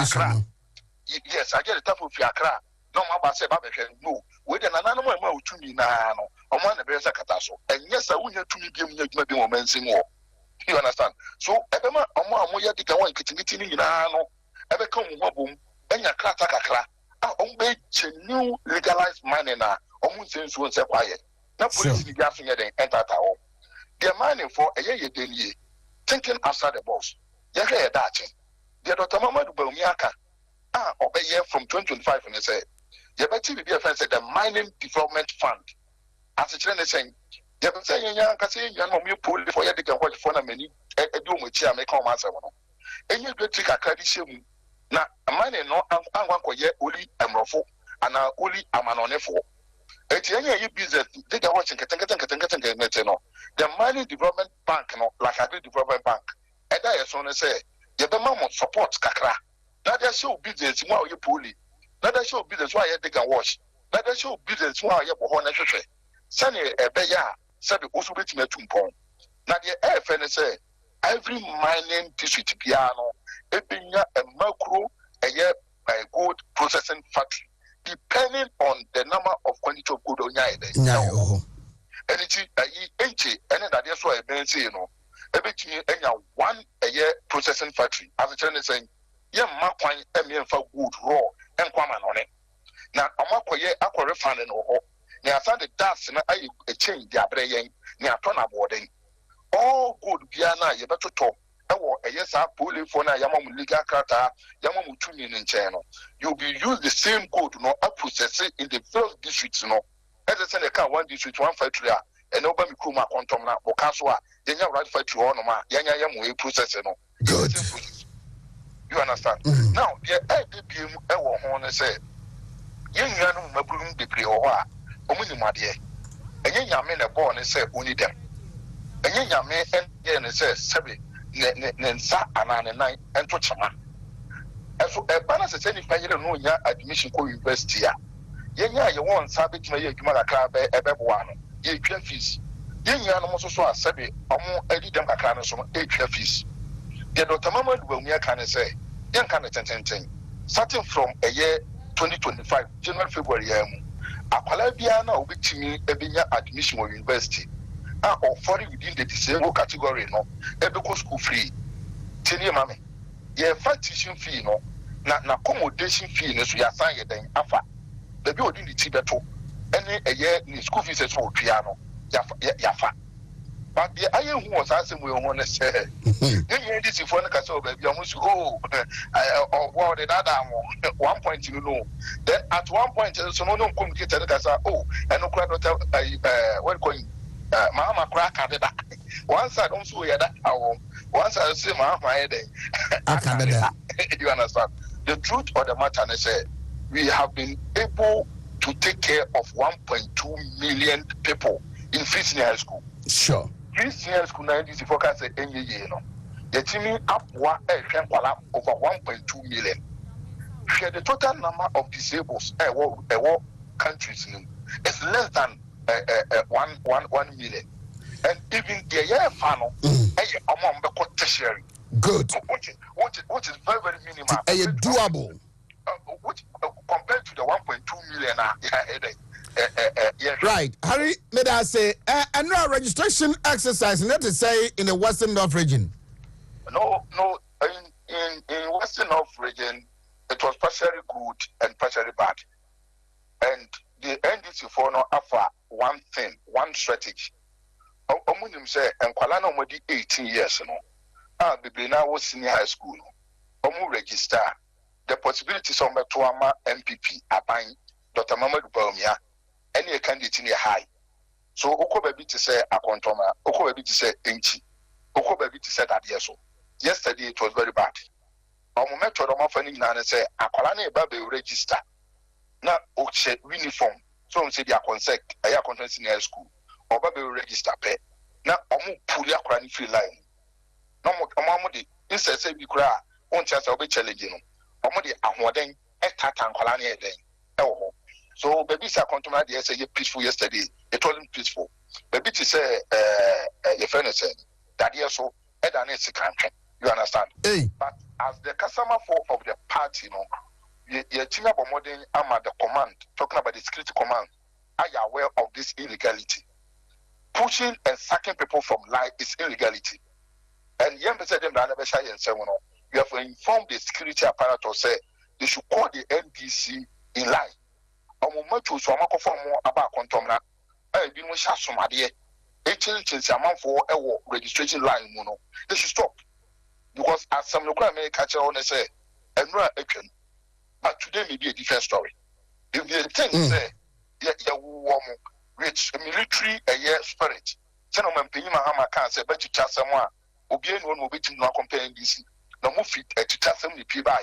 Accra. Yes, I get the type of Accra. No, my say Babe, no. We then another one to me now. On one of the Cataso. And yes, I wouldn't to me give me maybe moments in war. You understand? So, Ebema, Omo, Moya, the one kitchen in Nano, ever come home, and your Kratakakra. New legalized mining now, almost since once a quiet. Now, police in the afternoon enter town. They're mining for a year daily, thinking outside the box. You're here, that. The Dr. Mamadu Belmiaka, obey from 2025, and they say, you better be a friend, the Mining Development Fund. As a trainer saying, you better say, young Cassie, young you pull for you can watch for a minute, a doom with chair, make home answer. And you go take a credit. Now, a mining no, I'm going to Uli and Rofo, and now Uli Amanonefo. It's any business, they are watching the Mining Development Bank, like Agri Development Bank. And I as soon as say, the Bemamo supports Kakra. Now they show business while you pulley. Now they show business why they can wash. Now they show business while you are on a Sunny a beya, said the also waiting at Tumpon. Now the AFN say, every mining district piano, a macro, a year by gold processing factory, depending on the number of quantity of good on your and it's and that's why I say, you know, everything one a year processing factory. As a Chinese saying, yeah, Marquine and for good raw and Quaman on it. Now, I'm not quite aqua refining or near the dust and I change the abraying near ton boarding. All good Piana, you better talk. A yes, I pull it for Yamam Liga Kata, Yamam tuning in channel. You'll be use the same code to know process it in the first district, you know. As I said, I can't one district, one factory, and nobody kuma quantum na or Casua, then you right factory on my Yanyam process. Good. You understand? Now, the LDBM ever horn say, young Yanum Mabrum de Prioa, Omunimadia, and young Yaman a born and say, only them. And young Yaman and says, Seven, Nensa, and 9 and Tochama. And so a balance is any fire no admission co university. Yeah, you want Sabit Mayor Kumaka, a Bebuano, ye fees. Young Yanamos so a Sabi, or more Eddie Demacana, some 8 fees. The Dr. Mamad will near can say, young can attend, starting from a year 2025, January, February, Aqualabiana will be to me a Binya admission or university. Or 40 within the disabled category, no, a school free. 10 year mammy. Yeah, 5 teaching fee, no, not accommodation fee, no, so you assign it then, Alpha. The building the Tibeto, any a year in school fees for piano, Yafa. But the iron who was asking, we want to say, this is for the castle, baby, almost go or the other 1 point, you know. Then at 1 point, someone don't communicate to the casa, and no crowd, what going, Mamma crack at the back. Once I don't see that, once I see my head, you understand. The truth of the matter is, we have been able to take care of 1.2 million people in free senior high school. Sure. Free senior school now is the focus any year. The team up over 1.2 million. The total number of disabled countries is less than 1 million. And even the year final, among the tertiary. Good. Which is very, very minimal. Doable. Which compared to the 1.2 million, yes. Right. Harry, may I say, and no registration exercise, not to say in the Western North region. No, in Western North region, it was partially good and partially bad. And the NDC for no offer one thing, one strategy. Omunim say, and Kwalana Modi 18 years, Biblina was senior high school. Omu register. The possibilities of Metuama MPP are buying Dr. Mamadu Baumia, any candidate in a high. So, Oko baby to say a contoma, Oko baby to say Inchi, Oko baby to say that yes. Yesterday it was very bad. Omumeto Romafani Nana say, Akolane Baby register. Now, Oche uniform. So, say they are consect, a conference in high school, or Baby register pay. Now, Omu Pulia Krani free line. No more, Omamudi, instead say we cry, on chance I'll be challenging. Omodi ahwoden etatan kwala na eden ewo so baby say control dey say peaceful yesterday it wasn't peaceful baby to say your friend said that yes so eda na sikantwe You understand? Hey. But as the customer of the party, you think about more than the command, talking about the security command, are you aware of this illegality? Pushing and sacking people from life is illegality. And young person them that never shy and say, you have to inform the security apparatus say they should call the NDC in line. Much so I'm more about contomna. Been with Shasumadi, for a registration line, they should stop. Because as some local American on say, and but today may be a different story. If the thing say, rich military spirit, gentlemen, Pima Hama can say, but you just someone, Obian will be to not compare NDC. No more fit to tell some people.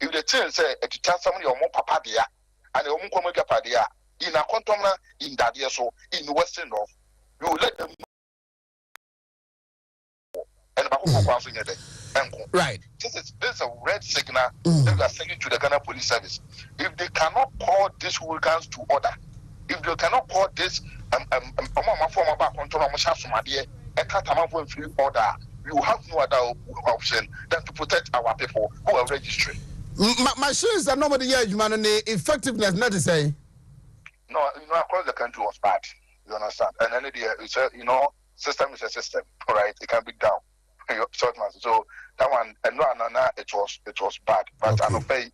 If the thing say, to tell somebody or more papa dia, and the woman come padia, in a contomna, in that year so, in the Western North, you will let them and right. This is a red signal that we are sending to the Ghana Police Service. If they cannot call these hooligans to order, if they cannot call this order, we will have no other option than to protect our people who are registering. Machines are nobody here, man, and the effectiveness, not to say. No, across the country was bad. You understand? And then it's a, system is a system, all right? It can be down. So that one, and no, it was bad. But I don't pay.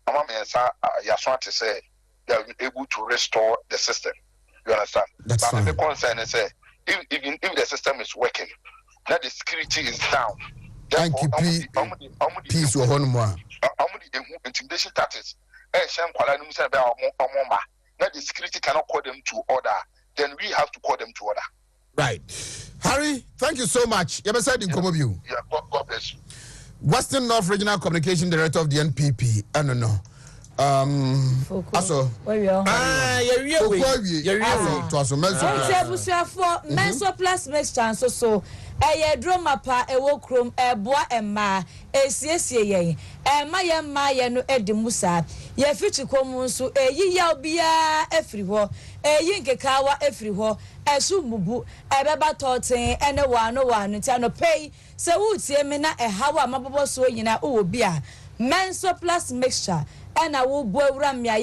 I'm to say they are able to restore the system. You understand? That's but fine. The concern is if the system is working, that the security is down. Thank you, peace or more. Intimidation tactics. That the security cannot call them to order. Then we have to call them to order. Right. Harry, thank you so much. You ever said in Comobio? Yeah, God bless you. Western North Regional Communication Director of the NPP. I don't know. Also, Menso plus mixed chance so a drama pa a walk room a bois and ma a CSA and Maya no Eddie Musa ye future common so a ye yell be everywhere a yinkekawa everywhere a sumubu a baba torting and a one no pay so would say me not a how a mababo so yina oh beer Menso plus mixture. And I will boy ram ya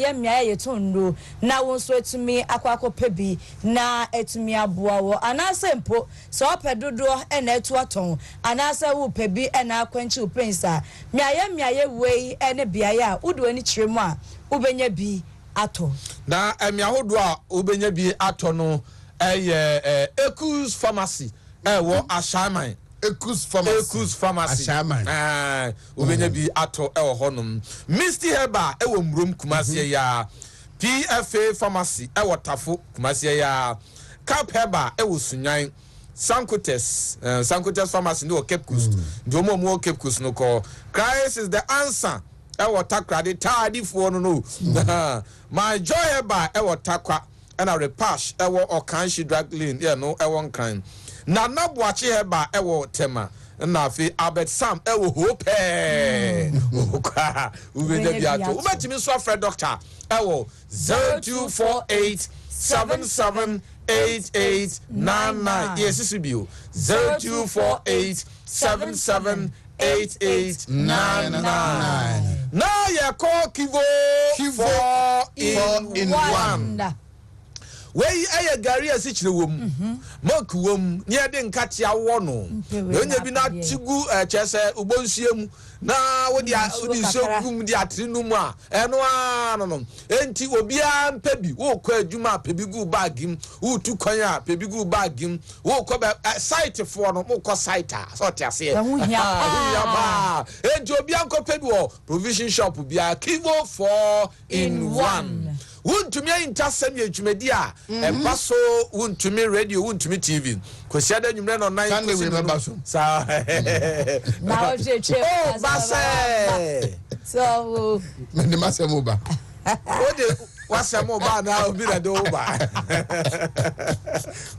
tondo na won so etumi akwako pebi na etumi aboawo anase mpo so pedodo e na etu aton anase wo pebi e na akwanchi prince a miaye wei e ne biaye a udo ani kiremu a ubenya bi ato na miahodo a ubenya bi ato no Ekus Pharmacy wo Ashaman Ekus Pharmacy. Ubenya bi ato honum. Misty Heba ewo mrum Kumasi ya. PFA Pharmacy ewo Tafo Kumasi ya. Cap Heba ewo Sunyan. Sankotes Pharmacy no Cape Coast. Ndomo mo Cape Coast no ko. Christ is the answer. Ewo takrade tadi fo no. My joy Heba ewo takwa. And a repash ewo Okanshi drag lane. Yeah no ewo nkan. Na Nabuachi Heba ewo tema na fi Albert Sam ewo hope ubenya biato ubetimi so afre doctor ewo 0248778899 yes sibio 0248778899 na ya call Kivo 4 in 1 wey aya gari asichire wom mark wom ne de nkate awo no onye bi na tigu chese ugbonsuem na wodi sogum di atrinum a eno no enti obia mpebi wo kọ adwuma pebigu bagim wo tu kwan a pebigu bagim wo kọ site for no mo kọ site a so te ase ba enti obia nkọ pebi wo provision shop bia Kivo 4 in 1 Wontumi intasem ye dwumadi a eba so wontumi radio wontumi TV kwasi da nwumre no 9 sa na o je che oh base so me masemo ba o de wasemo ba na obi na do ba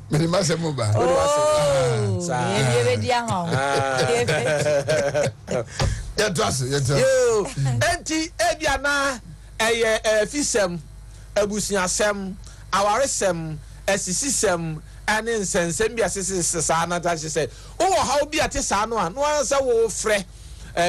me masemo ba o de wasemo sa ye ready ahon ya trust yo enti ebiana fisem abusuasem awaresem esisisem and in Sensembia Sana that she said, oh, how be at Sano, no answer will fre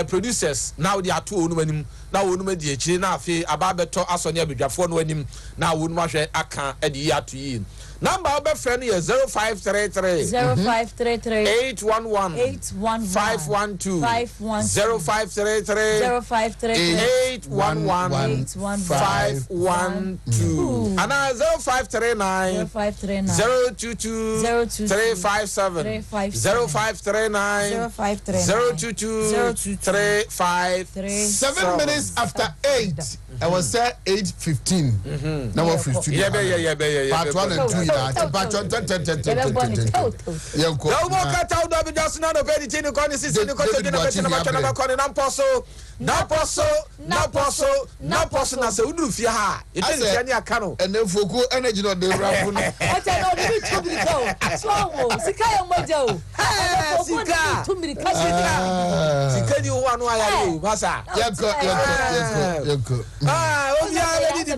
producers now they are two when now we know the China fee about better as on your phone when him now wouldn't wash a can at the year to you. Number of a friend is 0533 0533 811 512 0533 811 512 and 0539 022 357 0539 022 357 7 minutes after 8. I was there 8:15. Now 15. Yeah. Part 1 and 2. Part 1, 10. No more cut out of just not of anything. You can't see the person as a Udufia. It is any canoe. And then for good energy on the raffle. I don't know Sika Mojo. Sika. Sika, you one why Massa. Yanko. We are ready to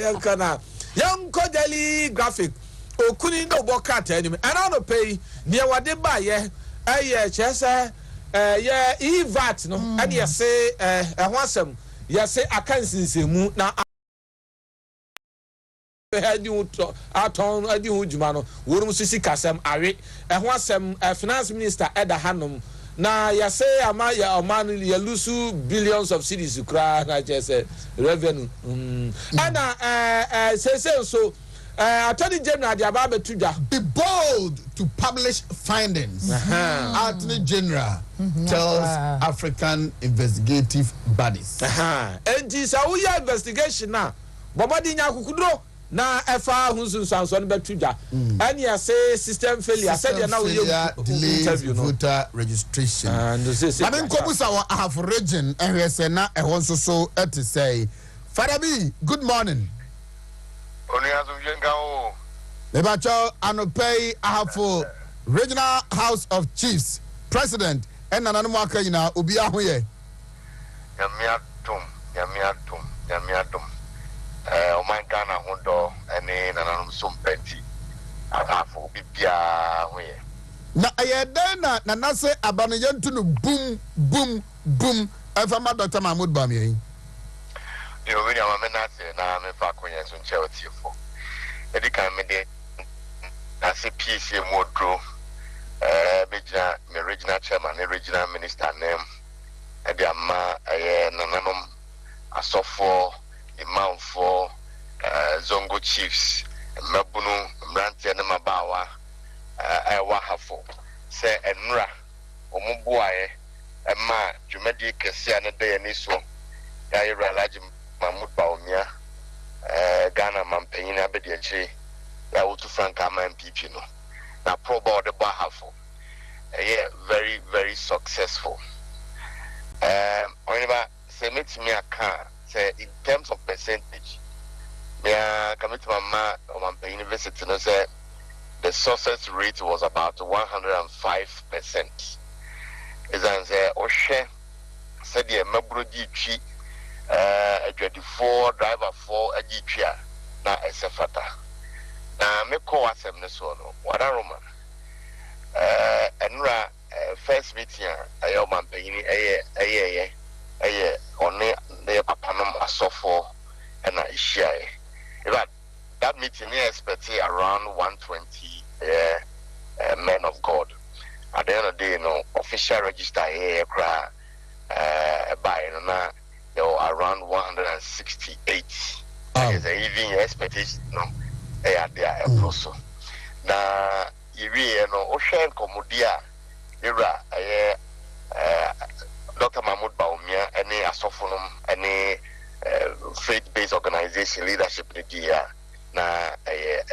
Yankana. Young Kodeli graphic. O couldn't no bokat anyway. And I don't pay near what they buy, chessa. EVAT no and you say wasam you say I can't see mu na had you aton adi hujuma no worum sisi kasam awe wasam finance minister Eda Hanum na you say ama ya man you lose billions of cedis ukra na just revenue and say so Attorney General Diababe Tuja be bold to publish findings. Attorney General tells African investigative bodies. And this our investigation now. Bobadi Nyakukudro na FA Hunsun Sanson Betuja. And you say system failure. Said you now delays voter registration. And this I mean Kobusa I have region and we say na e won so to say Farabi, good morning. Lebacho Anopei Ahafo Regional House of Chiefs President and Nanamaka ina Ubiahuye. Yamiatum. Omankana Hondo and Nanam Sumpeti. Ahafo Bibia Huye. Na ayedena na nase abanayentu boom and from Dr. Mahmoud Bami. You know, I'm a menace na me fa konya so nche for. Edi kan me de na se peace modro regional me regional chairman and regional minister name edi ama nananom asofo imam for zongo chiefs mabunu mrantie ne mabawa wa hafo se enra omubuae ema dwumadi kese ane de ani so ya iralaji Mahmoud Baumia, Ghana Mampena Bediachi, I will to Frank Ama MPP no. Now pro board the Bahafo. Very, very successful. Whenever say me to me a car, say in terms of percentage, me come to my Mampena University no say the success rate was about 105%. Is an say Oshe said the Mabrodi Chi 24 driver 4 agipia na esefata na me ko asem ne so no wadaroma enra first meeting ayo mampanyini eye one the papanom asofo na ihia but that meeting is expected around 120 men of God. At the end of the day, official register here by there were around 168. There's even expectation, there also. Now, you Ocean Comodia, Dr. Mahmoud Baumia, any Asophonum, any faith-based organization leadership in the year,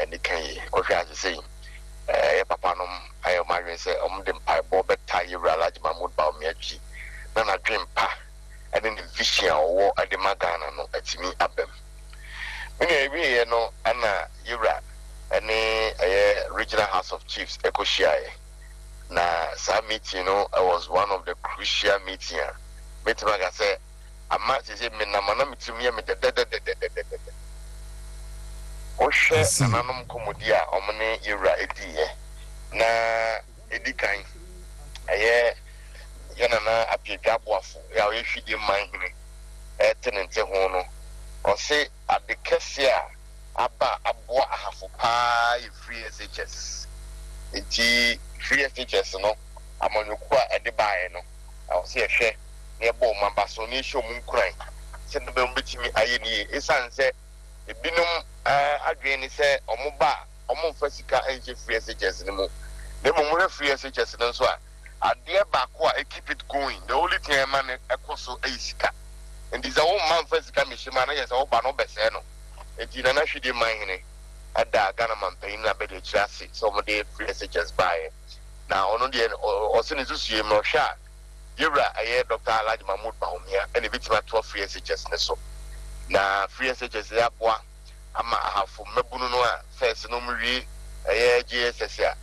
any Kanye, or as you say, Papanum, I am married, say, the Bob Tayi, Large Mahmoud Baumia, Nana Dream Pa. And then the vision or at the Magana no at me abem. When you know Anna Yura and a regional house of chiefs Ekoshia. Na some meeting, I was one of the crucial meeting. Metimaga say, I might say me na manam to me Oshe nananom komodia omne yura ediye na edikan aye yana na apiedwa boafo ya yehwidi manhene tenente ho no ose adekese a aba aboa ahafo pa free SHS enti free SHS no amanyoku a ede baaye no ose ehwe na ebo mabaso ni hwe mu nkuran se no be mbetimi aye ni esanse ebinum adwene se omoba omomfa sika enje free SHS ni mu dem mo free SHS no so a ade ba ko a keep it going the only thing man ekoso sika and is a whole man first sika mishima na yes oba no bese no enti na hwede manhene ada Ghana man pain na be de chase so mo de free SHS buy na ono de osene susue mo hwa yura aye Dr. Alhaji Mahmoud Bawumia and bitima to free SHS ne so na free SHS ya boa ama ahafo mabunu no a first no mwi aye GSS ya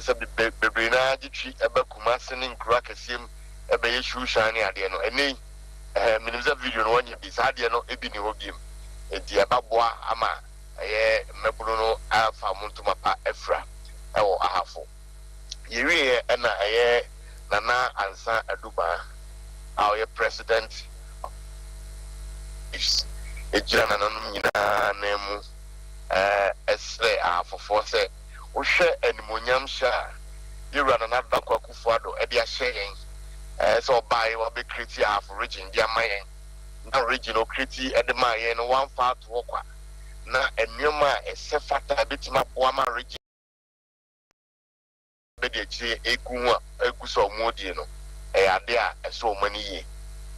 so bebre na gitwi eba kumase ne nkura kasiem eba yeshu shani ade no eni minimza video no wanye bi sade no ebi ni hobiem edi ababoa ama aye mabunu no afa muntuma pa efra ewo ahafo yewie na aye nana ansa aduba our president is ejira nanum nyina nemu esre afofo se wohwe animonyam sha yura nana dakwa kufuado e dia hyen so buy we be create half region dia mayen na regional create e de mayen no one far to okwa na enwema esefata betima boa ma region be de chi egu so modi no ade a eso mani yi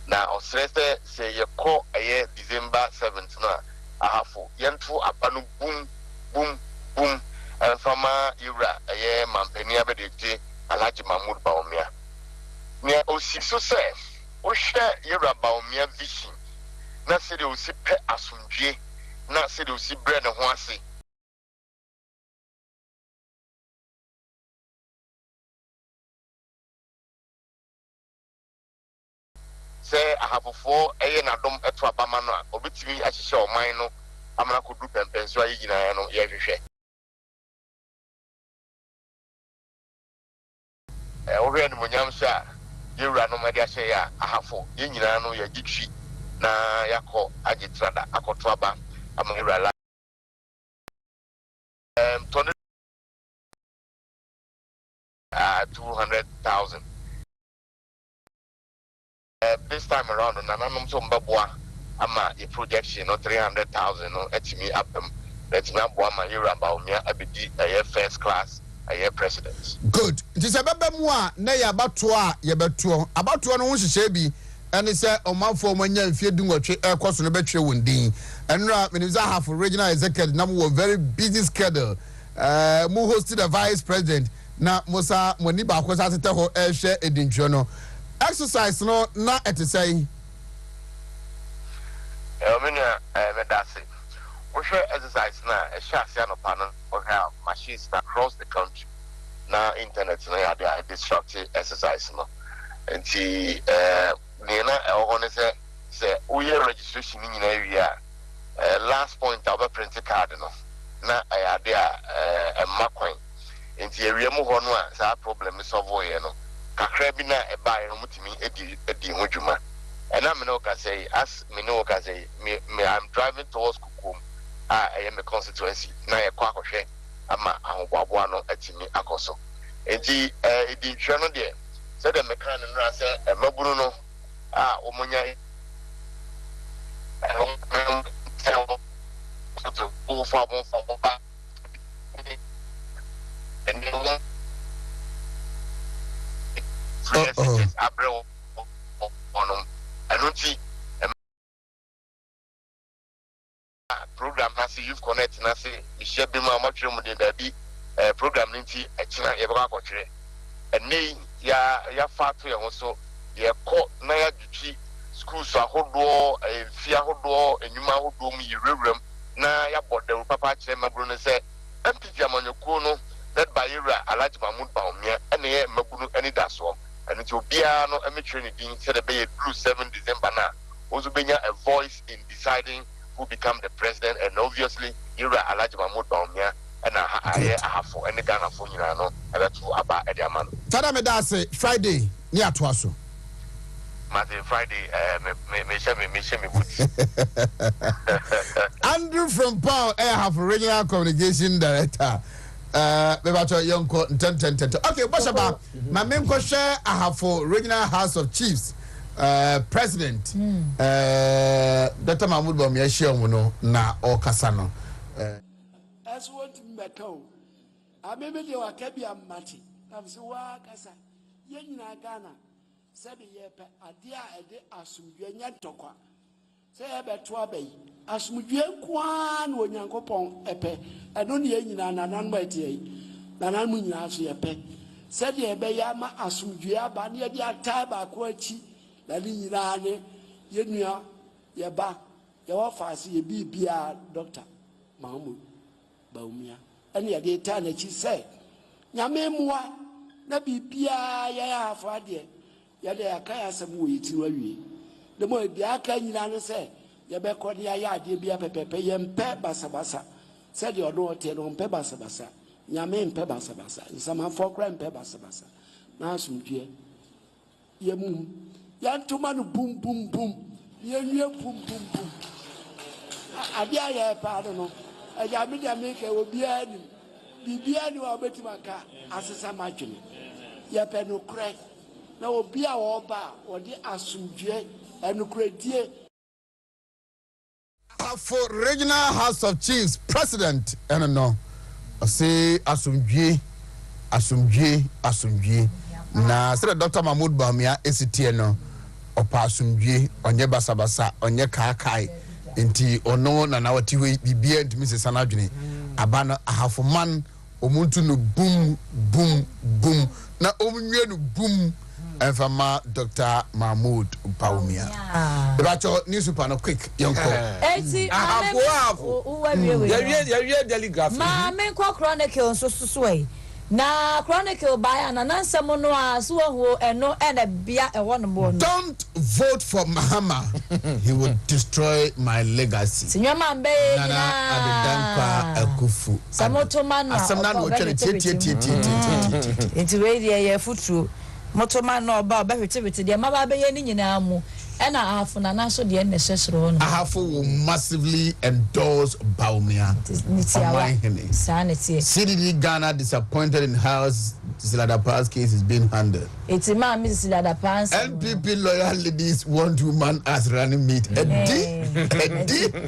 na osrese se yekọ December 7th na ahafo yentu abanu boom boom boom fama yura mampani abedete Alhaji Mahmoud Bawumia ne osiso se o hwe yura Bawumia vision na se de osi pe asundwe na se de osi bre ne ho ase se ahafofo na dom eto abama no a obetimi ahyehye oman no amana kodu pempenso ayi nyina no ye hwehwe ohwe no monyam sha yewura no made ahye ya ahafo ye nyina no ya gitwi na yakọ agitrada akoto aba ama yewura la 200,000 this time around nananum so mbabua ama the projection no 300,000 no etimi apem let's na boa ma yewura Bawumia abedi first class president. Good. It is a baby a na ya abato a ye beto. Abato no ho hyehyɛ bi ene se omanfo manya mfie dunwotwe ekoso no betwe wondin. Enra minister half regional executive na mo very busy schedule. Mo hosted a vice president na Musa moni ba ko sa tete ho ehwe edintwo no. Exercise no na etesai. Omenia medase. We share exercise na ehya no panel we have machines across the country. Na internet na ya dey destructive exercise no. Enti na e say we registration ni nyina wi a last point our print card no. Na ya dey makwan. Enti ewia mu ho no a sa problem solve we no. Kakra bi na e bae no mutimi edi ho dwuma. And I'm no say as me no say me I'm driving towards Kukum. I am a constituency. Na ye kwa kohwe ama ahogwabo no atimi akoso. Enti edi hwe no de say the mekan no say maburu no omunya so to for ba and no Abrel on Anuti program Nasi Youth Connect Nasi Michelle Bima Matrim de be program Ninti Achina Ebracotre and nay ya fatu ya also ye caught Naya Duchi schools are hodo a fear hodo and you ma hodo me rerum na ya bought the papa chema Bruno said empty Jamanyokono led by Ira Alhaji Mahmoud Bawumia and ye Mabunu any daswam. And it will be no training being said about 7 December now. Also being a voice in deciding who become the president, and obviously Ira Alaji Mahmoud Baumia and I have for any Ghana for you know about Ediaman. Tada me da say Friday near Twaso. Martin Friday, me Andrew from Paul, I have regional communication director. Bebato Yonko 10. Okay, what's about my main question? I have for regional House of Chiefs. President Dr. Mahmoud Bawumia Shiamuno na Okasano. As what Meto, I maybe they were Kabia Mati. I'm so Kasa, Yenina Ghana, said the yepe, a dear Asumuyan Tokwa. Say about Twabe, Asumuyan Kwan when Yankopon Epe, and only Yenina Nananway, Nanamunas Yepe. Said the Ebayama Asumuya Bania Taba Quachi. La ligne l'année, Yenya, Yaba, Yawafas, Yabia, Doctor Mahmoud Baumia. And yet, the time she said, Yamemwa, Nabibia, Yaya, Fadia, Yada, Kaya, some way to away. The more the Akan said, Yabeko, Yaya, Debia Pepe, Yam Pebasabasa, said your daughter on Pebasabasa, Yamen Pebasabasa, and some for grand Pebasabasa. Now, some dear, Yamum. Yantumanu boom boom boom. Yan boom boom boom. Adia pardon. A Yamida make a Biani. Bibiani or Betimaka, Assasa Margin. Yapeno crack. Now be our bar or the Asumje and Credia. For regional House of Chiefs President, and no, I say Asumje. Na say Dr. Mahmoud Bawumia esitieno. Opa asumdwe onye basabasa onye kaakai enti ono na nawati we bibia ntimi se sanadwene abano ahafoman omuntu no boom na omunwe no boom enfama Dr. Mahmoud Bawumia debacho newspaper no quick yonko eti ya telegraph ma men ko chronicle so e na chronicle by na nansam no a so ho eno na bia e wono mo no. Don't vote for Mahama. He will destroy my legacy. Sinyo mambe na adedankwa akufu samoto man na asamna no twere tie enti we dey ye futuro moto man na oba hwetewete dey maba be ye ni nyina mu ena afuna na so dey na hwehwero no ahafu will massively endorse Bawumia. CDD Ghana disappointed in how Siladapa's case is being handled. It's a man, Mrs. Siladapa's. NPP loyal ladies want woman as running mate.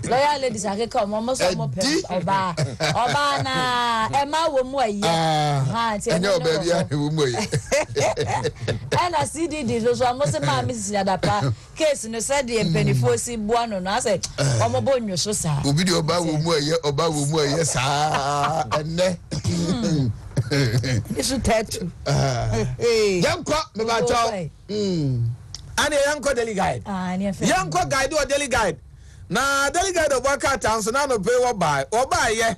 Loyal ladies are come almost Oba na Emma woman. And your baby, and I see this almost a man, Mrs. Siladapa. Case no said the penny for see buono. I said, Omobonyo so sad. Video about woman, yes, and it's a tattoo. Yanko, Mabacho. And a Yanko Daily Guide. Yanko Guide or Daily Guide. Now, Daily Guide of Waka Town, so now no pay or buy, yeah.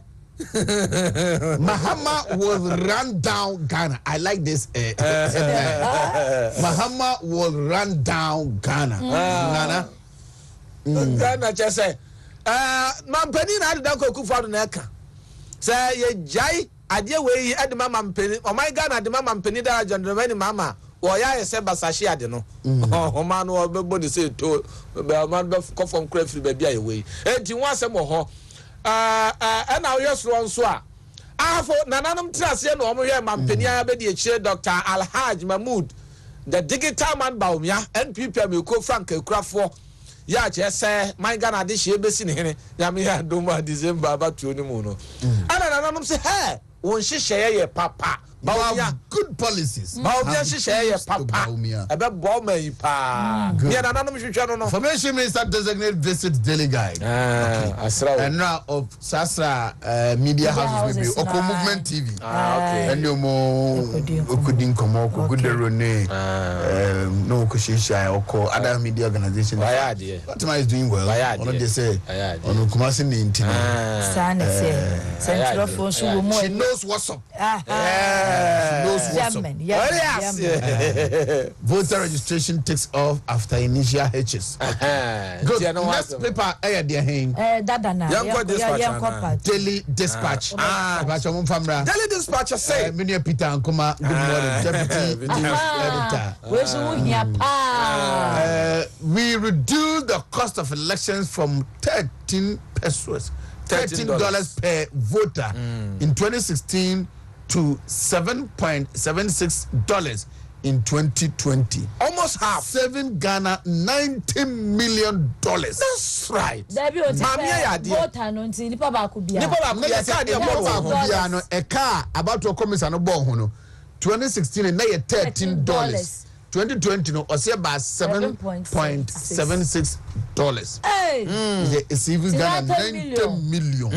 Mahama will run down Ghana. I like this. Mahama will run down Ghana. Nana. Ghana just say, Mampeni na da ko kufa do na ka. Say ye jai ade we ade mama mpeni. O my Ghana ade mama mpeni da gentleman mama. Wo ya se basashi ade no. O man wo bebo de say to be man be ko from crafty be bia ye we. Enti won asem ho. And now yes one so afo nananom trase no omo hwe mampeni be de chire Dr. Alhaj Mahmoud the digital man Bawumia NPP me ko Frank Ekurafo ya che say my Ghana de hye be si ne hene ya me ya doma December abatuo ni mu no ana nananom say hey won hyehyɛ ye papa Bawumia good policies. Bawumia hyehyɛ ye papa ebe bo mai pa me nananom hwehwɛ no no Information Minister designate visit Daily Guide. And now of Sasra media houses maybe Oko Movement TV. Okay. And no more Okudin Komo Okuderone no Kushisha Oko other media organizations. Fatima is doing well. Ono they say ono Kumasi ni intina. Central phone so she knows what's up. knows what's up. German, Yes. Voter registration takes off after initial hitches. Good. Next paper, dear Hein. Daily Dispatch. Daily Dispatch say. Many Peter and Kuma. Good morning, deputy editor. We reduced the cost of elections from 13 pesos, $13 per voter in 2016 to $7.76 in 2020. Almost half. Saving Ghana $90 million. That's right. Voter no nti nipa ba ku bia. A car about to come no born 2016 and now $13. 2020 no or say about $7.76. It's even Ghana 90 million.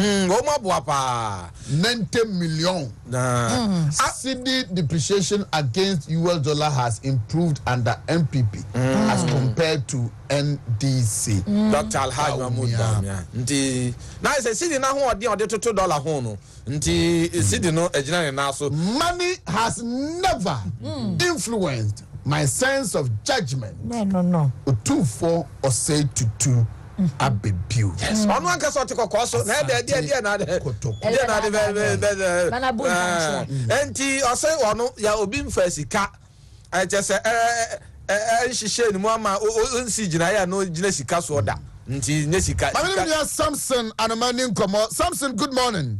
90 million. CD depreciation against US dollar has improved under MPP as compared to NDC. Dr. Alhaji Mahmoud Bamia. Nti na say CD na ho ode $2 ho no. Nti CD no ejina na so. Money has never influenced my sense of judgment. No. 2-4 or say to 2 abebu. Yes. Onu anka so te kokoso na de na de. Mana bu. Enti o say onu ya obi mfa sika. Je se nhihye ni mu ama o nsi gina ya no gina sika so da. Nti nye sika. My name is Samson Anamani Nkomo. Samson, good morning.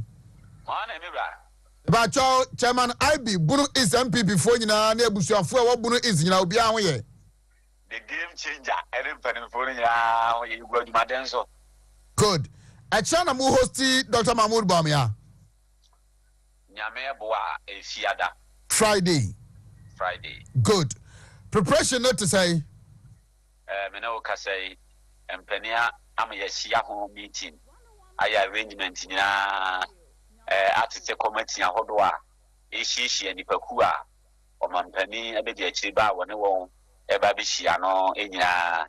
Morning, Mira. Bacho chairman IB Bunu is MPP for nyina na ebusuafo e wo Bunu is nyina obi ahwo ye. The game changer. Every penny for you go to Madenso. Good. Achana mu hosti Dr. Mahmoud Bamia. Nyame boa e fiada. Friday. Good. Preparation not to say. Me no ka say empenia am yesia ho meeting. Aya arrangement nyina atete committee ahodo a ehihie nipaku a omampani abedi akiri ba woni won eba bi hia no enyina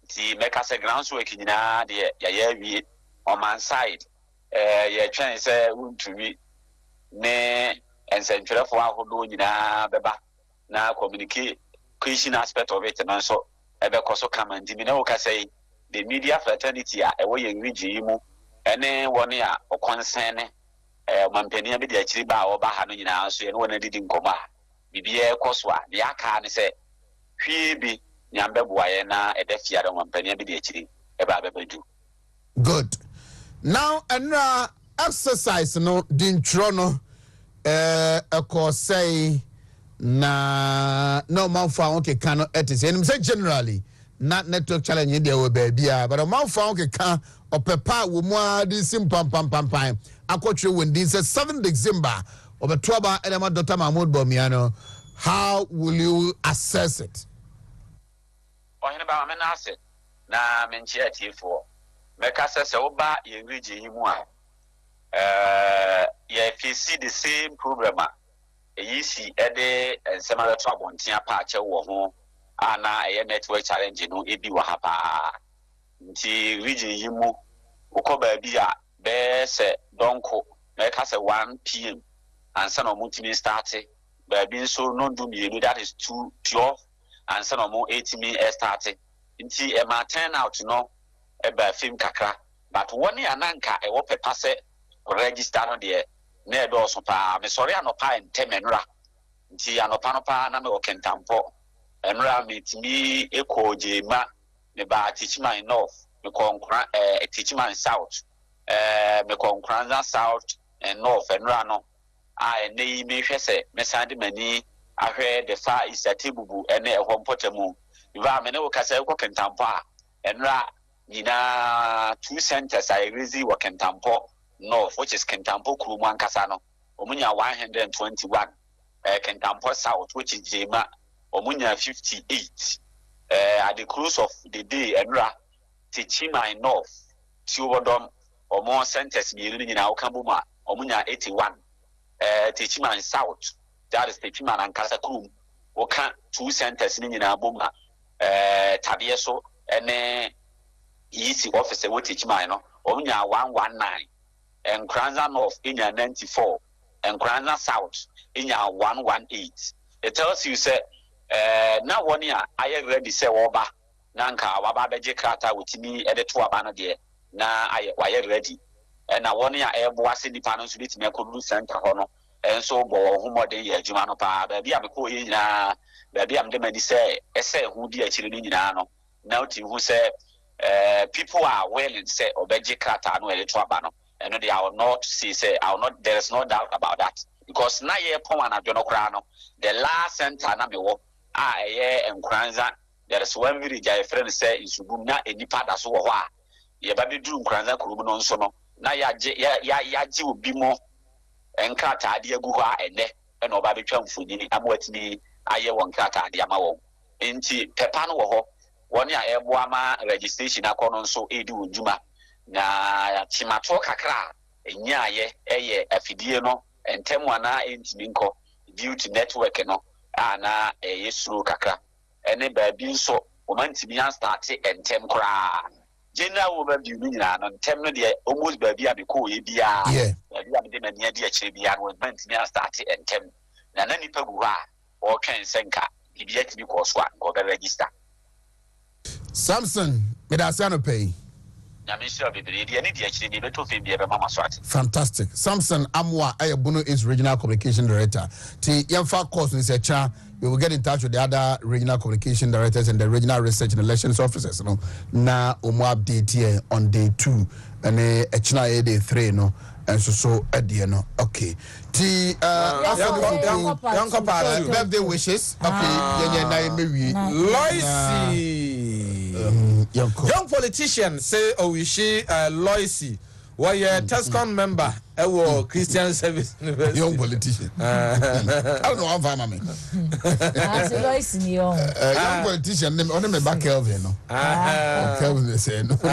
ti meka se groundwork nyina de ya wie on man side ye twen se Wontumi ne ensentwerefo ahodo nyina beba na communication aspect of it no so ebe koso command mi na wo ka say the media fraternity a ewo ye region mu ene woni a concern mampani abedi akiri ba oba ha no nyina so ye no na didi nkoma bibie koso a de aka ne se hwie bi nyambe boaye na edafia de mampani abedi akiri eba bebedu. Good. Now another exercise no dintro no say na no man found okay can and say generally not network challenge there will be but a man found okay can or papa wo mo this pam akotwe when this 7th December of a 12 element Dr. Mahmoud Bamiano. How will you assess it? Ba me na ase na me nche atifo me ka se oba ye region yi mu a ye face the same problem a eyisi ede ensema to abonten apa ache wo ho ana eye network challenge no ebi wa ha pa nti region yi mu ukoba bi a be se donko me ka se 1 p.m. ansa no mutimi start ba bi so no do mienu that is 2:12 ansa no mo 8 me start nti e ma turn out no e ba film kakra but one ananka e wo pepa se register no de na e do so pa me sorry anopa entemenra nti anopa no pa na me wo kentampo enra metimi ekoje ma me ba teachman north me konkran teachman south me konkran south and north enra no a nei me hwese me sande mani ahwe the far east atebubu ene e hompotamu iva me ne wo kasa ko kentampo a enra nyina 2 centers I raise wo kentampo north which is kentampo krumu ankasa no omunya 121 kentampo south which is jema omunya 58 at the close of the day enra teachima north tiwodom omo centers mienu nyina wo kambuma omunya 81 teachima south that is teachima ankasa krumu wo kan 2 centers ni nyina boma tabie so ene yisi officer wo teachima no omunya 119 and Kranza North inya 94 and Grana South in your 118. It tells you, say, now 1 year I am ready, say, Oba, Nanka, Waba Beji Krata with me at the Tuabana dear. Now I am ready. And now 1 year I was in the panels with me, I could lose Santa Hono, and so bo who more day, Jumano Pa, baby, I'm going now, baby, I'm the man say, who dear children in Ano. Now, who say, people are willing to say, Obeji Krata, no, Tuabano. And they are not say I will not. There is no doubt about that because na ye pon na jono krano the last center na me wo ye enkranza there is one village a friend say isugu na enipa da so wo ho a ye ba be du enkranza kurubu no nso no na ya ji obi mo enkrata ade agu ho a ene e no ba be twa mfonyini amwatini aye won krata ade ama wo enti pepa no wo ho woni a ebo ama registration akono nso edi wodjuma na chimato kakra enyaye eye afidie no entemu ana entimi nko beauty network no ana yesuru kakra ene ba bi nso o mantimi an start entem kra general wo ba bi ni nyina no ntem no de almost ba bi abeko ye bia ba bi abde na nia de akire bia no mantimi an start entem na na nipa gu ha o twen senka bibia tibi ko so a go be register Samson medasiano pay. Fantastic. Samson Amwa Ayabuno is Regional Communication Director. T Yamfa course in Secha, we will get in touch with the other regional communication directors and the regional research and elections officers. No, na Omo update here on day 2 and a day 3 no. And so at the end, okay. T birthday wishes. Okay, Loisy. Young politician say Owishi Loisy. Why a Tescon member? Christian Service University. Young politician. I don't know how far I'm young politician name on the back Kelvin. Kelvin is saying, what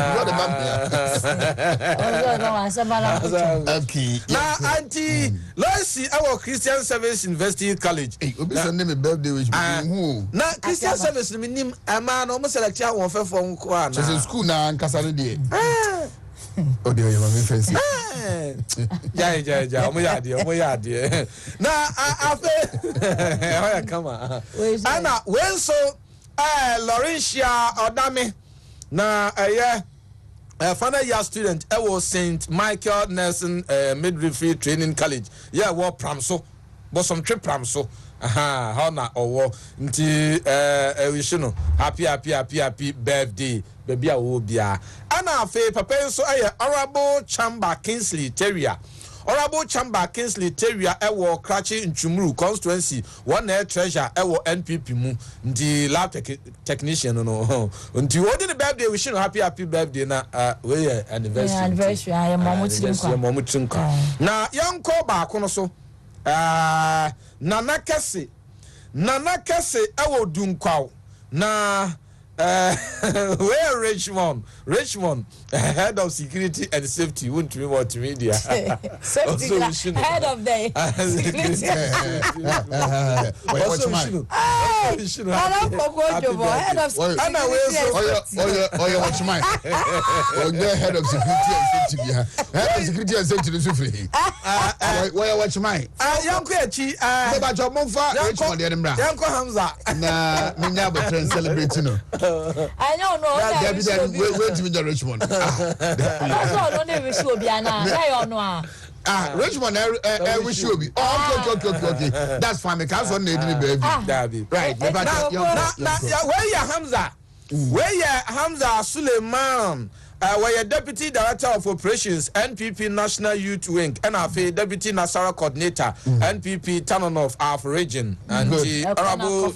okay. Now, Auntie Loisy, our Christian Service University College. Hey, name a birthday which now Christian Service name a man almost like a one for Kwan. She's in school now and Cassadia. Oh dear, you want me fancy? Yeah. Omo na after come on. Ana when so Laurentia Odame na final year student was St. Michael Nelson Midwifery Training College. Yeah, what pramso. But some trip pramso. How na owo nti we should know happy birthday baby awobia ana afa papa nso honorable Chamber Kingsley Terrier ewo Krachi Nchumuru constituency one air treasure ewo NPP mu nti lab technician no nti wodi the birthday we should happy birthday na we anniversary I momu trinkwa na yanko ba ko no so Nana Kese ewo dunkwaw na where Richmond head of security and safety Wontumi multimedia safety head of the security head of security and safety where watch my yanko Hamza na minya betren celebrating I don't know. Wait to me the Richmond. Richmond, I wish you be. Okay. That's fine. Because one need to be right. Where ya Hamza? Where ya Hamza Suleiman? Where your Deputy Director of Operations, NPP National Youth Wing, and our Deputy Nasara Coordinator, NPP Tanonoff, our region, and the Honorable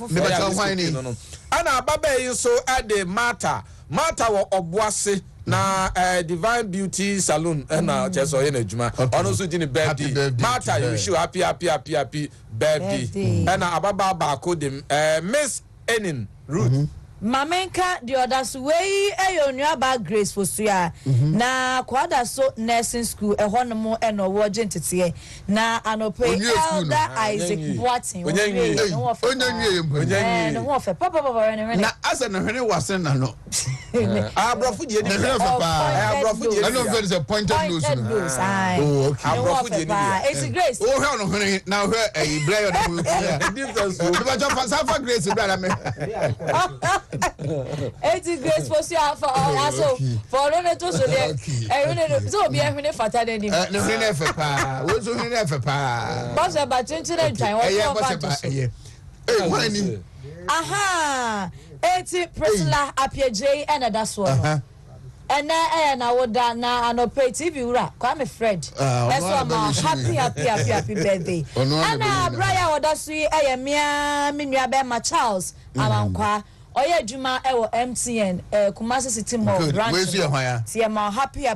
Anna Babe so at the Mata Obwase na Divine Beauty Salon and Cheso Enejuma. Also did birthday. Mata, you wish you happy birthday. And Ababa Bako Miss Enin Ruth. Mamenka the others way about Grace for Suya. Na kwada so nursing school a honomo and no wajent it na anope elder Isaac Boatin. No offer papa na asa na hwene wase na no. Abrafo die ni. Abrafo die. I know there is a pointed nose. Oh, okay. Abrafo die ni. It's Grace. Oh, hwe no hwene na hwe e blayo na hwe. Difference. Ba jo fa safa Grace bra na me. It's Grace for Suya for also for no to so there. So be hwene fata dey ni. Ne hwene fe pa. Wo so hwene fe pa. Boss about 20 twan what wani. Aha. 80 Priscilla Apiaje and that's one. And na woda na anope TV ura Kwame Fred. That's why I'm happy birthday. And Brian woda sui mia me nua be ma Charles Amankwa. Oye Juma ewo MTN Kumasi City Mall branch. See ma happy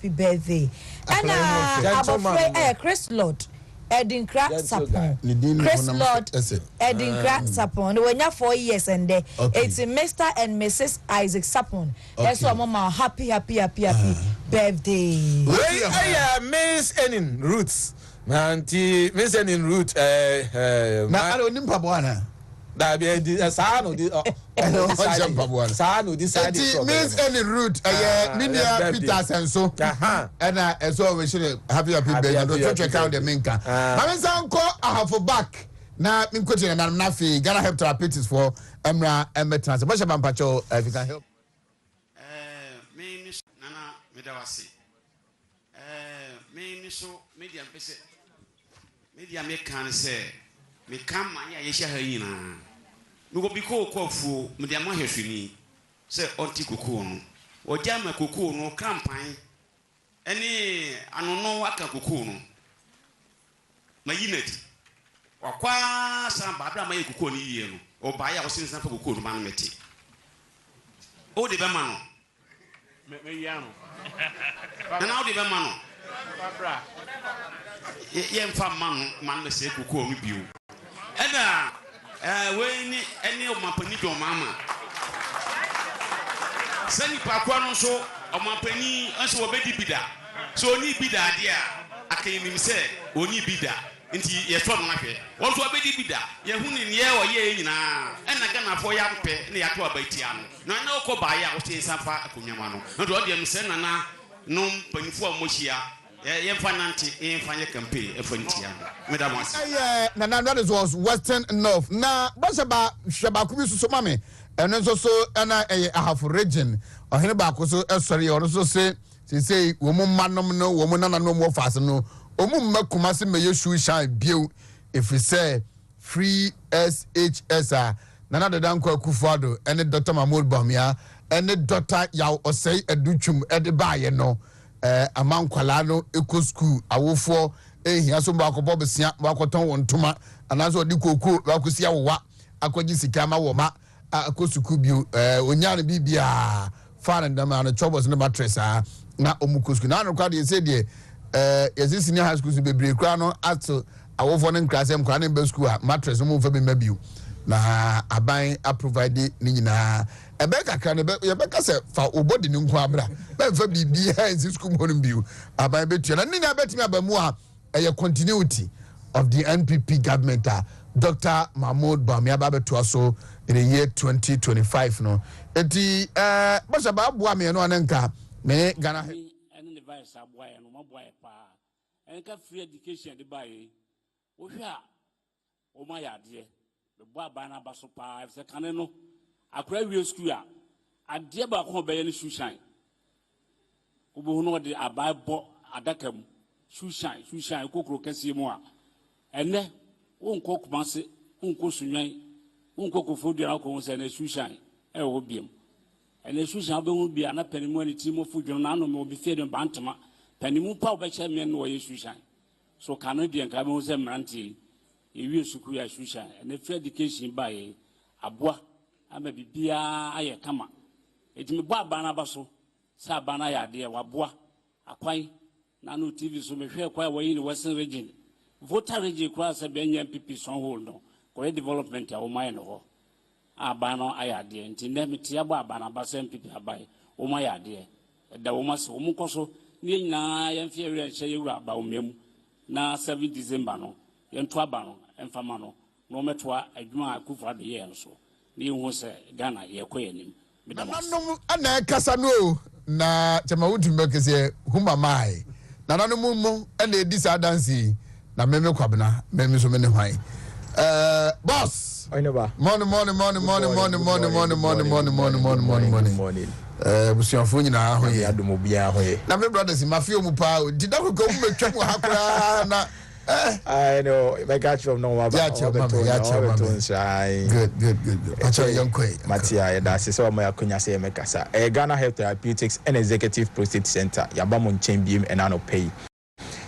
birthday. And abofre Chris Lord Edinkra Sapon. Chris Lord Edinkra Sapon. They were 4 years and it's Mr. and Mrs. Isaac Sapon. That's why mama happy birthday. Miss Enin Roots. Nanti Miss Enin Root na alo nimpa bwana. Da be sa no di sa no di side so Miss Enin Root Minia Peters and so and so we should happy birthday do check out the minka. Mama sanko ahafo back na minkoje na nafi Ghana help therapists for Emra Embetrans. Basha bampacho if you can help. Me ni nana medawase. Me ni so media pese. Media me kan say me kan man ya yehia ha yina. Me go bi ko fu me dia ma hwehwini say onti kokoo no. Oja ma kokoo no kampan. Eni anono aka kokoo no. Mayinati. Wakwa san babra ma kokoo ni yie no. Oba ya wo sin san fa kokoo no man meti. O de be ma no. Me ya no. Na o de be ma no. Babra. Ye mfa man me se kokoo mi biu. Ena we ni eni o mapani do mama. Sani pa kwa no so o mapani anso wo bedi bida. So oni bida dia akayimi mi se oni bida. Nti ye so no ahwe. Won so bedi bida. Ye hu ni ye o ye nyina. Ena Ghana fo ya mpe na ya to abatia no. Na ko ba ya o te sanfa akonwama no. Ndo o de mi se nana no panifo a mohia. Ye fananti in fanye campaign efantia madam was na that was Western North na basaba shabaku bi so mame eno so na ahafo region ohene ba ko so esori ono so say wo mu manom no wo mu nana no mo fase no omu makuma se me yesu shan biu if we say free SHS na de dan kwa Kufuado ene Dr. Mahmoud Bamia ene Dr. Yaw Osei Edutwum ede baaye no amankwala no eco school awofo ehia so ba akobọ besia ba akoton wontoma anaso odi koku ba akosia wowa akogi sika ma woma akosuku bio onya no bibia fare ndam na chobos ne mattress na omukosuku na anokwa de se de yesi senior high school so bebre kra no ato awofo ne nkrasem kra ne be school mattress mo fa be mabio na aban a provide ni nyina ebe kakra ne ye be ka se fa obodi ni nko abra be fa bibia in school mo biu aban betua na ni na betimi abamu a eye continuity of the NPP government Dr. Mahmoud Bamia babetua so in the year 2025 no eti basha ba boa me no anenka me Ghana any device aboa no maboa pa enka free education de bae wo hwa o ma ya de bo abana baso pa se kane no akra wie school a ade ba ko be ne shushan obo no de abai bo adakam shushan kokoro kase mu a ene wonko kumase wonko sunwan wonko kofodua ko se na shushan e wo biem ene shushan be hu bia na panimu ani timo fodua na no me obi fe de bantama panimu pa wo be che me no ye shushan so Canadian ka be hu se mranti ewie suku ya shushan ene free education bae aboa ama bibia aye kama etimi bo abana baso sa abana ya de waboa akwan na no TV so me hwe kwa wayi ni Western region voter region kwa se be nya PP son hold no ko development ya o mai no ho abano ayade nti na metia ba abana ba sem pipi abai wo ma yade da wo ma so wo koso ni nyina yemfe ewura hye ewura ba wo mem na 7 December no yento aba no emfama no no metoa adwuma akufa de ye so ni hu se Ghana ye koyanim nananom ana kasa no na chama Wontumi kese huma mai nananom mu ana edi sa dansi na meme kwabena meme so mene hwan boss Oineba money busuafo nyina ho ye adomo bia ho ye na me brothers mafia mu pa dida ko mu betwa mu hakura na I know my catch from no one good acha yankoi Matia da se so my akunya se me kasa Ghana Health Therapeutics and Executive Prostate Center yaba mo nchen biem enano pay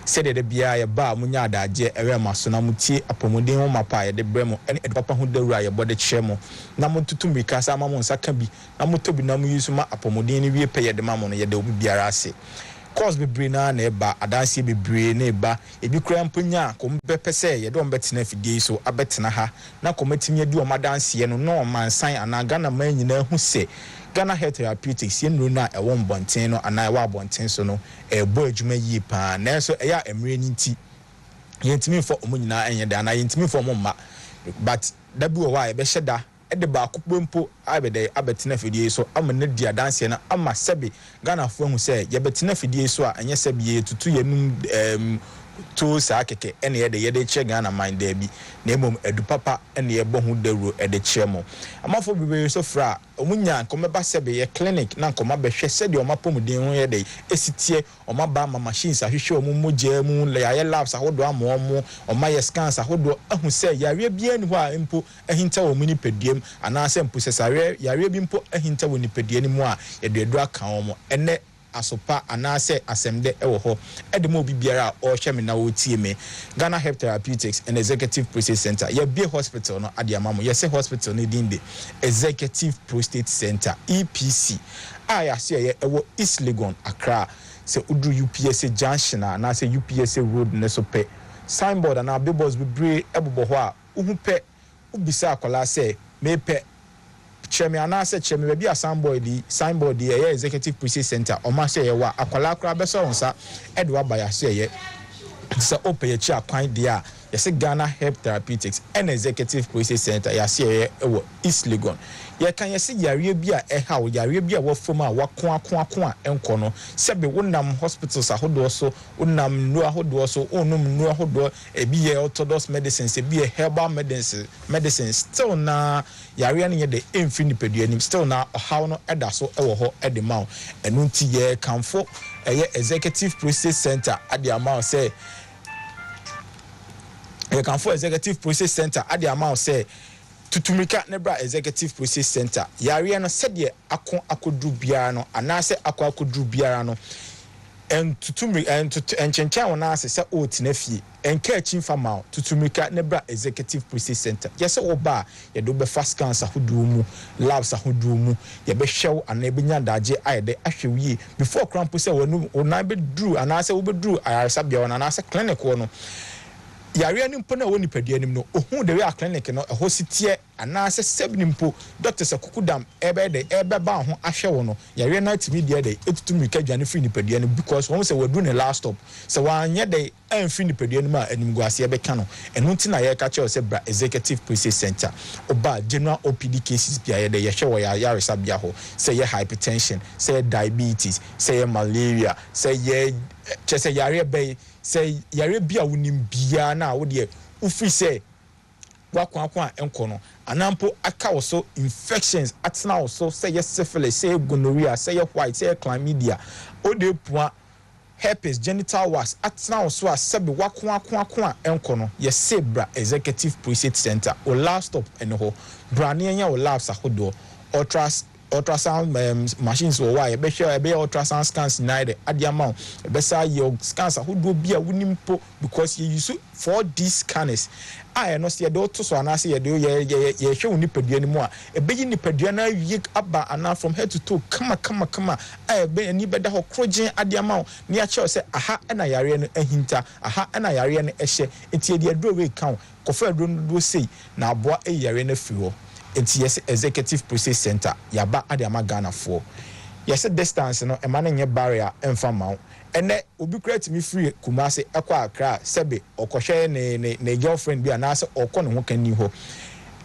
said the bia ya ba munya adaje ewe maso na mutie apomuden ho mapa ya de bremo ene papa ho dawura ya bode kyeremo na montutum kasa ma mo nsaka bi na motobi na mo yusu ma apomuden ni wie pay ya de ma mo no ya de obi biara ase cause bebre na eba adanse bebre na eba ebi kura mponya ko mbepese ye do mbetena fidie so abetena ha na komatimi adi o madanse no no mansan ana Ghana man nyina hu se Ghana Health Therapeutics ye nro na ewo mbonten no ana ewa abonten so no ebo adwuma yi pa na so eya emre ni nti yentimi fo omo nyina enye da na yentimi fo omo ma but dabi wo wa ye be hyeda ede ba akopompo abede abetena fidie so ama na di adanse na ama sebe Ghana fo hu se ye betena fidie so a enye sebe ye tutu ye num to sa keke ene ye de che Ghana mind there bi na emom edu papa ene ye bo hu dawro ede chemo amafo bibe so fra omunya komeba sebe ye clinic na nkoma behwe sede o mapomuden ho ye de esitie o maba ma machines ahwehwe o mogya mu ye labs ahodo amomo o ma ye scans ahodo ahu se yare bia ni ho a mpo ahinta wo muni pediem ana se mpo sesare yare bi mpo ahinta wo ni pedie ni mu a ye de edu aka wo ene asopa anase asemde ewo ho edemo bibiara o hweme na wotie me Ghana Health Therapeutics and Executive Prostate Center ye be hospital no adiamamo ye se hospital no dinde Executive Prostate Center EPC aya se ye ewo East Legon Accra se udru UPSA junction na se UPSA road ne so pe signboard na billboards bebre ebobo ho a uhu pe ubisa akwala se mepe Chemi anase chemi bebi a signboard di Executive Prostate Center o ma se ye wa akwala akra beso onsa edwa ba ya se ye se ope ye chi akwan dia ye se Ghana Health Therapeutics and Executive Prostate Center ya se ye ewo East Legon ye kan ye se yare bi a eha wo yare bi a wo fom a wako a enko no sebe wonam hospitals ahodo so wonam nu ahodo so onum nu ahodo ebi ye orthodox medicines ebi ye herbal medicines still na yare ne ye de emfini peduanim still na how no eda so ewo ho ede maw enu nti ye kanfo eye Executive Prostate Center ade amaw say ye kanfo Executive Prostate Center ade amaw say tutumika nebra Executive Prostate Center yare no sede akodru biara no anase akodru biara no entutumi enchencha wona asese otina fie enka achi fama tutumika nebra Executive Prostate Center yese oba ye do be fast cancer hodumu labs hodumu ye be hwew anabenya daje ayede ahwewie before crampo se wonu ona be dru anase wo be dru ayaresa bia wona anase clinic wo no yare ani mpo na woni padua nim no ohun de we a clinic no eho sitie anase sebni mpo doctor sekukudam ebe ba ho ahwe wo no yare na timi de etutumi ka dwane free ni padua nim because won say wadu ne last stop so wanye de amfree ni padua nim a animguase ebe ka no enu nti na ye ka che say bra Executive Prostate Center oba general OPD cases bia ye de ye hwe wo yare sabia ho say ye hypertension say diabetes say malaria say ye chese yare be say yare bia wonim bia na wo de ufi say wakwa enko no anampo aka wo so infections atena wo so say ye syphilis say gonorrhea say ye white say chlamydia o de pua herpes genital warts atena wo so asebe wakwa enko no ye sebra Executive Prostate Center o last stop eno brane anya o labs ahodo ultrasound machines wo why be share be ultrasound scans night adiamount be say your scans ahodo bia wonimpo because you use 4D scanners no see do to so anase ye do ye hwe woni padua ni mu a ebeyi ni padua na wie aba ana from head to toe kama be ani beda ho krogen adiamount ni a che say aha na yare no ahinta aha na yare no ehye enti e de aduro we kan kofa aduro no do sei na aboa yare no fi ho enti yes executive process center yaba ade ama Ghana for yes distance no e ma na nye barrier emfa ma ene obi create me free Kumasi ekwa Accra sebe okohwe ne girlfriend bi anase okọ ne ho kani ho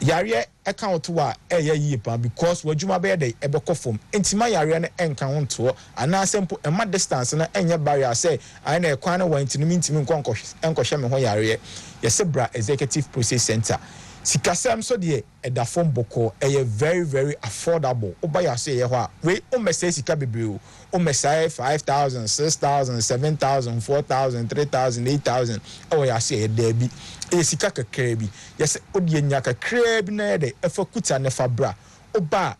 yare account wa eye yi pa because wadwuma be dey ebekọ form entima yare na enka ho nto anase mpo ema distance na enye barrier say ai na ekwan na wantini ntimi enkohwe me ho yare yes bra executive process center sikasem so de eda form boko very very affordable oba ya say ye ho a we o message sika bebre o message 5,000 6,000 7,000 4,000 3,000 8,000 o ya say da bi sika kakra bi yes odi nya kakra bi na de efa kuta ne fa bra oba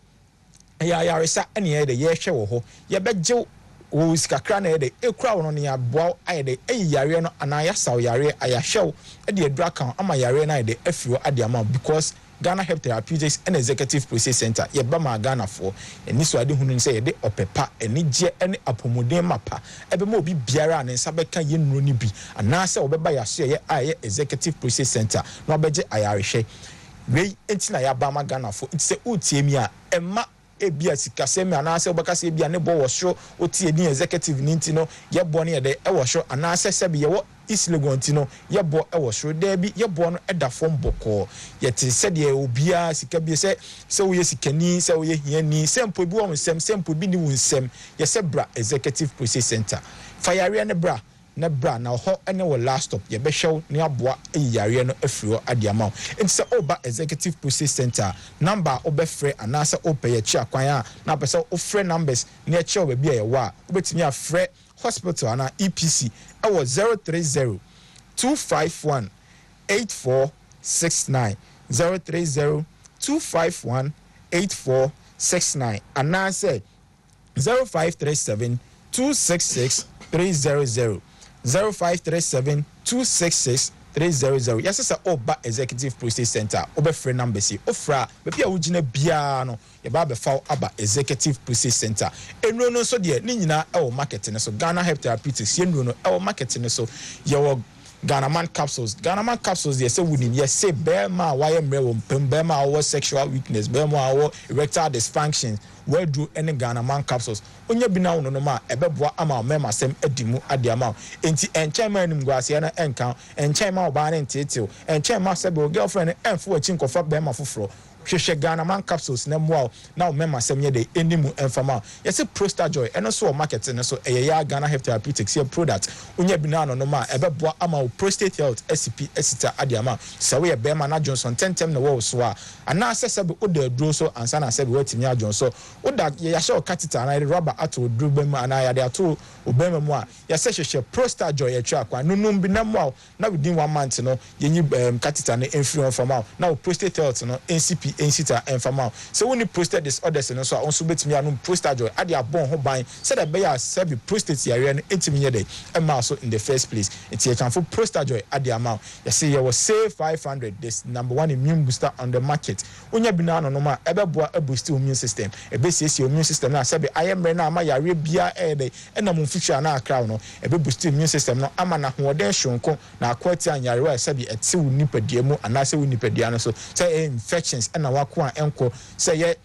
ya yaresa ene ye de ye hwe wo ho ye beje o sikakra na de ekura wono ne aboa ayede yare no anaya saw yare ayahyew de adura kan ama yare na de afiro ade ama because Ghana Health Therapeutics and Executive Process Center ye ba ma Ghana for eni so ade hunu say ye de opepa eni je ene apomuden mapa ebe ma obi biara ne nsa beka ye nuro ni bi anase obeba ya so ye aye Executive Process Center no obeje ayarehwe we entina ya ba ma Ghana for nti se utiemi a emma ebia sikasemi anase obakase ebia ne bo wo hwo otie ni executive ni ntino ye bo ne de e wo hwo anase sebe ye wo islegon ntino ye bo e wo hwo da bi ye bo no eda form boko ye te se de obia sika bi se wo ye sikani se wo ye hiani sempo bi wo nsem sempo bi ni wo nsem ye se bra executive process center fire ne bra na ho ene wo last stop ye be hwew ne aboa yare no afiro adiama enti se oba executive process center number obefre anase ope ye chi akwan a na pese ofre numbers ne che oba ye wa obetimi afre hospital ana EPC e wo 030 251 8469 030 251 8469 anase 0537 266 300 0537 266 300 yes sir oba executive process center obefre number si ofra be a wugina bia no ye ba be fa aba executive process center enro no so de ni nyina e wo market ne so Ghana Health Therapeutics ye enro no e wo market ne so ye wo Ghana Man capsules they say we need yes say bear ma why mre wo mpem bear ma wo sexual weakness bear ma wo erectile dysfunction where do any Ghana Man capsules onya bi na wo no ma ebeboa ama mema sem adimu adiama enti enchen ma anim guase na enkan enchen ma oba na ntietiu enchen ma sebe girlfriend enfo wachi nkofa bear ma foforo hwehwe Ghana Man capsules na moa na mema sem ye de enimu enfama yesi Prostate Joy eno so market ne so ya Ghana Health Therapeutics your product onya bi na no ma ebeboa ama prostate health SCP esita adiama se we be ma na Johnson tentem na wo so a ana asese be oda duro so ansa na se be watimi a Johnson oda ya show catheter na rubber ato duro be mu ana ya de ato obema mu a ya se hwehwe Prostate Joy atwa akwa nunum bi na mo na within 1 month no yenyi catheter na enfiri from out na prostate health no NCP ensita enfama so woni prostate disorders no so onso betimi anu Prostate Joy ade abon ho ban said that be ya sabi prostate yare no entimi nye dey emma so in the first place enti e kan for Prostate Joy ade amount you see you will save 500 this number 1 immune booster on the market onya bi na no ma ebeboa boost immune system ebesiesie immune system na sabi ayemre na ama yare bia dey enam mfuhwa na akra no ebe boost immune system no ama na hoden hwonko na akwati anyare wa sabi eti nipadie mu anase nipadie no so say infections na wako enko say ye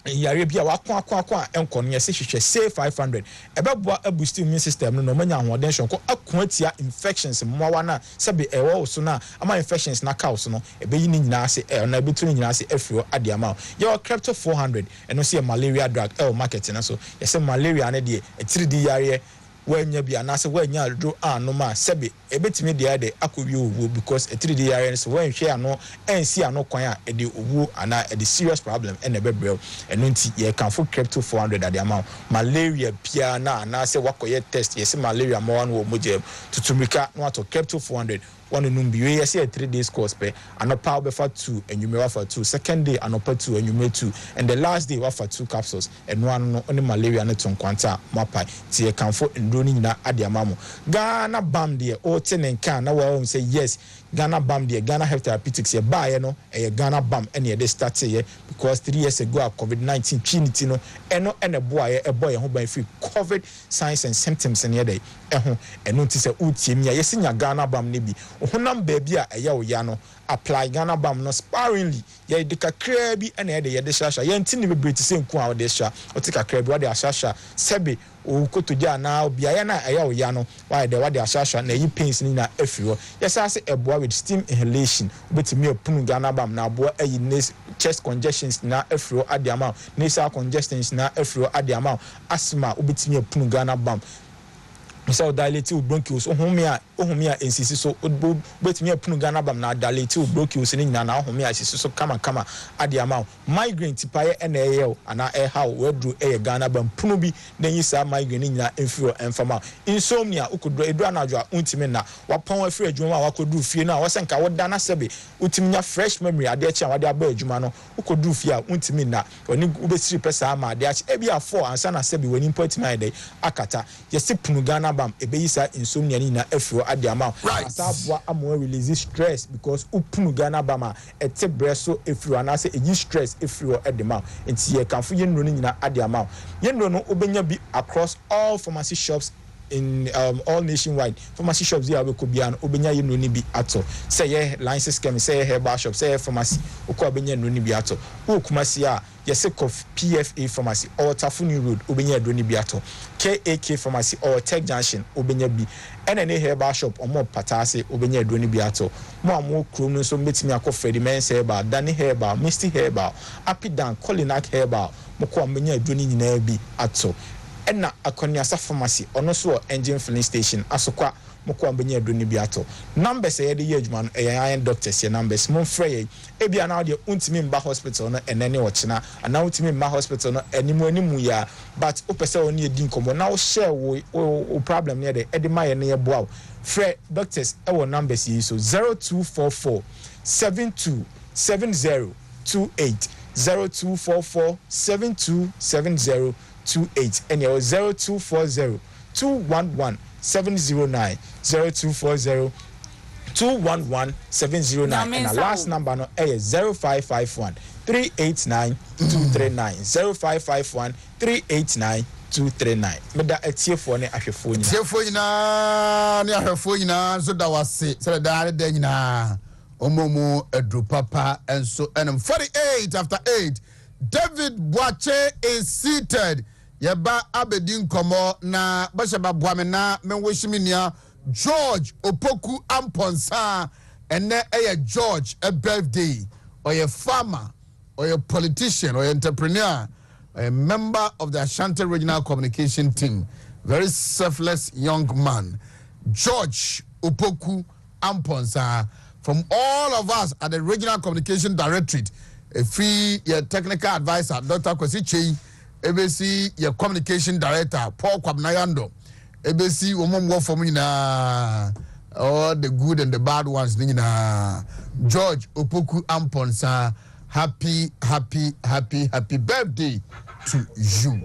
yare bia wako enko no yesi hwehwe say 500 ebeboa boost immune system no manya hoden hwonko akwatia infections mmoa na sabi ewo so na ama infections na cows no ebeyi ni nyina ase na ebetu ni nyina ase afiro ade ama ye crypto 400 eno say malaria drug market na so yesi malaria ne de 3D yare wanya bia na se wanya do anoma sebe ebetimi de ade akowi owo because 3D yare so wan hwe ano ensi ano kwan a ede owo ana ede serious problem ene bebrel eno nti ye kan for crypto 400 ade amount malaria pia na se wakoye test yes malaria mo wan wo moje tutumika no ato crypto 400 one numbi we say 3 days course pe anopa obefa 2 enyume wafa 2 second day anopa 2 enyume 2 and the last day wafa 2 capsules and one no oni malaria ne tonkwanta mapai ti e kan for ndoni nyina ade amamo Ghana bam de o tenenka na wa say yes Ghana bam de Ghana Health Therapeutics ye bae no e Ghana bam ene de start ye because 3 years ago COVID-19 trinity no eno ene boa ye ebo ye ho ban free COVID signs and symptoms ene de eho eno ti se utiemi ya yesinya Ghana bam ne bi honam baabi a eya wo ya no apply Ghana bam no sparingly ye de kakra bi na ye de ye de shasha ye ntini be breti se nku a wo de sha o te kakra bi wo de ashasha sebe o kotoja na bia ye na eya o ya no why de wo de ashasha na yi pains ni na afiri ho ye sa se eboa with steam inhalation obetimi apunu Ghana bam na aboa ayi chest congestions na afiri ho ade ama nasal congestions na afiri ho ade ama asthma obetimi apunu Ghana bam so dilate bronchioles ohumia ensisi so betimi apunu Ghana bam na dilate bronchioles ni nyina na ohumia sisi so kama ade ama migraine tipaye na eye ana how wedru Ghana bam punu bi na yisa migraine ni nyina enfiro enfama insomnia ukodro edu anadwo untimi na wapon afiri adwuma a wakodru fie na wasenka woda na sebe utiminya fresh memory ade achi a wade aba adwuma no ukodru fie a untimi na oni ubesiri pesa ama ade achi ebi a 4 ansa na sebe wani point na ide akata yesi punu Ghana bam ebeyisa insomnia ni na afiro ade ama asabwa amo release stress because upunu Ghana bam a ete breso afiro na se eyi stress afiro edema enti ye kanfo ye nro ni nyina ade ama ye nro no obenya bi across all pharmacy shops in all nationwide pharmacy shops here we could be an obenya ye nro ni bi ato say ye license scheme say herbal shop say pharmacy okọ obenya nro ni bi ato okumasi a yese kof PFA pharmacy or Tafuni Road obenya nro ni bi ato KAK pharmacy or Tech Junction obenya bi NNA herbal shop or more patase obenya nro ni bi ato mo amo krom no so metimi akọ Men's herbal Dani herbal Misty herbal Apidan Colinac herbal mo ko obenya nro ni nyina bi ato ena akoniasa pharmacy ono so engine filling station asokwa moko ambenya adoni bi ato numbers ye de ye adwuma no eyan doctors ye numbers mo frɛ ye ebia na de untimi mba hospital no enene wochena ana untimi mba hospital no animu ya but opese oni edi nkomo na wo share wo problem ne de edi ma ye ne ye boa frɛ doctors e numbers yi so 0244 727028 0244 727028 and your 0240 211 709 0240 211 709 and the last number no 0551 389 239 0551 389 239 meda atiefo ne ahwefo nyina tiefo nyina ne ahwefo nyina so da wase se da da nyina omomu edru papa enso enem 48 after 8 David Boache is seated. Yeba abedin komo na bashaba boame na menwoshiminia George Opoku Amponsa ene eye George a birthday or a farmer or a politician or entrepreneur or a member of the Ashanti Regional Communication Team. Very selfless young man. George Opoku Amponsa. From all of us at the Regional Communication Directorate, a free your technical advisor, Dr. Kwesichi, ABC, your communication director, Paul Kwabnayando, ABC, Omom for me na all the good and the bad ones, Nina George Opoku Amponsa, happy birthday to you.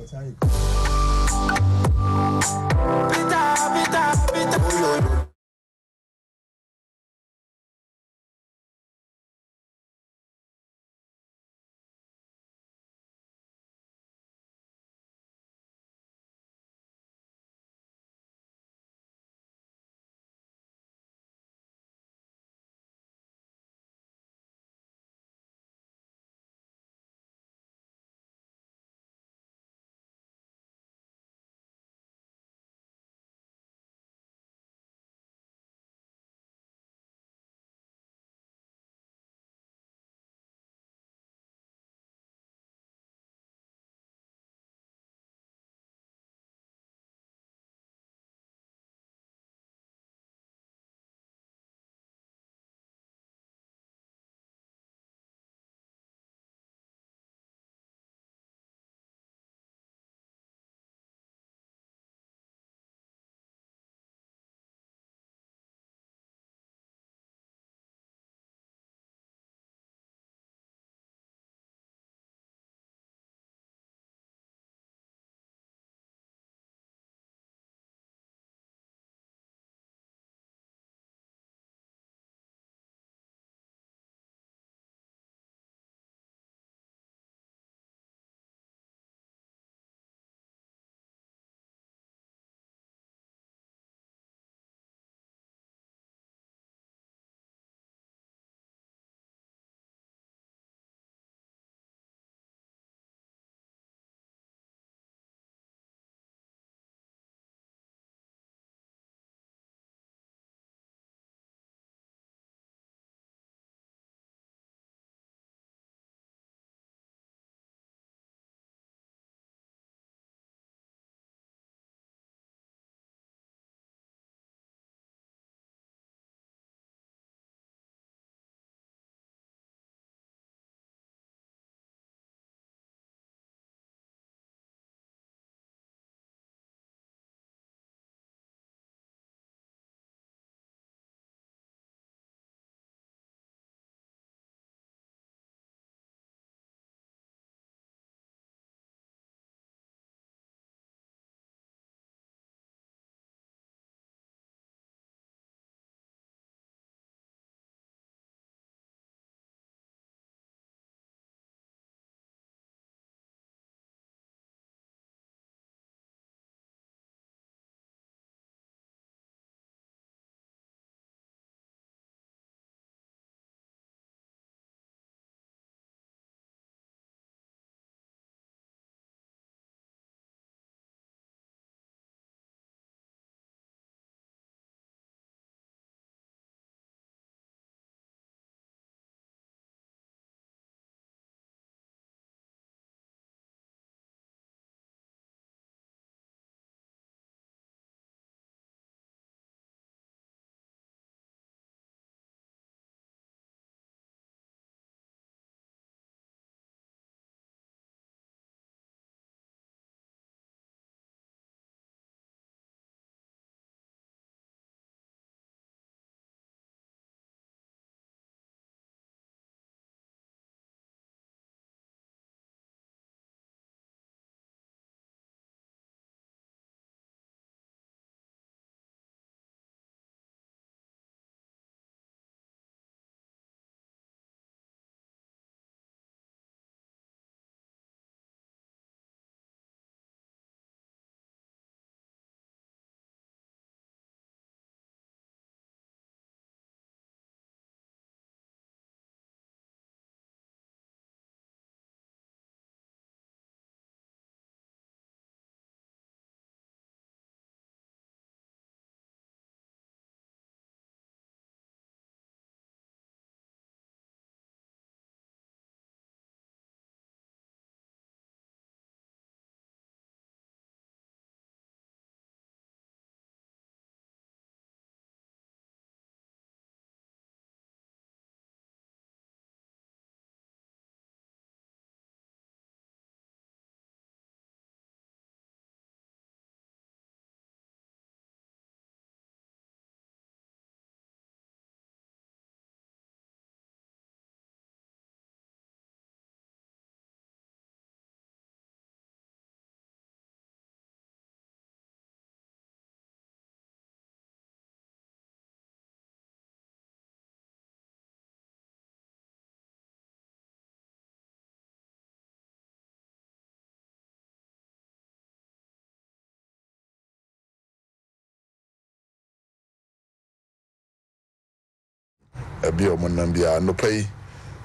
be a monambia no pay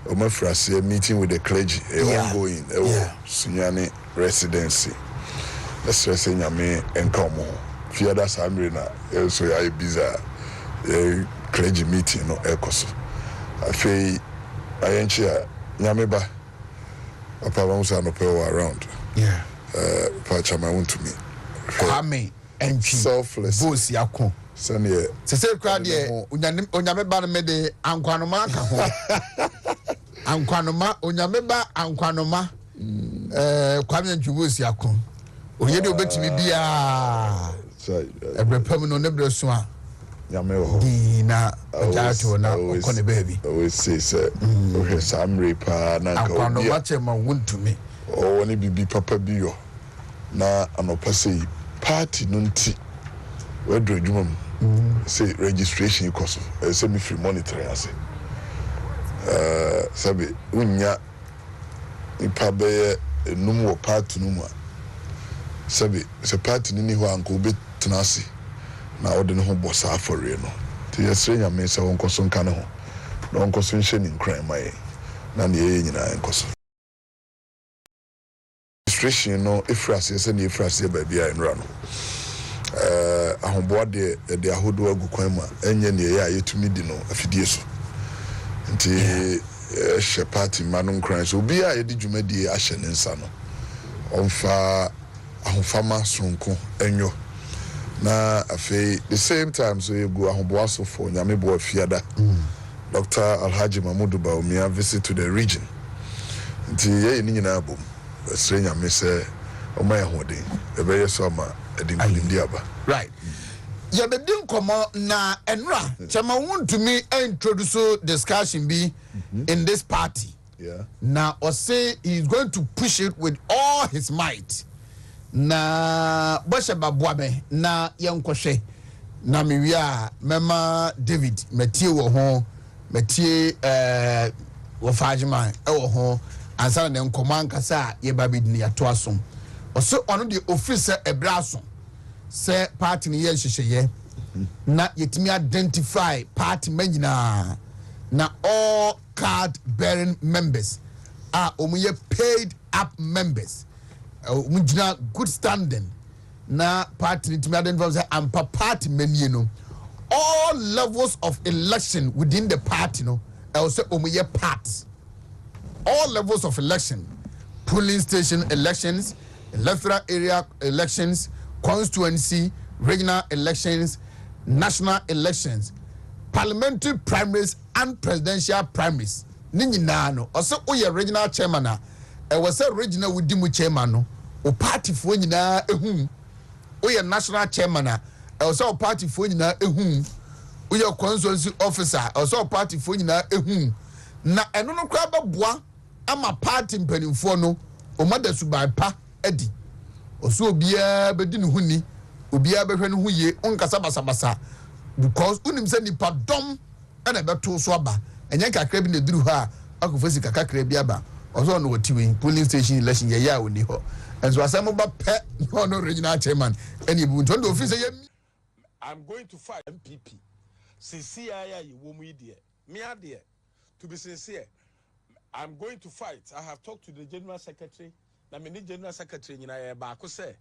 or my frase meeting with the clergy ongoing Sunyani residency. Let's say me and come on. Fiada Samrina, also I bizarre clergy meeting no echoes. I feel I ain't here. Nyameba, a pavonsa no power around. Yeah. Pachama Wontumi. Kwame and selfless. Boss Yako. Sanya. Say crowd here. Unyameba mede Ankwanoma kaho. Ankwanoma, Unyameba Ankwanoma. Kwame and Boss Yako. Oyede obetimi bia. Every permanent never swan. Yameho. Dina Ojato na okone baby. Always say okay Samre pa na ka. Ankwanoma chema Wontumi. Oh, when it be papa bio na anopa say party nunti we do adwuma say registration cost say me free monitoring ase sabe unya ipa be enum wo party num a sabe se party ni ho anko be tenase na ode ne ho bossa afore no te yesrenya me se won koso nka ne ho na won koso nhye ni nkran mai na ne ye nyina enkoso registration no ifrase se ne ifrase ba bia enra no ahomboa de ahodo agu kwan ma enye ne ye ayetumi di no afidie so nti she party manu nkran so bia ye di dwumadi ahye ne nsa no onfa ahofama sonko enyo na afei the same time so you go ahomboa so for nyamebo afiada Dr. Alhaji Mahmudu Baumia visit to the region nti ye ni nyina abom Australia me say omaya hoden e be yeso ma edinkulim diaba right ya be din komo na enra chama Wontumi introduce discussion be in this party now or say he's going to push it with all his might na bosha babuabe na yenkohwe na mewia mema David metie wo ho metie wo fajima wo ho ansana ne nkomanka sa ye babidi ya to asom oso ono de officer ebraso se party ni ye hyehyeye na yetimi identify party manyina na all card bearing members are omuye paid up members umujina good standing na party ni timi identify say ampa party many no all levels of election within the party no also omuye part all levels of election, polling station elections, electoral area elections, constituency, regional elections, national elections, parliamentary primaries and presidential primaries. Nini nano. Also, oye regional chairman na. Was a regional with dimu chairman no. O party for nyina ehum. Oye national chairman na. Also party for nyina ehum. Oye constituency officer. Also party for nyina ehum. Na eno no kwa ba boa ama party mpanimfo no omada subai pa edi oso obia bedi ne huni obia behwe ne ho ye onkasa basabasa because unim se nipa dom na beto so aba enye kakra bi na duru ha akofasi kakra bi aba oso no watiwe polling station election ye ya oni ho enso asem ba pe no regional chairman eni bu nto do office ye I'm going to fight MPP CCIA ye wo mu ide me ade to be sincere I'm going to fight. I have talked to the General Secretary. Na me ni General Secretary nyina ye ba ko se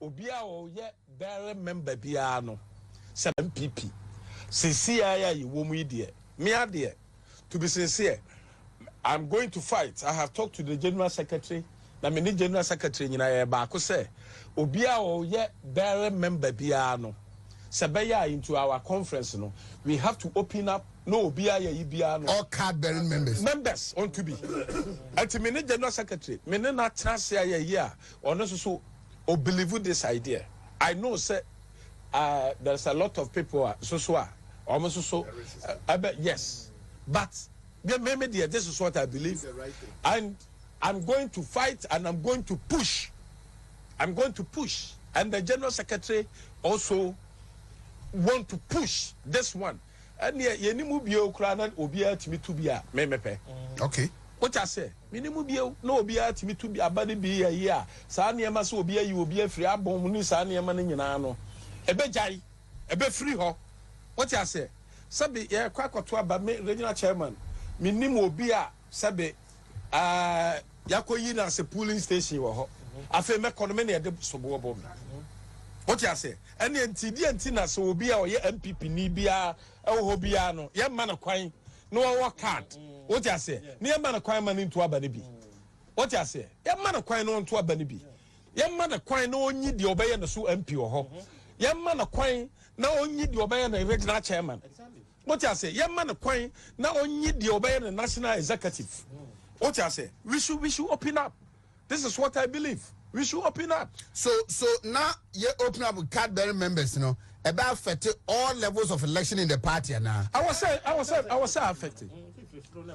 obia o ye bearer member bia no se MPP. CCIA ye wo mu ide. Me ade to be sincere. I'm going to fight. I have talked to the General Secretary. Na me ni General Secretary nyina ye ba ko se obia o ye bearer member bia no se be ya into our conference no we have to open up no bia ye bia no all card bearing members on to be at me General Secretary me na transfer ye or no so or believe this idea. I know say there's a lot of people almost so I bet yes but maybe this is what I believe and I'm going to fight and I'm going to push and the General Secretary also want to push this one. And ye ni mu bio kra na obia timi to bia memepe. Okay. What I say? Me ni mu bio no obia timi to bia bade bi ye a sa na ma so obia yi obia free abom ni sa na ma nyina no. Ebe jai, ebe free ho. What I say? sabi ye kwakoto aba me regional chairman minim obi a sabi yakoyi na se polling station wo ho afa me kono me na de sobo bo me what you say any ntidi na so obi a oye MPP ni bia ho bia no ye ma na kwan no wo card what you say ni ye ma na kwan ma ni nto aba ne bi what you say ye ma na kwan no nto aba ne bi ye ma na kwan no onyi de obeye na so MP wo ho ye ma na kwan na onyi de obeye na regional chairman what you say ye ma na kwan na onyi de obeye na national executive what you say we should open up. This is what I believe. We should open up. So now you open up with card-bearing members, you know, about affecting all levels of election in the party now. I was affected.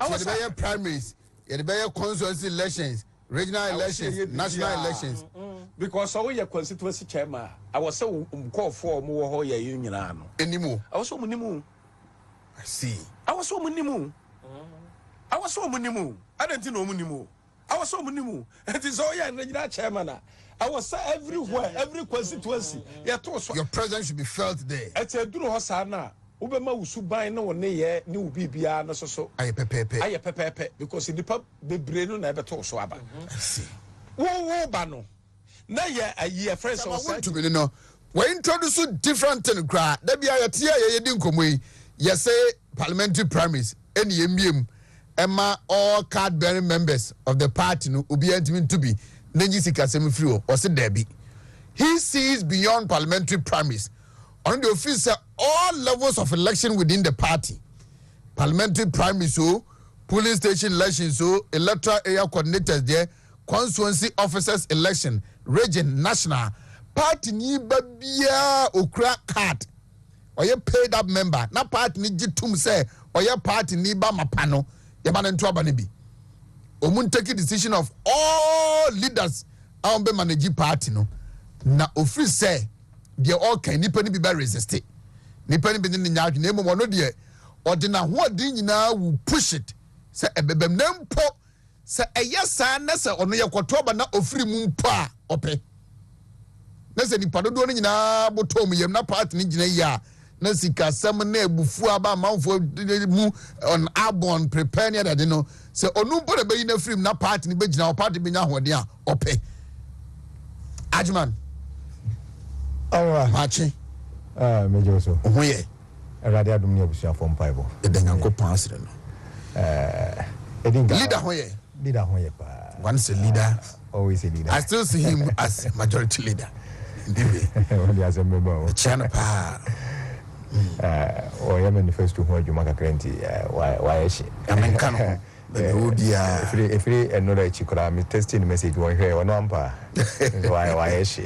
I was saying primaries, the constituency elections, regional elections, national elections. Because I was your constituency chairman. I was so called for more union. Anymore. I was so many. I see. I was so many. I was so many. I didn't know many. I was so many. It is all your regional chairman. I was everywhere, every constituency. Your presence should be felt there. It's a duro hosana. Ubema usubai no ne ye ni ubibia na so. Aye pepe. Because the pub the brain na beto so aba. I see. Wo ba no. Na ye a year friends on side. To me no. We introduce different thing cra. Da bia ye tie ye di nkomo yi. Ye say parliamentary primaries eni emiem. Emma all card-bearing members of the party no obi antimi to be Nenji Kasemi Frio or say Debbie. He sees beyond parliamentary primaries. On the office all levels of election within the party. Parliamentary primaries, so polling station elections, so electoral area coordinators there, constituency officers election, region, national. Party ni babia okra card. Or you paid up member. Na party ni jitum say or your party ni ba mapano. Yaman and Trabanibi. Omun take a decision of all leaders out be manage party no. Na office say they all can nipani be resisted. Nipani be in the yard name one of the ordina what did now will push it. Say a bebem nempo say a yes nessa or no yakotoba na ofri mumpa ope. Nessa ni padodoni na botomi yem na party ni ya. Nasika samane bufu aba manfo mu on abon prepare near that no say onu bo be na film na party ni be gina party be nya hode a ope ajman awa machi mejo so ohoye erade adum ni abusia fo mpaibo e da nyankopon asre no leader hoye pa once a leader always a leader. I still see him as majority leader only as a member chana pa or your manifesto who you make a cranty why she American if you another chikora me testing message one here one ampa why is she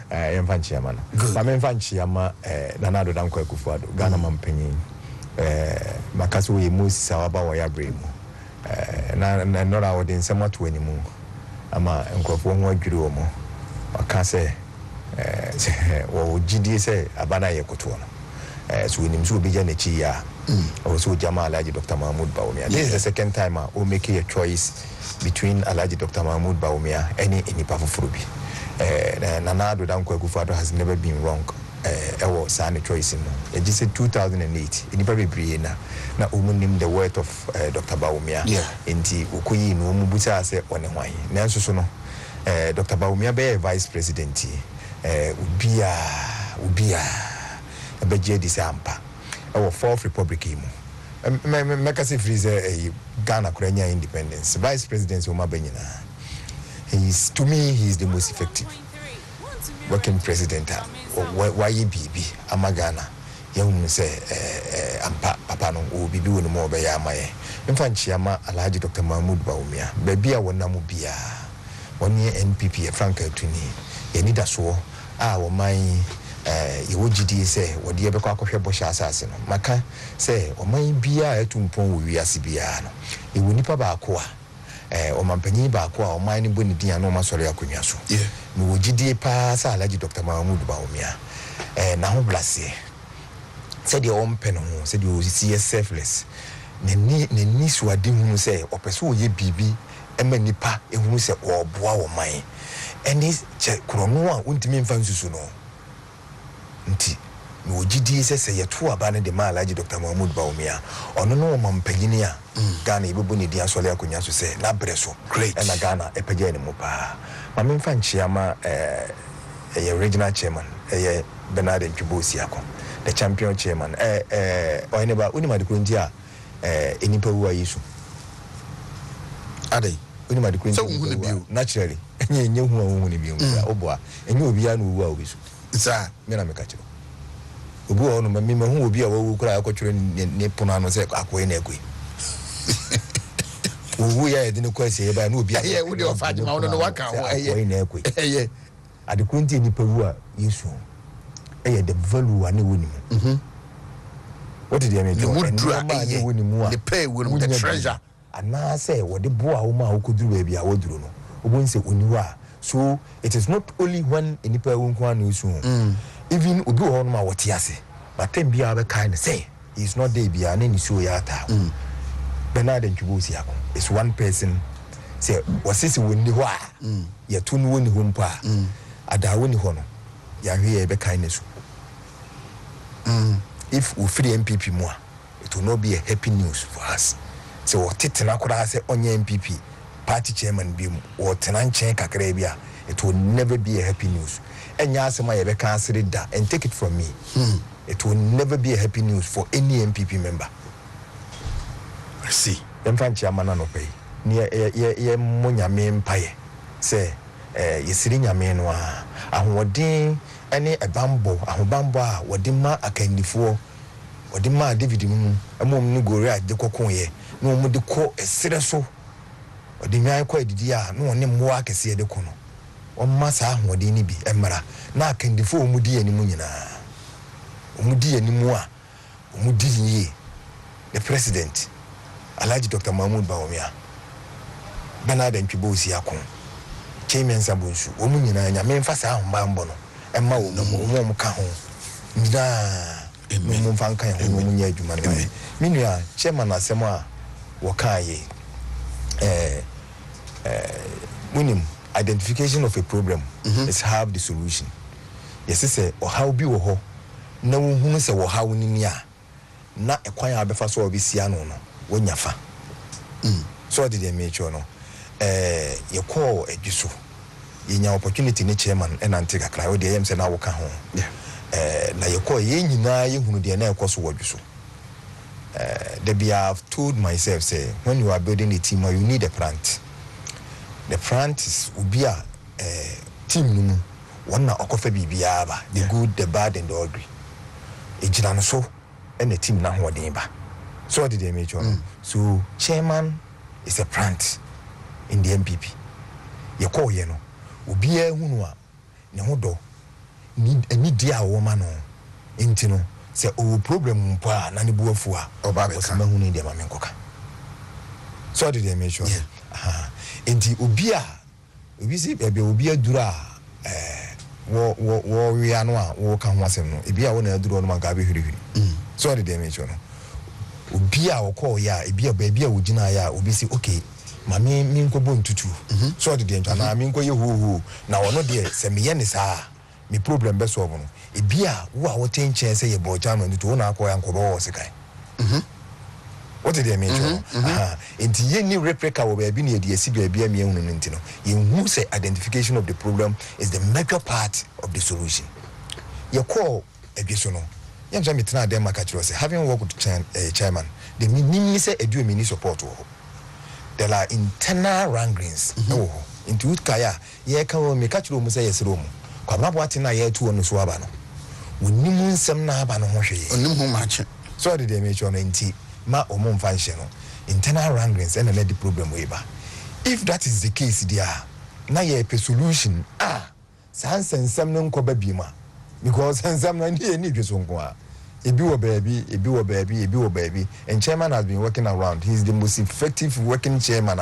Fanchiaman. Samen Fanchiama Nanado Danko Kufuado Ghana Mampenny Makasu Mus Sawaba Wayabrimo na not our in somewhat to anymore ama Nkofo Giromo or can say or GD say Abana Yakotuana. So in him so be Janichia also Jama Alaji Dr. Mahmoud Baumia. This is the second time we'll make a choice between Alaji Dr. Mahmoud Baumia any Pafufrubi. Nanado Danko Gufado has never been wrong. Was a choice in it. Just in 2008, in probably Briena, na umunim the word of Dr. Baumia. Inti Ukuyi no Mubusa say one way. Nanso sono Dr. Baumia be vice president. Ubia Beje Disampa. Our fourth republic imu. Mekasi freeze Ghana Kurenya independence. Vice President Oma Benina. To me, he is the most effective working president. Why BB Amagana? Young say Ampa Papano will be doing more by Yamae. Infanchiama Alaji Dr. Mahmoud Baumia. Baby, I want Namubia. 1 year NPP, Franca Tuni. Yenida so. My UGD say, what the Ebequaco Bush assassin. Maka say, or my beer to Pon we are Sibiano. It will nip about o mampani ba ko o mine boni dia no masori akonya so me wogide pa sa Alaji Dr. Mahmoud Baumia na ho blase said your own pen ho said you see selfless ni suade hu say opeso o ye bibi ema nipa ehunu say o boa o mine eni che krono a untimi mfa nsusu no nti no gidi se ye to aba ne de ma Alhaji Dr. Mahmoud Bawumia ono no mampanyini a Ghana ibebu ne dia sole akonya so se na breso great na Ghana epaje ne mu pa ma memfa nchiama regional chairman Bernard Ntwibosi akọ the champion chairman oyeneba unima de kunti a enipa wu ayisu adai unima de kunti so hu ne bio naturally enye hu ne bio oboa enye obi a no wu a obisu sa me na meka kiro obi wo no me hu obi a wo kura akotwere ne pono ano se akoye na akoi owu ya edine kwase ye ba na obi a wo de ofaje ma wo no waka ho akoye na akoi ade kunti enipa wu a yesu the value ane woni mu what did you mean the pay with the treasure ana say what the boy wo ma wo koduru ba bia wo duru no obon say oniwa so it is not only when enipa wo nko anu so even obi wo no ma wo ti ase but tem bia be kind say he is not there bia na ni so ya ta Bernard Ntwibosi akọ is one person say wasisi woni ho a ye to no woni ho mpa ada woni ho no ya hwe be kindness if we free MPP more it will not be a happy news for us so what tena kura say onye MPP party chairman bi or tenan chen kakra bia it will never be a happy news enya asema ye be cancel da and take it from me it will never be a happy news for any MPP member I see emfa chairman no pay ni ye monyame mpaye say yesiri nyame no a ahoden ene ebambo ahobambo a wodima akandifo wodima David mu amom ni gore ade kokonye no mu de ko esere so wodinwan ko adidi a no ne mmoa akese de ko no omma sa ahoden ni bi emra na akandifo omudi animu nyina omudi animu a omudi yi the president Alhaji Dr. Mahmoud Bawumia Bernard Ntwibosi akon chairman sabunsu omu nyina nya memfa sa ahombambo no emma wo mo ka ho nda mo mfa nka ho mo nya adwuma no minua chairman asem a wo kaaye munim identification of a problem is half the solution yes say o how bi wo ho na wo hunu se wo how ni ni a na ekwan a befa so obi sia no no wo nya fa so did they make sure no you call a jusu in your opportunity ni chairman and antika cry o dey say na wo ka ho na you call ye nyina ye hunu de na ekoso wo jusu I have told myself say when you are building a team you need a plant. The plant is ubia team no one na okofa bibia ba the good the bad and the ugly ejina no so and the team na ho den ba so did they make sure so chairman is a plant in the MPP ye call ye no ubia hunu a ne ho do ni dia wo ma no enti no se o problem mpa na ne buafu a oba be ka mahunu ndi ma menkoka so did they make sure enti obi si ebe obi adura wo wia no a wo ka ho asem no ebi a wo na adura no ma ga be hwirihwiri so did they make sure no obi a wo call ya ebi a ba wo gina ya obi si okay mami mi nkobo ntutu so did they na mi nkoye ho na wono de se me ye ne saa mi problem be solve no ebia wo a wote nchen say ye bo jam ntutu wo na akoya nkobo wo sekai what did they mean enti ye ni replica wo ba bi na ye si ba bia mi ehunu no ntino ye hu say identification of the problem is the major part of the solution ye call edweso no ye nja metina dem makachiro say having worked with chairman the meaning say edu mini support wo there are internal wranglings into kaya ye ka wo me kachiro mu say yesero mu kwababo atina ye tu onu so aba no wonimu nsem na aba no ho hwe onim ho mache so did they make sure enti ma omo mfa nhye no internal wranglings and the problem we ba if that is the case there na ye pe solution sans nsem no nkoba bi ma because nsem no ni dweso nko a ebi wo baby and chairman has been working around. He is the most effective working chairman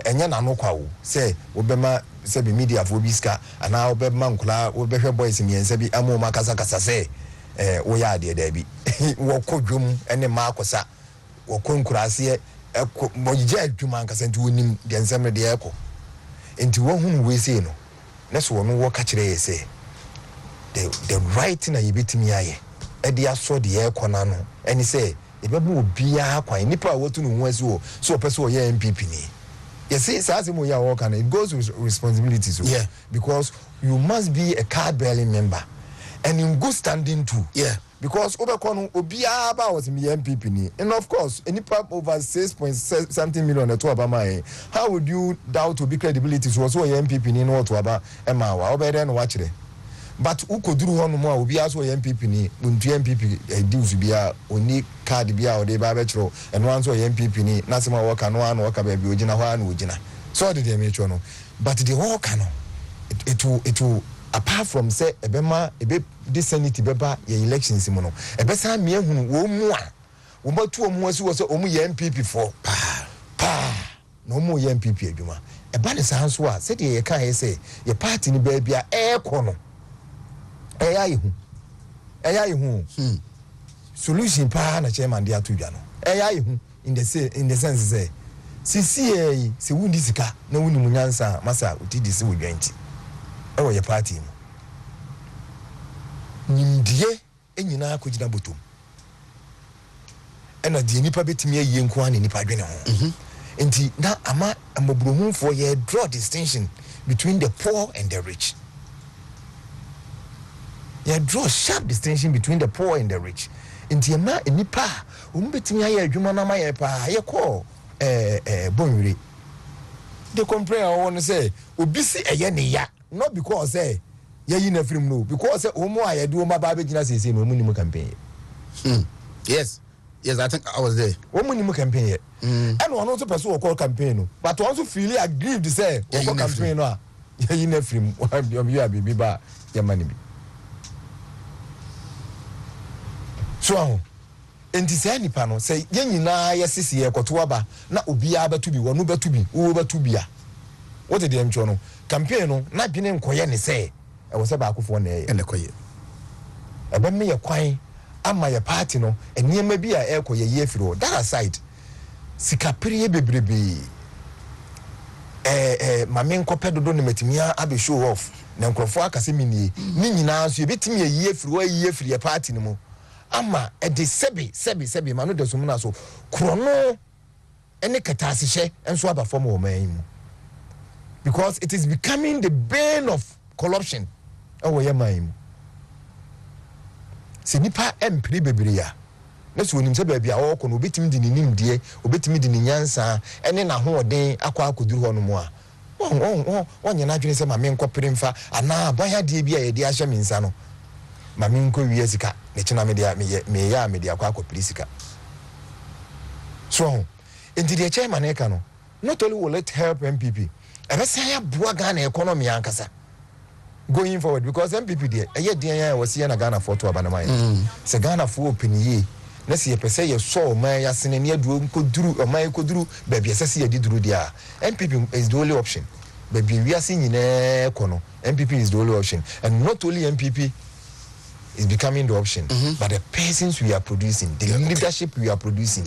enya na no kwa wo say obema say be media for biska ana obema nkula obehwe boys miensa bi amoma kasa say wo ya de da bi wo kodwom ene ma akosa wo konkurase mo yija adwuma kasa nti wonim de nsem de eko nti wo hunu we say no na so wo no wo ka kire say the right na yibitimi aye Edia so the air corner and he say ebebu obia kwan nipa wotu no ho so person oye MPP ni. You see sasimo ya work and it goes with responsibilities. So. Yeah. Because you must be a card bearing member and in good standing too. Yeah. Because Obekono obia ba was me MPP ni. And of course any pap over 6.something million to Obama. How would you doubt to be credibility so MPP ni no to Aba Emma wa obere no watch it. But who could do one more will be also MPP ni untu MPP deals bia oni card bia or de babetro and once or MPP ni nasima work no one work baby ojina ho an ojina so did they make no but the work no it will apart from say ebema ebe this senate beba ye elections mu no ebesa me ehunu wo mu a wo matu omu asi wo say omu ye MPP for pa no mu ye MPP adwuma eba ne san so a say de ye kan ye say ye party ni ba bia kono eya ihu solution pa na chairman dia to dwa no eya ihu in the sense say sisi se wundi sika na wuni munyansa masa utidi se wodwanti ewo ye party mu nimdie enyina akogina botom ena die nipa betimi ayi nko ani nipa dwene ho enti na ama amabrohunfo ye draw distinction between the poor and the rich. You draw sharp distinction between the poor and the rich. Inti ema enipa umbetimi aye adwuma na maye pa ye call bonwire. They complain I want to say obi si eye ne ya not because say ye yi na film no because say omo aye do ma ba be gina sese no omo ni campaign. Yes, I think I was there. Omo ni campaign. And one also person call campaign no but also feel aggrieved say call campaign no ye yi na film you are bibi ba ye mani bi. So enti say nipa no say ye nyina yesisi ye kwoto aba na obia batu bi wonu batu bi wo batu bia what did them no campaign no na dwene nkoye ne say e wo se ba akofo na ye Koye ebe me ye kwan ama ye party no eniema bi a ekoye ye firo that aside sikapiri bebrebe mame nkopɛ dodo ne matimia abe show off na nkrofo akase minie ni nyina so ye betimi ye firo ye firi ye party no mu ama ede sebi manu de sumuna so krono ene katasihye enso aba form o man because it is becoming the bane of corruption ewo ye man se nipa empire bebre ya na so onim se ba bia wo kono obetimi di ni nimdie obetimi di ni nyansa ene na ho oden akwa akoduru ho no mu a wonye na adwene se ma me nkopere mfa ana abaya de bia ye de ahye minsa no ma me nko wie sika ne china me de akwa akoprisika so enti de chairman e ka no not only will it help MPP ebesa ya bua Ghana economy ankasa going forward because MPP de eye den ya wasi na Ghana for to abanama se Ghana for opinion na se yepese ye so man ya sene ne adu nkoduru man koduru ba bia sese ye diduru dia MPP is the only option ba bia wi ase nyine kono MPP is the only option and not only MPP is becoming the option but the persons we are producing the leadership we are producing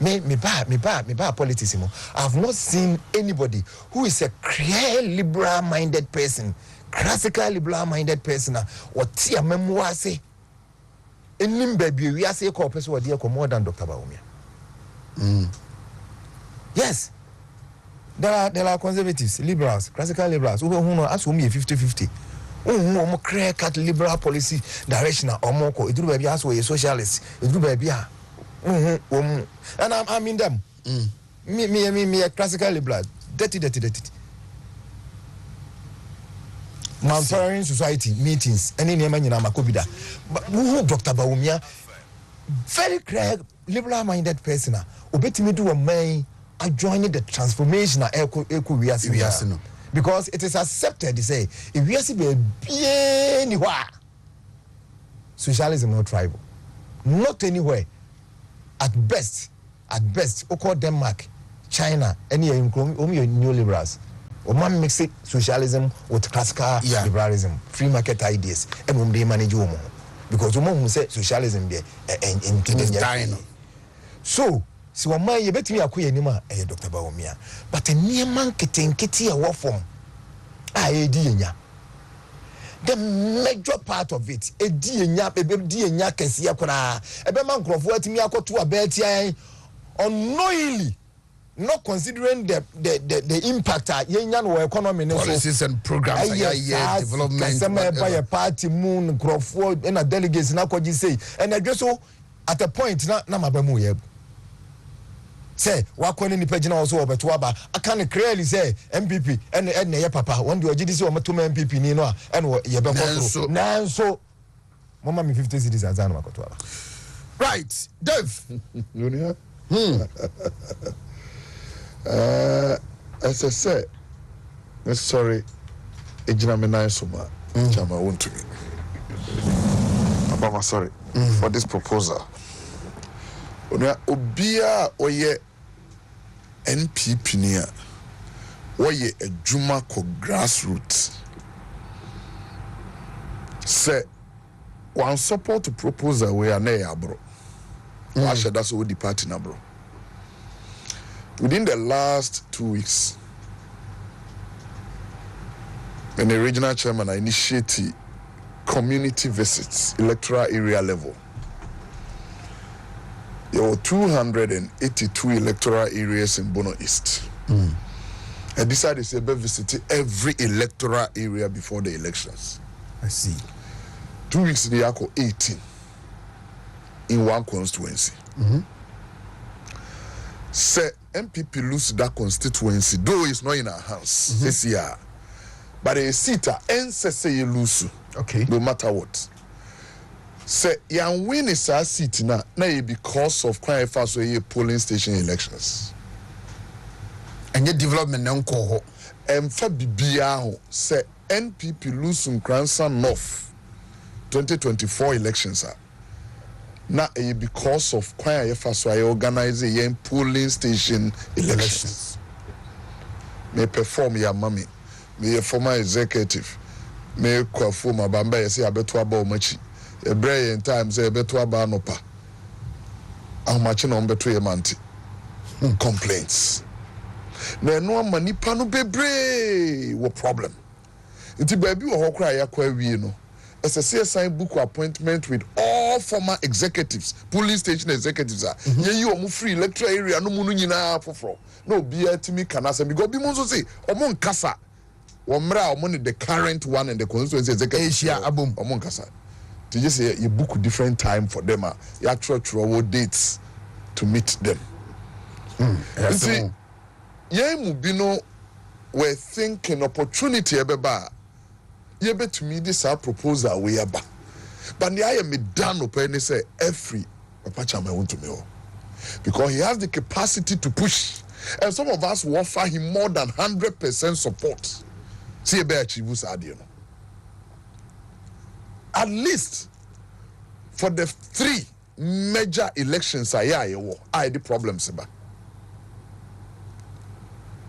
me ba politics mo I've not seen anybody who is a clear liberal minded person classical liberal minded person or tia memoir say enim baby we are say call person what dey more than Dr. Bawumia. Yes, there are conservatives, liberals, classical liberals who know as we 50-50 omo clear cut liberal policy direction omo ko eduru baby as we socialist eduru baby a and I'm in them me a classical liberal dirty Manfaring society meetings any name nyina makobida who Dr. Bawumia very clear liberal minded person obetimi do man joining the transformation eco we are no because it is accepted to say if we see be anywhere socialism not tribal not anywhere at best oko Denmark China any neoliberals or man mix it socialism with classical liberalism free market ideas and they manage because who say socialism there and so si wa man ye betimi akoye nima Dr. Bawumia but a near man kete a war form a edi nya the major part of it edi enya kese akona ebe man krofo atimi akoto abetia unknowingly not considering the impact yenya no economy no policies and programs development by a party moon krofo and a delegates na kwaji say and I just so at a point na mabamu ye say wakone ni pagina also obeto aba aka clearly say MPP and ye papa one do ogidi say o meto MPP ni no a and ye be kotoro nanso mama me 50 cities azan makoto aba right Dave as I said, sorry, ejina me na soma chama Wontumi. Abama sorry for this proposal. Onya obia oye NPP nia oye ejuma ko grassroots. Say one support to proposal we are na ya bro. I said that's what the party na bro. Within the last 2 weeks, when the regional chairman initiated community visits, electoral area level, there were 282 electoral areas in Bono East. I decided to visit every electoral area before the elections. I see. 2 weeks, they are 18 in one constituency. Say MPP lose that constituency, though it's not in our hands this year. But a seat say lose. Okay. No matter what. Say yan win is our seat now because of quite fast polling station elections. and your development na nko Emfa bibia ho say NPP lose Nkransa North 2024 elections are. Na because of kwaya yefa so I organize a polling station elections. Me perform ya mami. Me a former executive. Me kwa former bamba yesi abeto aba omachi. Ebre in time say abeto aba anopa. Ahomachi na ombeto ye manti. Complaints. Na no manipa no bebre wo problem. Nti baby wo hokra ya kwa wie no. As a CSI book appointment with all former executives, police station executives are. You are free electoral area no munu nyina foforo. No be timi kanasa because bi monso say omon kasa. Omra omon the current one and the constituency executive. Asia abom omon kasa. To just say you book different time for them. You actual dates to meet them. See, Mubino were thinking opportunity ebeba. You bet to me this our proposal we are back. But the I am done open say every Papa I want to me because he has the capacity to push. And some of us will offer him more than 100% support. See a achieve at least for the 3 major elections I the problems about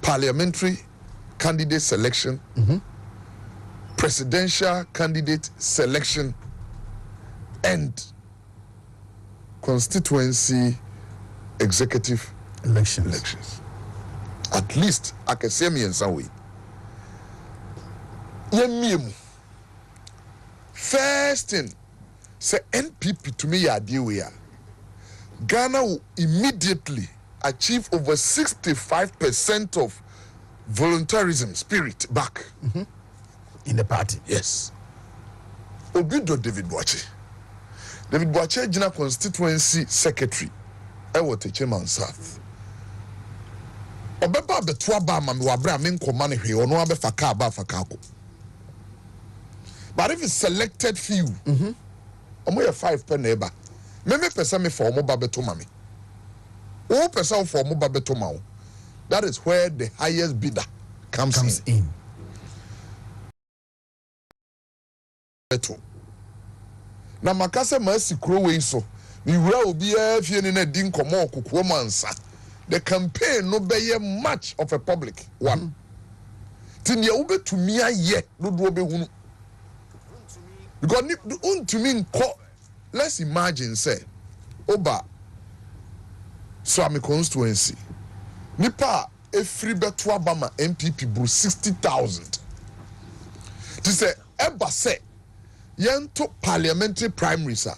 parliamentary candidate selection, presidential candidate selection, and constituency executive elections. At least I can say me in some way. First thing, say NPP to me idea we are. Ghana will immediately achieve over 65% of voluntarism spirit back in the party. Yes. Obido David Boache. David Boache Jina constituency secretary. Chairman South. Obeba betua ba ma me wabra me nkoma ne hwe ono abefa ka ba fa ka ko. But if it's selected few, omo ye 5 per neighbor. Me pesa me for omo ba beto ma me. O pesa for omo ba beto ma wo. That is where the highest bidder comes in. Beto. Na makase ma sikro we so. Ni wura obi afie ne na di nkomo okukuo mansa. The campaign no be much of a public one. Tinya ube to me ye no do be hunu. Because Wontumi nko, let's imagine say oba Swami constituency nipa efri beto abama MPP bro 60,000. To say ever say yento parliamentary primaries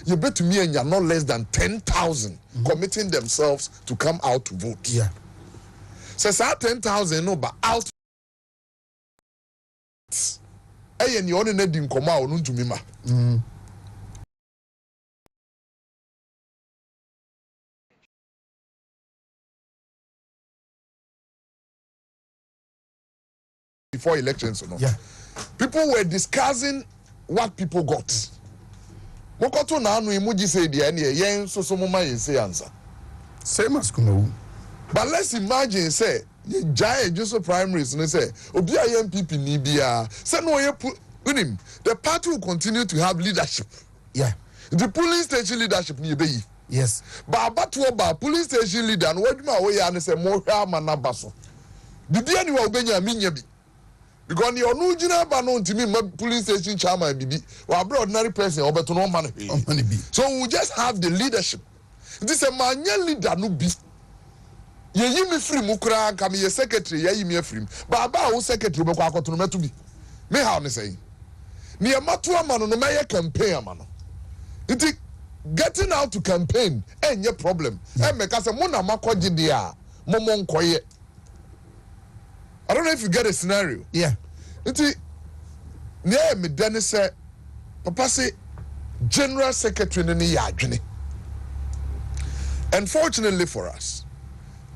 you bet to me and you're not less than 10,000 committing themselves to come out to vote. Yeah. Says 10,000 no but out. And you only need to come out to me. Before elections, yeah. People were discussing what people got. Mokoto na anu imuji say the yen so mama say answer. Same as Kuno. But let's imagine say giant just primaries and say obi MPP ni bia say no ye him the party will continue to have leadership. Yeah. The polling station leadership ni be. Yes. But about polling station leader and what ma we ya say mo hwa manaba so. Bibia ni wa obenya minya bi. Because the original banon to me police station chairman bibi or ordinary person or better no man. So we just have the leadership. This is a man leader no be. Ye me free mukra come ye secretary ye me free. But about secretary be kwa to me me how ne say. Ni amatu amano no me campaign amano. It getting out to campaign any problem. E me ka say mo na makoje dia mo nkoye. I don't know if you get a scenario. Yeah. Nti near me then say papa say general secretary ni ya adwene. Unfortunately for us,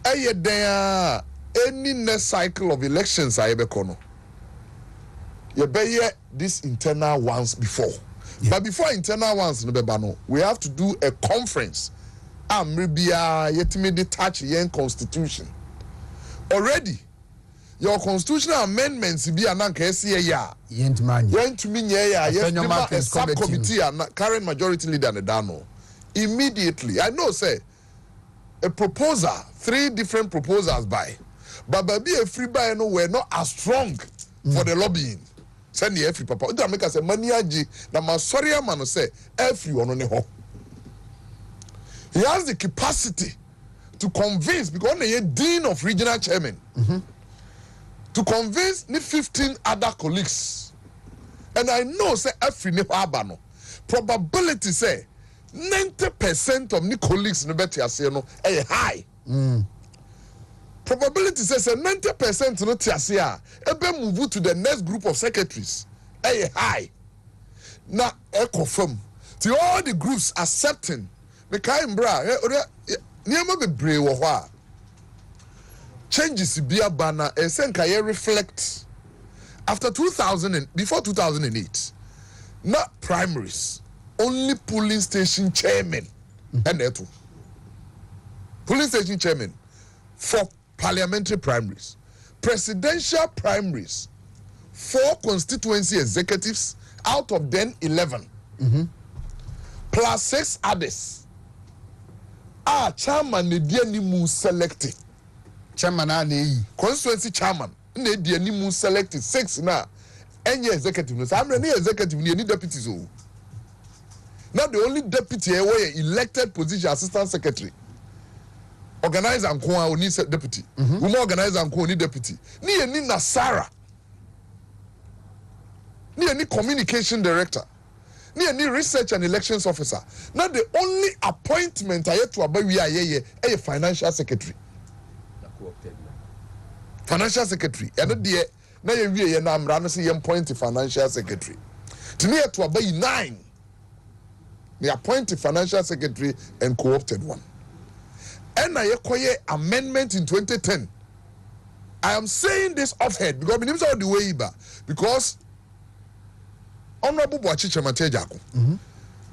there any next cycle of elections I be kono. You be these internal ones before. Yeah. But before internal ones no be bano, we have to do a conference. Maybe yetimi detach yen constitution. Already your constitutional amendments be ananka ya yentumi ya subcommittee and current majority leader ne dano immediately. I know say a proposal 3 different proposals by but baby a free buy no were not as strong for the lobbying send the free papa that make us say money aji na masori man say every one ne ho. He has the capacity to convince because he dean of regional chairman to convince the 15 other colleagues. And I know say every abano probability say 90% of the colleagues in the better say no high. Probability says 90% no tiasia ebe move to the next group of secretaries high. Now confirm to all the groups accepting the kind bra niema be brave wo ho changes be a banner and send reflect after 2000 and before 2008 not primaries only polling station chairman and that polling station chairman for parliamentary primaries, presidential primaries, 4 constituency executives out of then 11 plus 6 others chairman ne dia ni mu selected chairman constituency chairman ne dia ni mu selected 6 na any executive no am any executive ni deputies o. Now the only deputy were elected position assistant secretary organizer and ko oni deputy woman organizer and ko oni deputy ni Nasara ni communication director ni research and elections officer. Now the only appointment I had to about we are a financial secretary. Financial secretary. And the na ye na amra say appoint financial secretary. Tini to about 9. They appointed financial secretary and co-opted one. And I acquired amendment in 2010. I am saying this offhead because my name is all the way back because Honorable Boachiche Matejako.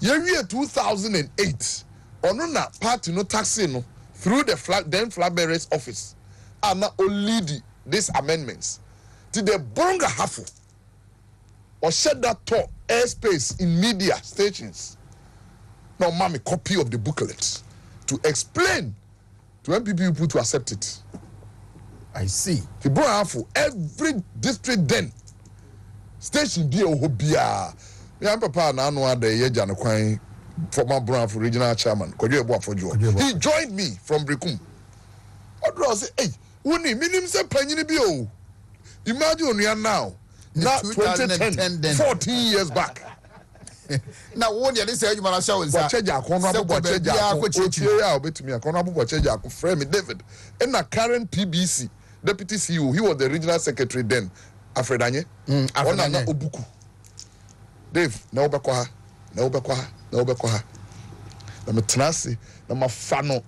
Year 2008, Onuna party no taxi no through the then flag bearers office are not only these amendments. Did they bonga hafu or shed that talk airspace in media stations? Now, mommy, copy of the booklet to explain to MPP people to accept it. I see. He brought for every district then. Station D O Hobia. Yeah, Papa na no ade ye jano kwan former Brown for regional chairman. He joined me from Brekum. I say, hey, wuni minim se panyini bi o. Imagine on now. Not 2010, then. 14 years back. Now, what you say, you must show is that Frame David. And the current PBC deputy CEO, he was the regional secretary then. Alfred Anye. Obuku. Dave, na obekwa ha. Na metenase, na mafano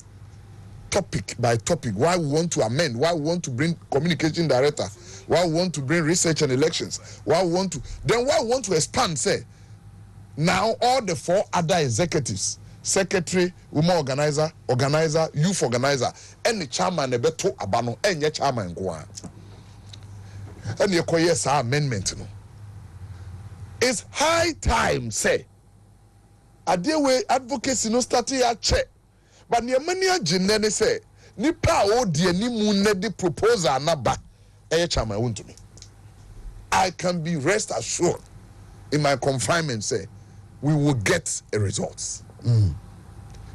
topic by topic. Why we want to amend? Why we want to bring communication director? Why we want to bring research and elections? Why we want to expand? Say now all the 4 other executives, secretary, woman organizer, youth organizer, and the chairman ebeto abano, and your chairman go. And you call yes amendment. No, it's high time. Say, a dear way advocacy no starting at check. But near many a genene say, Nipa o dear ni munedi proposal naba, chairman Wontumi. I can be rest assured in my confinement, say, we will get a result.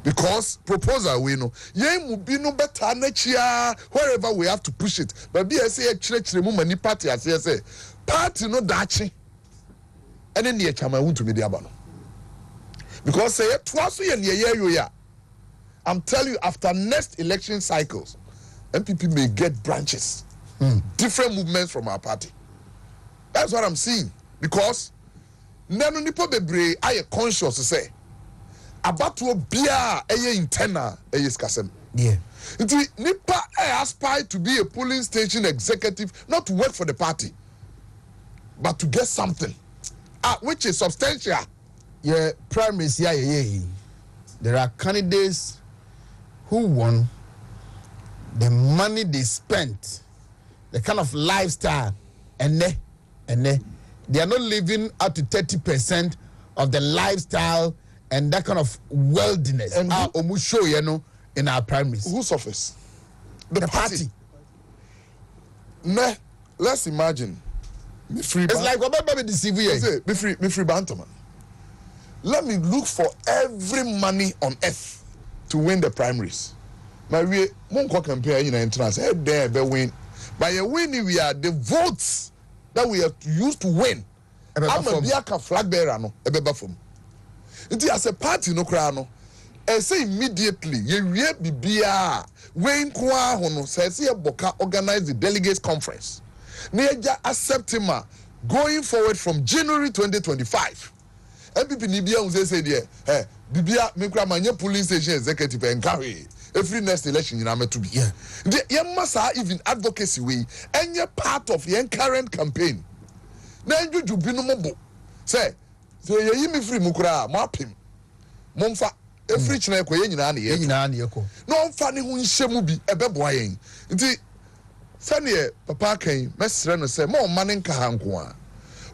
Because proposal we know, ye mubi no better nechia wherever we have to push it. But be say a church many party as say party no dachi. And then the chairman Wontumi di abano. Because say twice ye I'm telling you, after next election cycles, MPP may get branches, different movements from our party. That's what I'm seeing. Because nano nipo bebre aye conscious to say about to be a internal skasem. Yeah. Nipa aspire to be a polling station executive, not to work for the party, but to get something, which is substantial. Yeah, primaries. Yeah. There are candidates who won, the money they spent, the kind of lifestyle, and they are not living up to 30% of the lifestyle and that kind of worldliness. And show in our primaries. Who suffers? The party. Nah, let's imagine. It's like what baby deceive you. Me free Bantaman. Let me look for every money on earth to win the primaries. My we won't compare in entrance. Head there, be win. By a winning, we are the votes that we have used to win. I'm a biaka flag bearer no ebeba fom. Nti as a party no kra no say immediately ye wie bibia when kwa ho no say boka organize the delegates conference. Na eja accept him going forward from January 2025. MPP ni bia un say there bibia me kra manye polling station executive enkawe every next election you meant to be. Yeah. The must even advocacy way and you're part of your current campaign. Now you be no more. Say you me free mukura, mapim. Monfa every china ko yen nyina ko. No funny hu nhemu bi ebeboayen. Nti sane papa kan mesre no say mo man nka hanko a.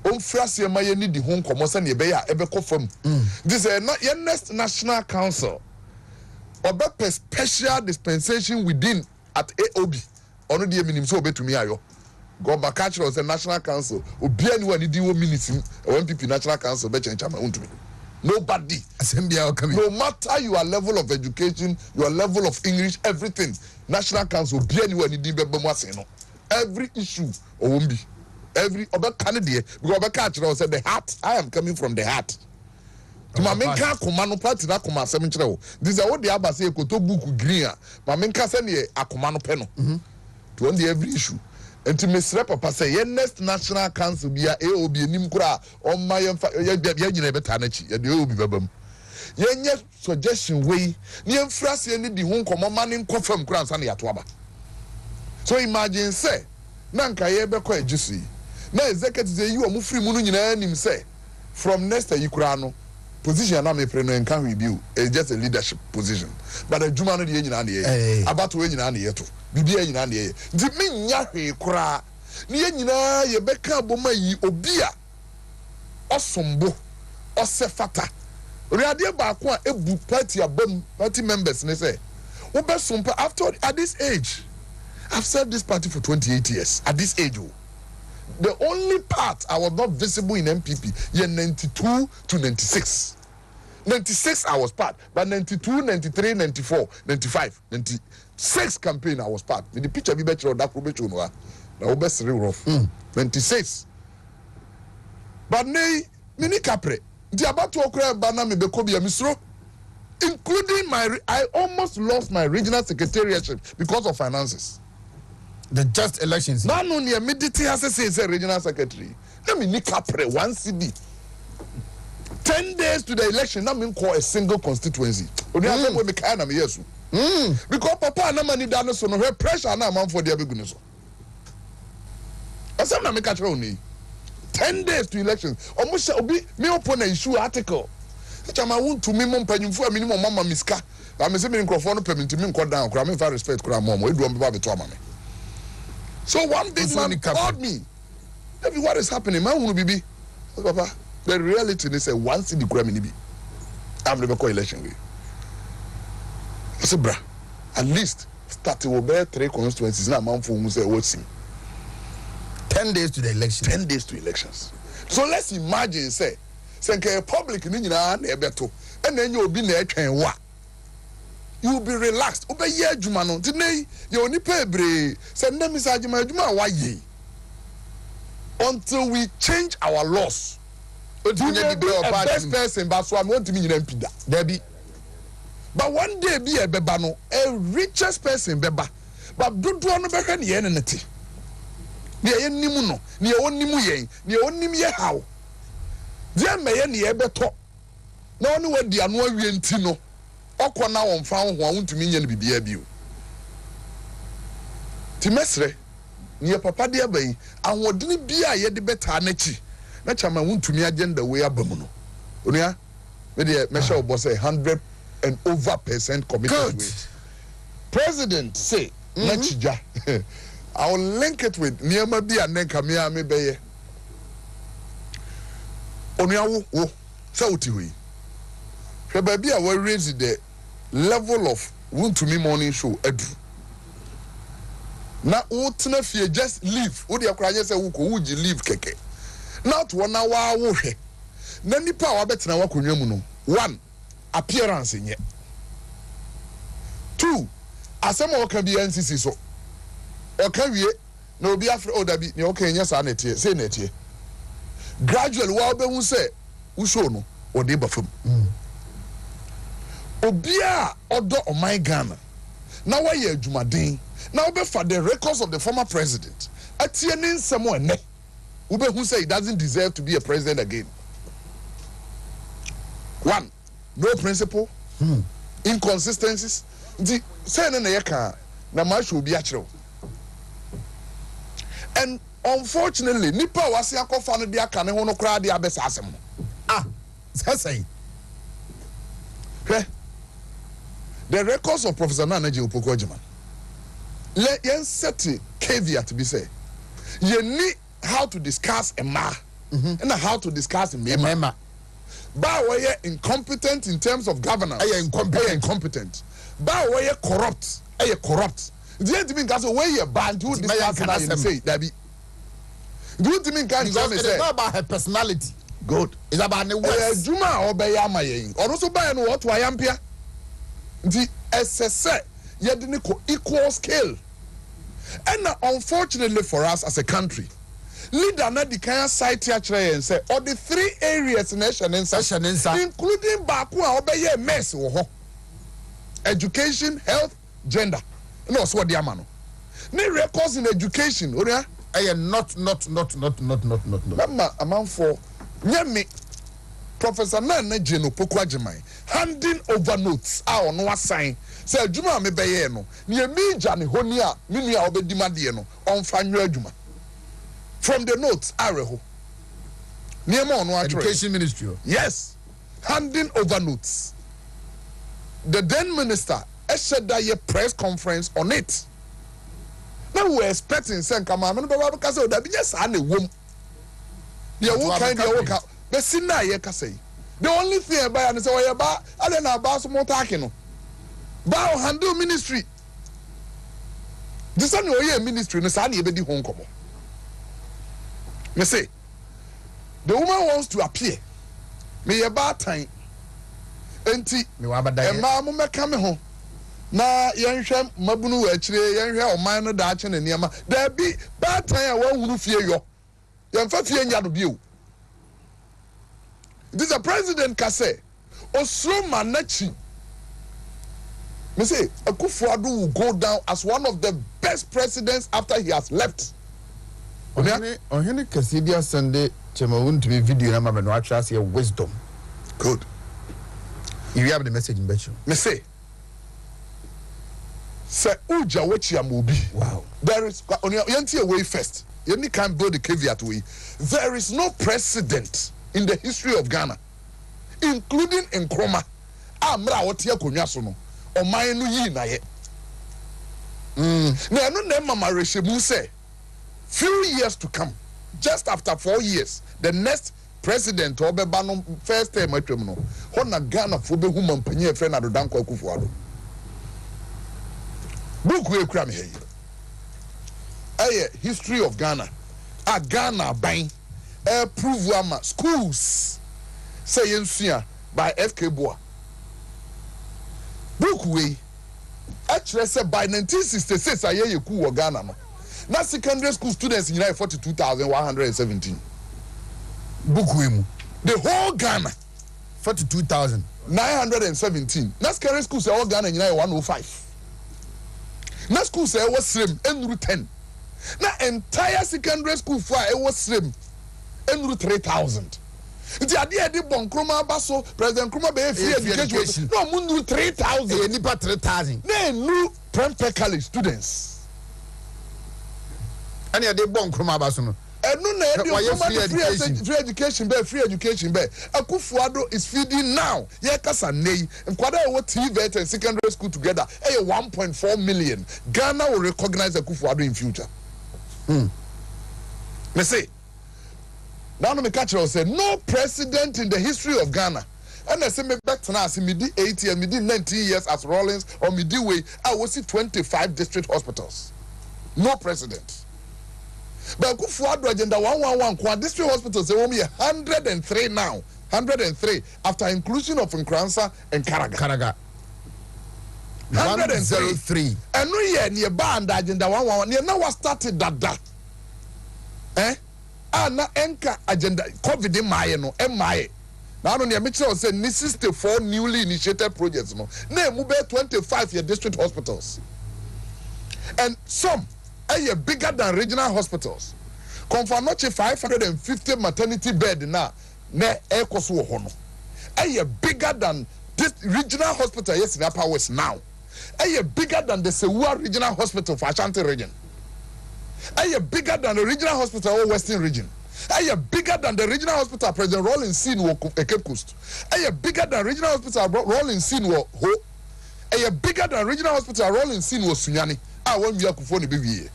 Omfrase ma ye ni di ho nkomo sane be ya ebekọ fam. This is not your next national council. Obepe special dispensation within at AOB. Ono die minim so obetumi ayo. Go back catch us the national council. Obi anyone need one minutes MPP national council be change ama Wontumi. Nobody. No matter your level of education, your level of English, everything. National council obi anyone need be mo ase no. Every issue owombi. Every other candidate because obe catch us the heart. I am coming from the heart. Ma menka akoma no party na akoma asem kire wo. This is what the aba say ekoto book green a. Ma menka say ne akoma no pe no. To on the every issue. And to Mr. Papa say, ye next national council be a AOB nim kura on my ye nyina beta na chi ye de AOB babam. Ye nye suggestion way ni enfrase ye ni di ho nkomo ma ne nkofam kura nsa na yato aba. So imagine say na nka ye be kwa ejusi. Na executive say you omu free mu no nyina nim say from next year kura no position na me pre no enka we bi it's just a leadership position. But the juma no de nyina na ye. About we nyina na ye to. Bibia nyina na ye. Di me nya hwe kura. Ni ye nyina ye beka boma yi obi a osombo osefata. Riade ba ko a ebu party abam party members ne say wo be sompa after at this age. I've served this party for 28 years at this age. The only part I was not visible in MPP year 92 to 96. 96 I was part, but 92, 93, 94, 95, 96 campaign I was part. The picture be better on that probation now best rough. 96. but nay mini capre the about to okra bana me be kobia misro including I almost lost my regional secretariatship because of finances. The just elections. No, near immediately has to say regional secretary. Let me nick up 1 CD. 10 days to the election, not mean call a single constituency. Only have them with me yes. Because Papa and Namani done so no pressure and amount for their beginners. I said, I'm catch only 10 days to elections. Almost shall be me upon a issue article. Which I want to me penny for a minimum mama miska. I'm a semi microphone permit to me call down, cramming for respect, cram mom, we do about the trauma. So one big man called me. What is happening? Man will be. Papa, the reality is a 1 city Grammy. I'm never call election way. I said, bruh, at least starting with bear 3 constituencies. Now, man, for who say what's him. 10 days to the election. 10 days to elections. So let's imagine, say public in Beto, and then you'll be there and what? You'll be relaxed. Obey ye, Jumano. Today, you only pay bre. Send them inside Juma. Why ye? Until we change our laws. The best person, but so I want to mean Pida. Debbie. But one day be a bebano, a richest person beba. But don't want to be any enemy. Near Nimuno, near one Nimuye, near one Nimye how. Dear Mayor near Beto. No one where the annual Tino. Okwa na on found one to mean and be abu. Timesre, near Papa dear bay, and what didn't be a yet the better nechi. Nachama won't to me agenda way abamuno. Unia, maybe Michelle was 100% committed. President say, Nachija. I will link it with Niama be and then Kamia me bay. Unia wo, Sauti. Baby, I will raise the level of Wontumi morning show. Edu. Now, what if you just leave? Would you cry? Yes, would you leave? Keke. Not 1 hour. Wohe. Nani power better na wakunyamuno. 1, appearance in ye. 2, asema can be NCC so. Or can we? No be after odabi. Ni okay yes anetie. Say netie. Gradually, what be say? Usho no. Or de bafum. Obia odo o my Ghana. Now why you Jumadin? Now be for the records of the former president. Atienin someone ne. Ube who say he doesn't deserve to be a president again. 1, no principle, inconsistencies. The say na yeka na match will be actual. And unfortunately, nipa wasi akofa no dia kan ho no kra dia besa asem. Say. The records of Professor Nanaji Opoku-Agyeman. Let yen set a caveat to be said. You need how to discuss a ma and how to discuss a mema. But we are incompetent in terms of governance. Incompetent. But we are corrupt. Corrupt. Do you mean that's where you banned who discuss and say that be? Do you mean can it's not about her personality. Good. It's about the words. Juma or Bayama. Or also by what I am here. The SSA yet equal scale. And unfortunately for us as a country, leader na the kind of site here and say all the 3 areas nation including Bakua obey mess education, health, gender. No, so what the amano. Ne records in education, oria? Not. Mama amount for nyame Professor Nanaji Opoku-Agyeman handing over notes on no sign. Say Juma me beye no. Ni me jani honi a me nua obedima de no on fanyo adwuma. From the notes areho. Niema on Education Ministry. Yes. Handing over notes. The then minister said that a press conference on it. Now we were expecting some come on because that be just an womb. The work kind of work out. The sinna ye ka say. The only thing about and say why ba I don't know about some talking. Bow handle ministry. This one your ministry no say na be di hon komo. Me say the woman wants to appear. Me ye ba time. Enti me wa bada ye. Ma mo meka me ho. Na yenhwem mabunu wa akire yenhwe oman no da ache na niam. Da bi ba time a wa huru fie yo. Yemfa fie nya no bio. This is a president kase. Oslo Manachi. Me say Akufo-Addo will go down as one of the best presidents after he has left. Ohene Kasidia Sunday Chema Wontumi video na mama no atwa say wisdom. Good. You have the message in Becho. Me say Uja wechi amobi. Wow. There is yanti away first. You can't build the caveat way. There is no precedent in the history of Ghana, including Nkrumah. Amra wotia konwa so no. Oman no yi na ye. Na no na mama rehemu say few years to come, just after 4 years, the next president obeba no first term atwam no. Ho na Ghana fo be hu mampanyi efre na Dodanko Akufo-Addo. Book we kura me here. History of Ghana. Ghana bang prove ama schools say yensua by FK Boa. Book we actually say by 1966 aye ku wo Ghana no. Na secondary school students in 42,117. Book we mu. The whole Ghana 42,917. Na secondary school say all Ghana in 105. Na school say was slim enru 10. Na entire secondary school for it was slim enru 3,000. Nti ade de bon Nkrumah baso President Nkrumah be free education. No mundu 3,000. Nipa 3,000. Na new Prempeh College students. And they bon Nkrumah baso no. No free education be Akufo-Addo is feeding now. Ye kasa nei nkwada e what TVET and secondary school together 1.4 million. Ghana will recognize Akufo-Addo in future. Me say now no me catch you say no president in the history of Ghana. And I say me back now see me did 80 and me did 19 years as Rawlings or me did way I will see 25 district hospitals. No president. But Akufo-Addo agenda 111 kwa district hospitals they will be 103 now. 103 after inclusion of Nkransa and Karaga. 103. And no year near band agenda 111 near now started that. Na enka agenda COVID in my no MI. Now on the Mitchell said 64 newly initiated projects no. Na move 25 year district hospitals. And some are bigger than regional hospitals. Confanoche 550 maternity bed na ekoso hono. Are bigger than this regional hospital yes in Upper West now. Are bigger than the Sewua regional hospital for Ashanti region. Are bigger than the regional hospital or Western region. Are bigger than the regional hospital President Rawlings seen wo Cape Coast. Are bigger than regional hospital Rawlings seen wo Ho. Are bigger than regional hospital Rawlings seen wo Sunyani. One Akufo ni BVA.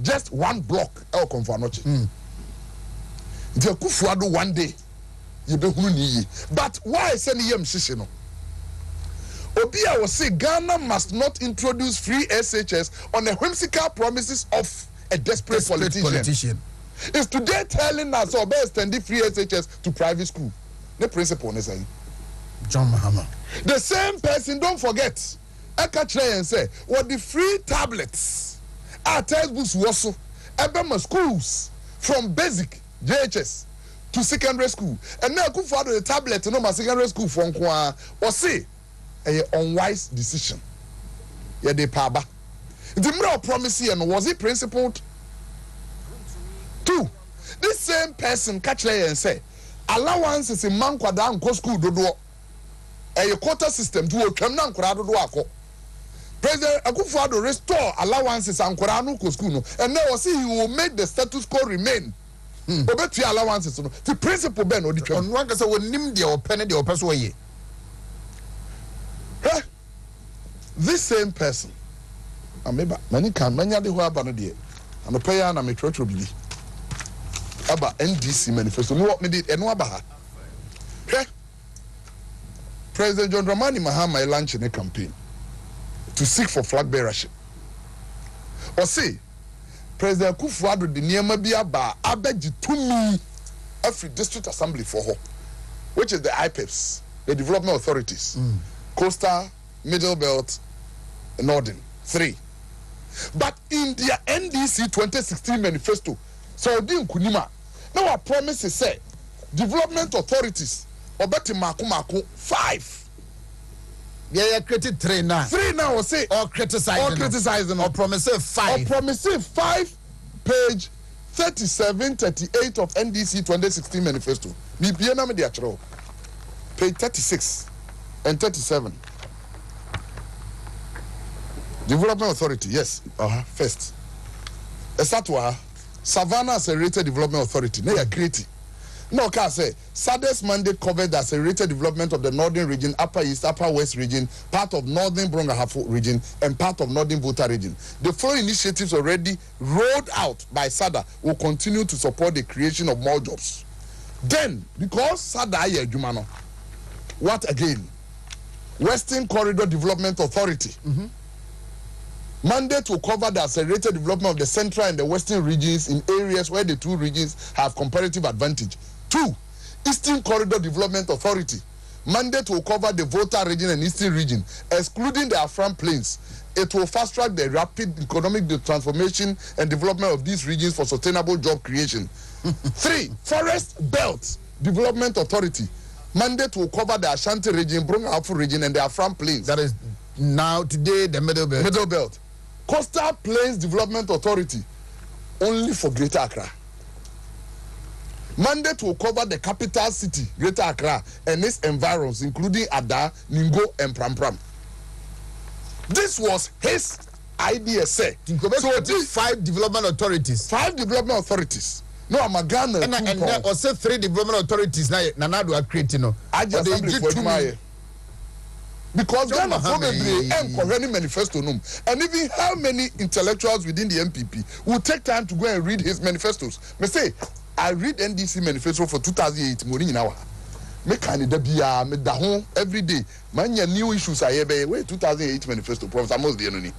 Just one block el Confanoche. The Akufo-Addo one day you be huni. But why send him shishino? Obia was say Ghana must not introduce free SHS on the whimsical promises of a desperate politician. Is today telling us or best extend free SHS to private school. The principal is saying John Mahama. The same person, don't forget. Eka try and say what the free tablets are textbooks also Ebema schools from basic JHS to secondary school. And now Akufo-Addo the tablet no my secondary school from Kwa or say a unwise decision. Yeah, they paba. The more promise here was it principled? Two, this same person catch and say allowances in man kwada and school do a quota system to a criminal crowd do ako. President Akufo-Addo restore allowances and Koranu ko school no, and now see he will make the status quo remain. Obetu allowances no. The principle ben odi twam. On one kasa wonim de opene de opeso ye. This same person. Ameba many can manya de ho aba no de. Ano pay na me trotro bi. Aba NDC manifesto no what me did eno aba ha. President John Dramani Mahama launched a campaign to seek for flag bearership. Or say, President Akufo-Addo the niyama bi aba abeji tumi every district assembly for her, which is the IPEPs, the development authorities, Coastal, Middle Belt, Northern, 3. But in their NDC 2016 manifesto, so Kunima, now our promise is say development authorities obeti mako 5. Yeah, created 3 now. 3 now or say or criticizing or promising 5. Or promising 5 page 37, 38 of NDC 2016 manifesto. Bibiana me dia chro. Page 36 and 37. Development Authority, yes. First. Esatwa Savannah Accelerated Development Authority. They are created. No, can say SADC's mandate covered the accelerated development of the northern region, upper east, upper west region, part of northern Brongahafo region, and part of northern Volta region. The following initiatives already rolled out by SADA will continue to support the creation of more jobs. Then, because SADA is Jumano, what again? Western Corridor Development Authority. Mandate will cover the accelerated development of the central and the western regions in areas where the two regions have comparative advantage. 2. Eastern Corridor Development Authority. Mandate will cover the Volta region and eastern region, excluding the Afram Plains. It will fast-track the rapid economic transformation and development of these regions for sustainable job creation. 3. Forest Belt Development Authority. Mandate will cover the Ashanti region, Brongahafo region, and the Afram Plains. That is now today the Middle Belt. Middle Belt. Coastal Plains Development Authority, only for Greater Accra. Mandate will cover the capital city, Greater Accra, and its environs, including Ada, Ningo, and Pram. This was his idea, sir. So these 5 development authorities. 5 development authorities. No, I'm a Ghana. And also 3 development authorities now. Nanado are creating. No, I just because Ghana probably any manifesto num, and even how many intellectuals within the MPP will take time to go and read his manifestos. Me say I read NDC manifesto for 2008 morning now. Me candidate bia me da ho every day. Manya new issues I be we 2008 manifesto Professor Amos de no ni.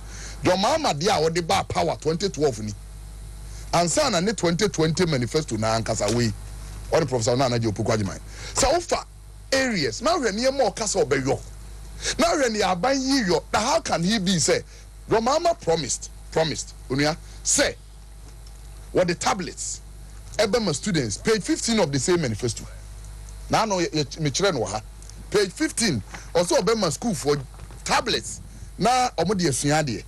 Your mama dia wo de ba power 2012 ni. Ansa na ne 2020 manifesto na ankasa we. Or the Professor Nana Jo Pukwajiman. So offer areas now we near more kasa obeyo. Now when you are buying you, how can he be say? Your mama promised, Unia, say, what the tablets, Ebema students, page 15 of the same manifesto. Now no page 15, also Ebema school for tablets. Now Omodi Sunyadi.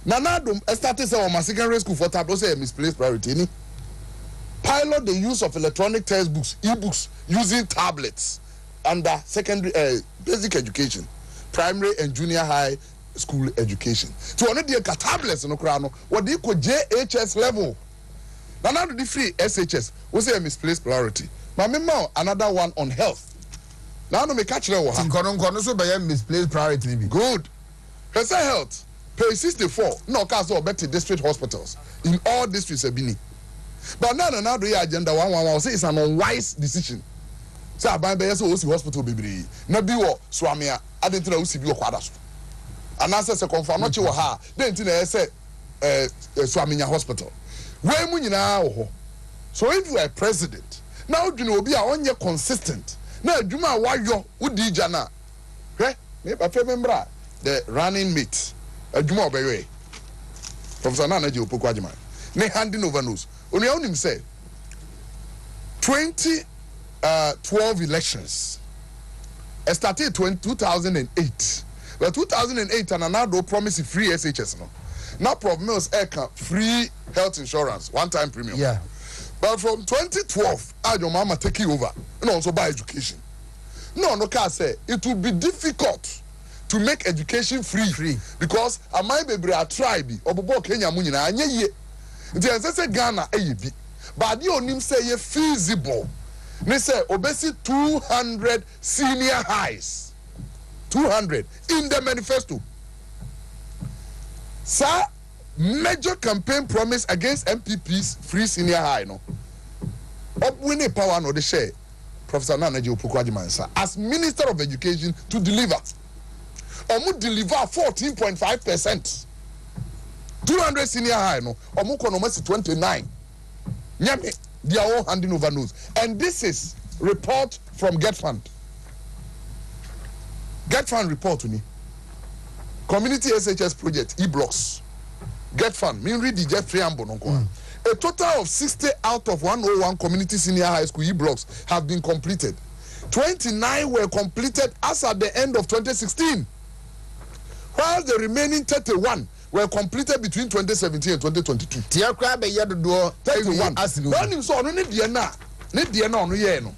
Now dum started say on my secondary school for tablets say misplaced priority. Pilot the use of electronic textbooks, e-books using tablets under secondary basic education. Primary and junior high school education. To one of the tablets no crano, what they call JHS level. Now the free SHS we say a misplaced priority. Now another one on health. Now no me catch there so by misplaced priority be good. Person health page 64 no cast or better district hospitals in all districts ebini. But now the agenda 111 say it's an unwise decision. Say aban be so hospital bebre na bi wo swamia adentra wo sibi okwada so anase se confirm no che wo ha den ti na say swaminya hospital we mu nyina wo ho. So if you are president now you know obi a onye consistent na adwuma wayo udi gya na hwe me ba fe membra the running mate adwuma obewe Professor Nana Je Opokwajiman ne handing over news oni onim say 2012 elections started 2008. But 2008 and another promise free SHS no. Now problem is free health insurance, one-time premium. Yeah. But from 2012, your mama take you over and also buy education. No can say it will be difficult to make education free. Because I might be a tribe or Kenya munina anye ye. It say Ghana bi. But you only say feasible. They say obesity 200 senior highs. 200 in the manifesto. Sir, major campaign promise against MPP's free senior high no. Upwinning power no the share. Professor Nana Je Opokwajiman sir as Minister of Education to deliver. Omu deliver 14.5%. 200 senior high no. Omu konomasi 29. Nyame. They are all handing over news. And this is report from Get Fund. Get Fund report to me. Community SHS project, e-blocks. Get Fund. Me read the Jeff Preamble. A total of 60 out of 101 community senior high school E-blocks have been completed. 29 were completed as at the end of 2016, while the remaining 31 were completed between 2017 and 2022. 31. When you saw no Diana, no yeah no.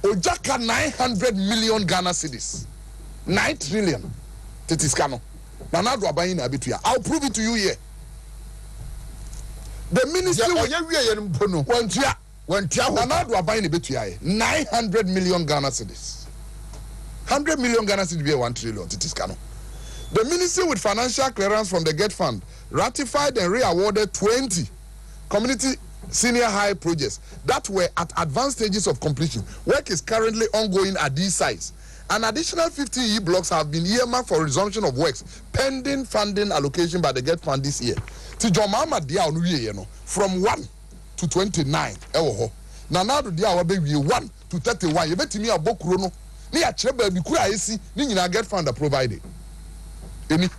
Ojaka 900 million Ghana cedis, 9 trillion. Tetiskano. Nanado abayin abitua. I'll prove it to you here. The ministry Nanado abayin abitua 900 million Ghana cedis. 100 million Ghana cedis be 1 trillion. Tetiskano. The ministry with financial clearance from the GET Fund ratified and re-awarded 20 community senior high projects that were at advanced stages of completion. Work is currently ongoing at these sites. An additional 50 E-blocks have been earmarked for resumption of works pending funding allocation by the GET Fund this year. From 1 to 29. Nanado dia wabe 1 to 31. You bet me a book rono. Ni a chebe bi kura esi ni nyina GET Fund provided. Eni.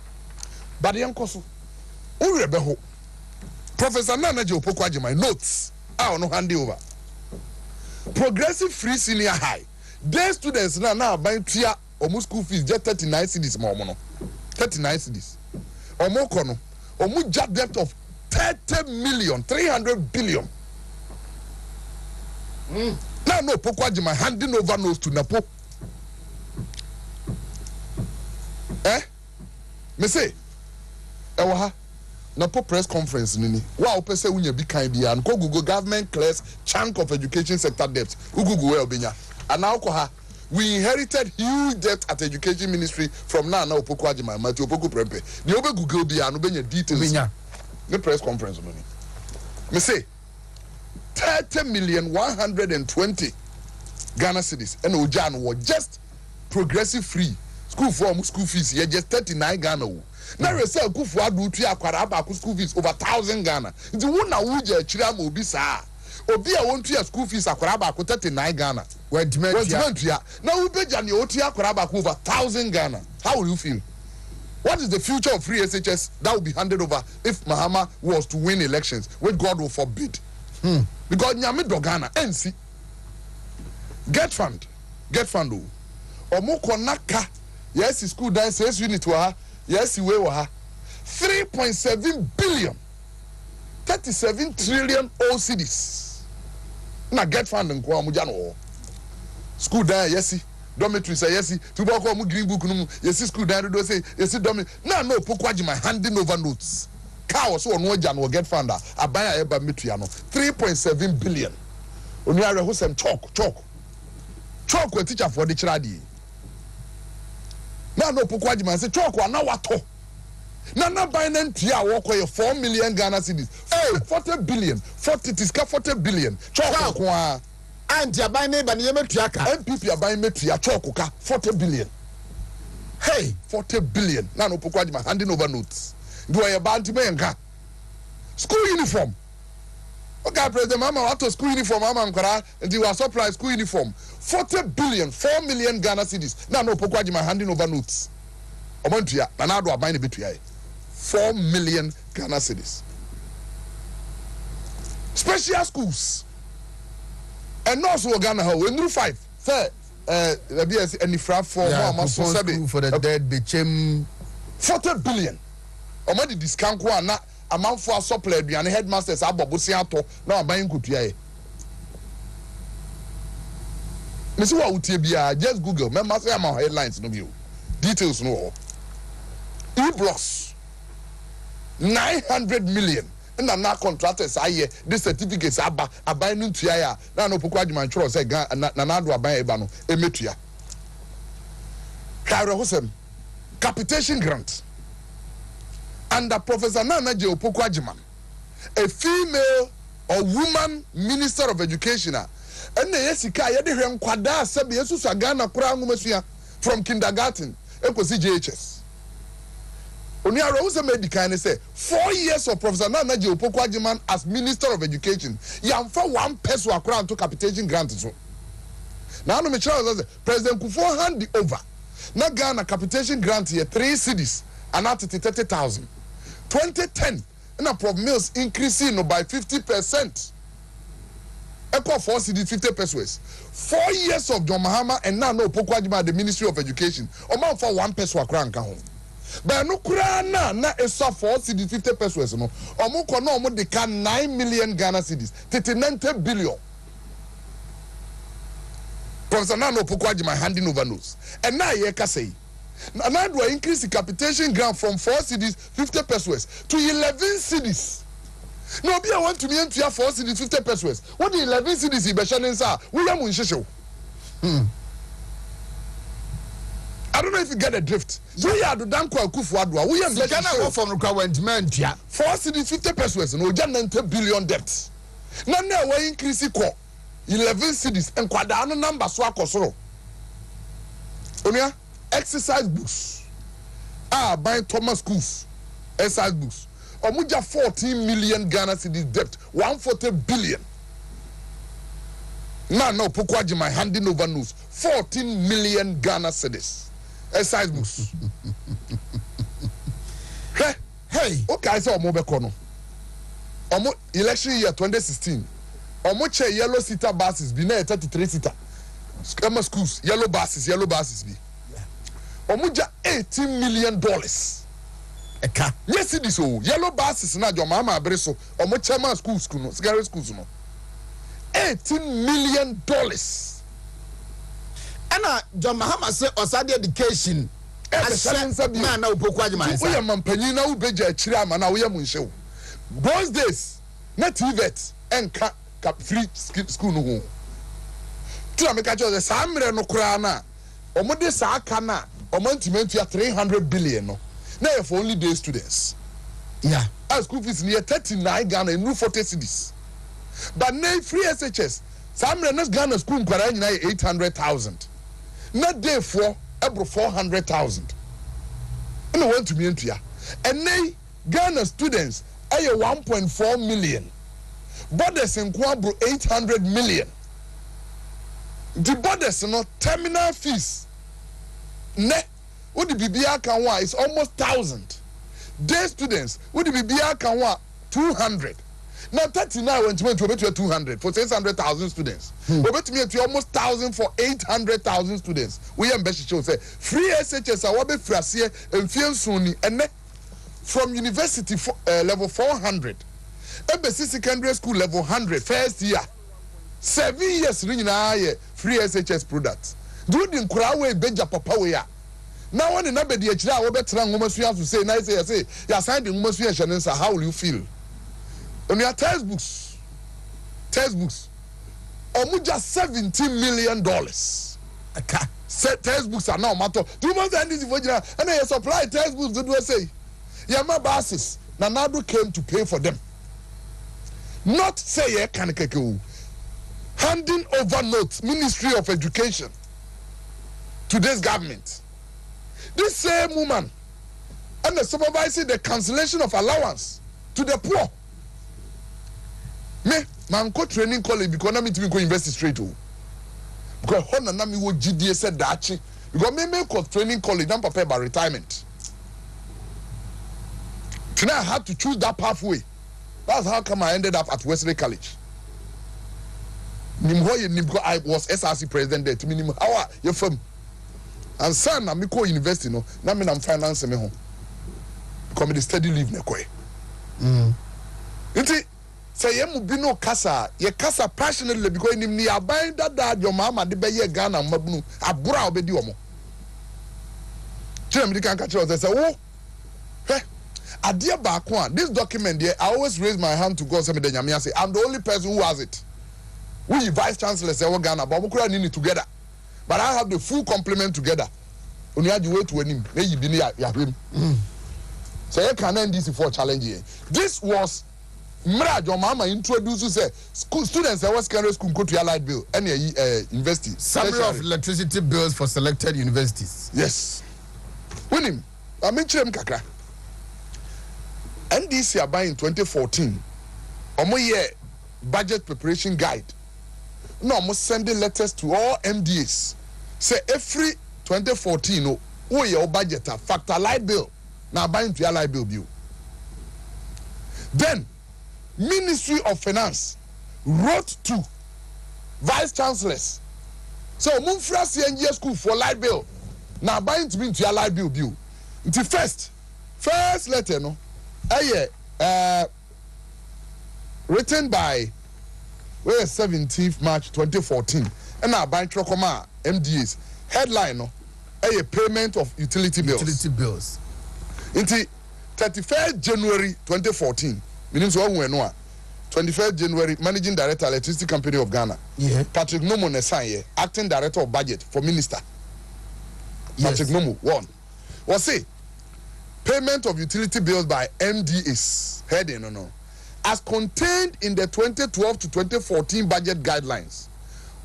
But yankoso. Urebeho. Professor Nana Jopoko my notes. I no hand over. Progressive free senior high. Day students now buying tia almost school fees just 39 cedis more mono. 39 cedis. Omo kono. Omo jet debt of 30 million, 300 billion. Now no Poko handing over notes to Napo. Me say, ewaha. Napo press conference nini. Wow, pese unye bi kan bia. Nko Google government clears chunk of education sector debt. Google well binya. And now we inherited huge debt at education ministry from now Opoko Ajima Mati Opoko Prempe. The obe Google bia no benya details. Binya. The press conference nini. Me say 30,120,000 Ghana cedis. And Ojan was just progressive free. School form, school fees, yeah, just 39 Ghana. Now we say Kufu adu tu akwara ba school fees over 1,000 Ghana. Nti wo na wo je chira ma obi saa. Obi a won tu school fees akwara ba 39 Ghana. We dimentia. Now we beja ne otu akwara ba over 1,000 Ghana. How will you feel? What is the future of free SHS that will be handed over if Mahama was to win elections, which God will forbid? Because nyame do Ghana NC. Get fund o. Omo konaka. Yes, school dance says unit wa. Yes, we were 3.7 billion, 37 trillion OCDs. Na GET Fund and Kwamujano. School there, yes, dormitory say yes, Tubako Green Book, yes, school there, do say, yes, dormitory. No, Pokwajima handing over notes. Cow so no Jan will GET Fund. A buyer ever mitriano 3.7 billion. Unyara Husem chalk with teacher for the charadi. Now no Pokwajima say chalk wa na wato. Nana Binance tia walk away 4 million Ghana cedis. Hey, 40 billion. 40 billion. Chalk kwa. And ya buy neighbor ni yemetuaka. MPP ya buy metia chalk ka 40 billion. Hey, 40 billion. Now no Pokwajima handing over notes. Do I banti me nka. School uniform. Okay, President Mama auto school uniform Mama Nkara and you are surprised school uniform. 40 billion, 4 million Ghana cedis. Now no Pokwajima handing over notes. Omontia, Nanado are buying a bit 4 million Ghana cedis. Special schools. And also Ghana how when 5. Fair BS any fraud for school for the dead became 40 billion. Omadi discount kwa na amount for supply and headmasters abobosi ato na buying kutua. Me see what utie bia just Google. Me must say am headlines no bio. Details no. E-blocks 900 million. And now contractors are here. This certificates are buying into ya. Now no Pokwajima Chro say Nanado are buying ebano emetua. Kairo Husem capitation grant under Professor Nana Pokwajima, a female or woman minister of education. And the Yesika yedi hwem kwada sabi yesu Ghana kura ngumesua from kindergarten ekosi JHS. Oniara who made the say 4 years of Professor Nana Pokwajima as Minister of Education. Yamfa 1 peso akura to capitation grant so. Now no me say President Kufuor hand the over. Na Ghana capitation grant here 3 cedis and at 30,000. 2010 na Prof Mills increasing by 50%. Echo 4 cedi 50 pesos. 4 years of John Mahama and now no Pokwajima the Ministry of Education. Oman for 1 peso akra nka ho. But no kura na esa 4 cedi 50 pesos no. Omo ko no omo de ka 9 million Ghana cedis. 39 billion. Professor Nano Pokwajima handing over notes. And now ye ka say. Now do increase the capitation grant from 4 cedis 50 pesos to 11 cedis. No, be I want to be into 4 cedis 50 pesos. What the 11 cedis in Beshanen sa? William Winshisho. I don't know if you get the drift. So yeah, the Danko Akufu Adwa. William Ghana from requirement ya 4 cedis 50 pesos. No, just 90 billion debt. Now we increase it 11 cedis and quadano number so akosoro. Onia exercise books. Buying Thomas schools. Exercise books. Omuja 14 million Ghana cedis debt, 140 billion. Now Pokwajima handing over news, 14 million Ghana cedis. Exercise books. Hey, okay, I saw Omo Bekono. Omo election year 2016. Omo che yellow seater buses be na 33 seater. Schools, yellow buses be. Omuja $18 million. Yes, it is so. Yellow buses na your mama abreso. Omo chairman schools no, secondary schools no. $18 million. Ana John Mahama say osade education. Na na Pokwajima. We am mampanyi na ubeja achire ama na we am nhyew. Those days, na TVET and free school no ho. Tu ameka cho say samre no kura na. Omo de sa aka na, omo ntimentu ya 300 billion no. Now for only day students. Yeah. Our school fees near 39 Ghana and new 40 cities. But now free SHS. Some next Ghana school in 800,000. Not day for every 400,000. And I want to be into ya. And now Ghana students are 1.4 million. Borders in Kwabro 800 million. The borders no terminal fees. Net. What the BBR can want is almost 1,000. Day students, what the BBR can want 200. Now 39 went to 200 for 600,000 students. We bet me to almost 1,000 for 800,000 students. We am best show say free SHS are wabe frasie and feel suni and from university level 400. Embassy secondary school level 100 first year. 7 years ring na free SHS products. Do the Nkurawe beja papa we ya. Now when the number the HDA will better almost to say nice say you signed the almost how will you feel? On your textbooks Omuja $17 million. Textbooks are now matter 2 months and this for and they supply textbooks do say Yama buses Nanado came to pay for them. Not say can handing over notes Ministry of Education to this government. This same woman and the supervising the cancellation of allowance to the poor. Me, man, go training college because I'm to go invest straight to. Because Hona Nami wo GDA said that because me go training college, I'm prepared by retirement. Tonight I had to choose that pathway. That's how come I ended up at Wesley College. I was SRC president there. To me, how are you from? And son, I'm go university no. Now I'm financing me home. Because me study leave ne kwe. Inti say ye mu bi no kasa, ye kasa passionately because him ni aban that your mama de be ye Ghana mabunu abura obedi omo. Tell me the can catch us say oh. Hey, adia ba ko this document there I always raise my hand to God say me the nyame say I'm the only person who has it. We vice chancellor say we Ghana but we could need it together. But I have the full complement together. Only had to wait to him. Maybe be near him. So you can end this for challenge here. This was Mra your mama introduced say school students at secondary school go to your light bill and university. Summary of electricity bills for selected universities. Yes. Win him. I mean kakra. NDC are buying 2014. Omo year budget preparation guide. No, I'm sending letters to all MDAs. Say every 2014, oh, your budget factor light bill. Now buying to your light bill. Then Ministry of Finance wrote to vice chancellors. So Mumfra CNG school for light bill. Now buying to be into your light bill due. Until first letter no. Written by 17th March 2014. And now buying Trokoma MDAs. Headline no. Payment of utility bills. Until 31st January 2014. Means one when 21st January, Managing Director, Electricity Company of Ghana. Yeah. Patrick Nomo Nesanye, Acting Director of Budget for Minister. Yes. Patrick Nomo, one. Was say, payment of utility bills by MDAs, heading, no, as contained in the 2012 to 2014 budget guidelines.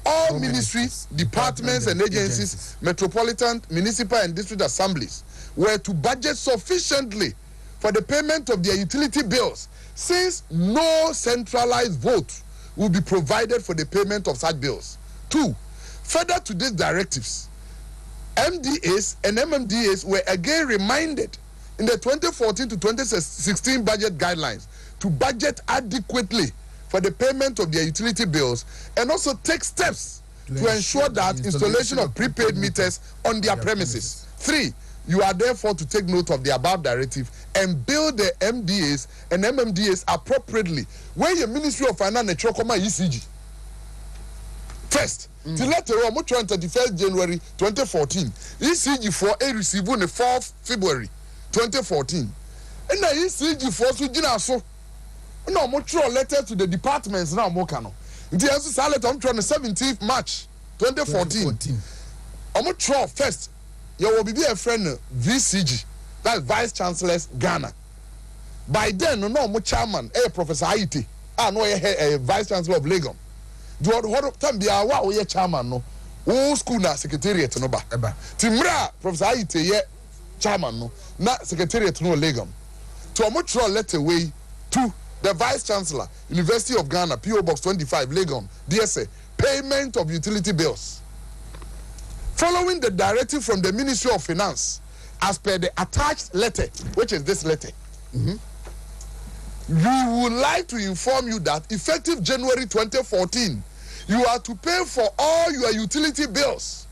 All ministries, departments and agencies, metropolitan, municipal and district assemblies were to budget sufficiently for the payment of their utility bills, since no centralized vote will be provided for the payment of such bills. 2. Further to these directives, MDAs and MMDAs were again reminded in the 2014 to 2016 budget guidelines to budget adequately for the payment of their utility bills and also take steps to ensure that installation of prepaid meters on their premises. 3. You are therefore to take note of the above directive and build the MDAs and MMDAs appropriately. Where your Ministry of Finance and Chokoma ECG. First, till later on, 31st January 2014, ECG for a received on the 4th February 2014. And now ECG for so no more letter to the departments now more cano. The answer salad on the 17th March 2014. First. You will be a friend VCG, that's Vice Chancellor's Ghana. By then, no more chairman, Professor Haiti, no Vice Chancellor of Lagos. Do what time be our chairman, no, all school na secretariat no ba. Timra, Professor Haiti, chairman, no, not secretariat no Lagos. To a much letter away to the Vice Chancellor, University of Ghana, PO Box 25, Lagos, DSA, payment of utility bills. Following the directive from the Ministry of Finance, as per the attached letter, which is this letter, we would like to inform you that effective January 2014, you are to pay for all your utility bills.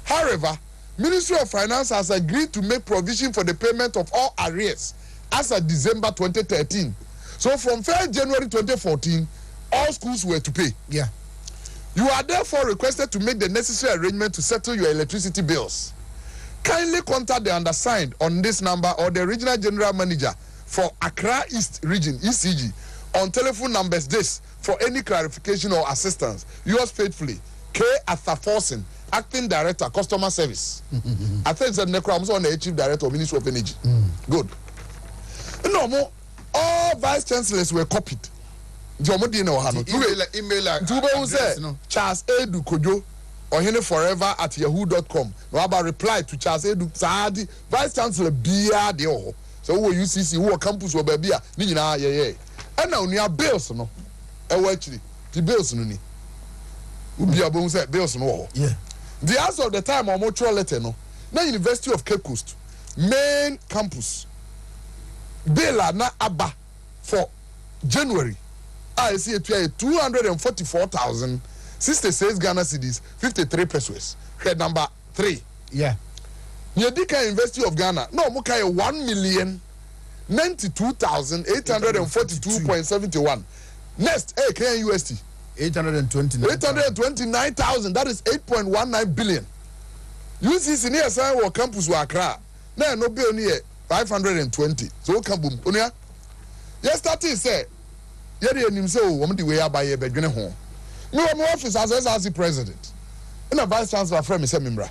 However, Ministry of Finance has agreed to make provision for the payment of all arrears as of December 2013. So from 1st January 2014, all schools were to pay. Yeah. You are therefore requested to make the necessary arrangement to settle your electricity bills. Kindly contact the undersigned on this number or the Regional General Manager for Accra East Region, ECG, on telephone numbers this for any clarification or assistance. Yours faithfully, K. Athaforsen, Acting Director, Customer Service. I think it's on the Chief Director of Ministry of Energy. Good. No more, all Vice Chancellors were copied. Email Charles Edu Kojo or forever@yahoo.com. No about reply to Charles Edu Saadi Vice Chancellor Bia de Oho. So who UCC who campus or baby Nina and now near bills no. Actually the bills no ni. Ubia Bon said bills no. Yeah. The answer of the time or mutual letter no. Now University of Cape Coast main campus. Bill na Abba for January. I see it 244,066 Ghana cedis, 53 pesos. Head number 3. Yeah. Nyedika University of Ghana. No, muka 1,092,842.71. Next, Kenyan USD. 829,000. That is 8.19 billion. UCC near San War Campus wa Accra. No bill near 520. So come boom. Unia. Yesterday say. Yet him say, woman, the way I buy a bedroom home. No, my office as SRC president. And a vice chancellor friend, Mr. Mimbra.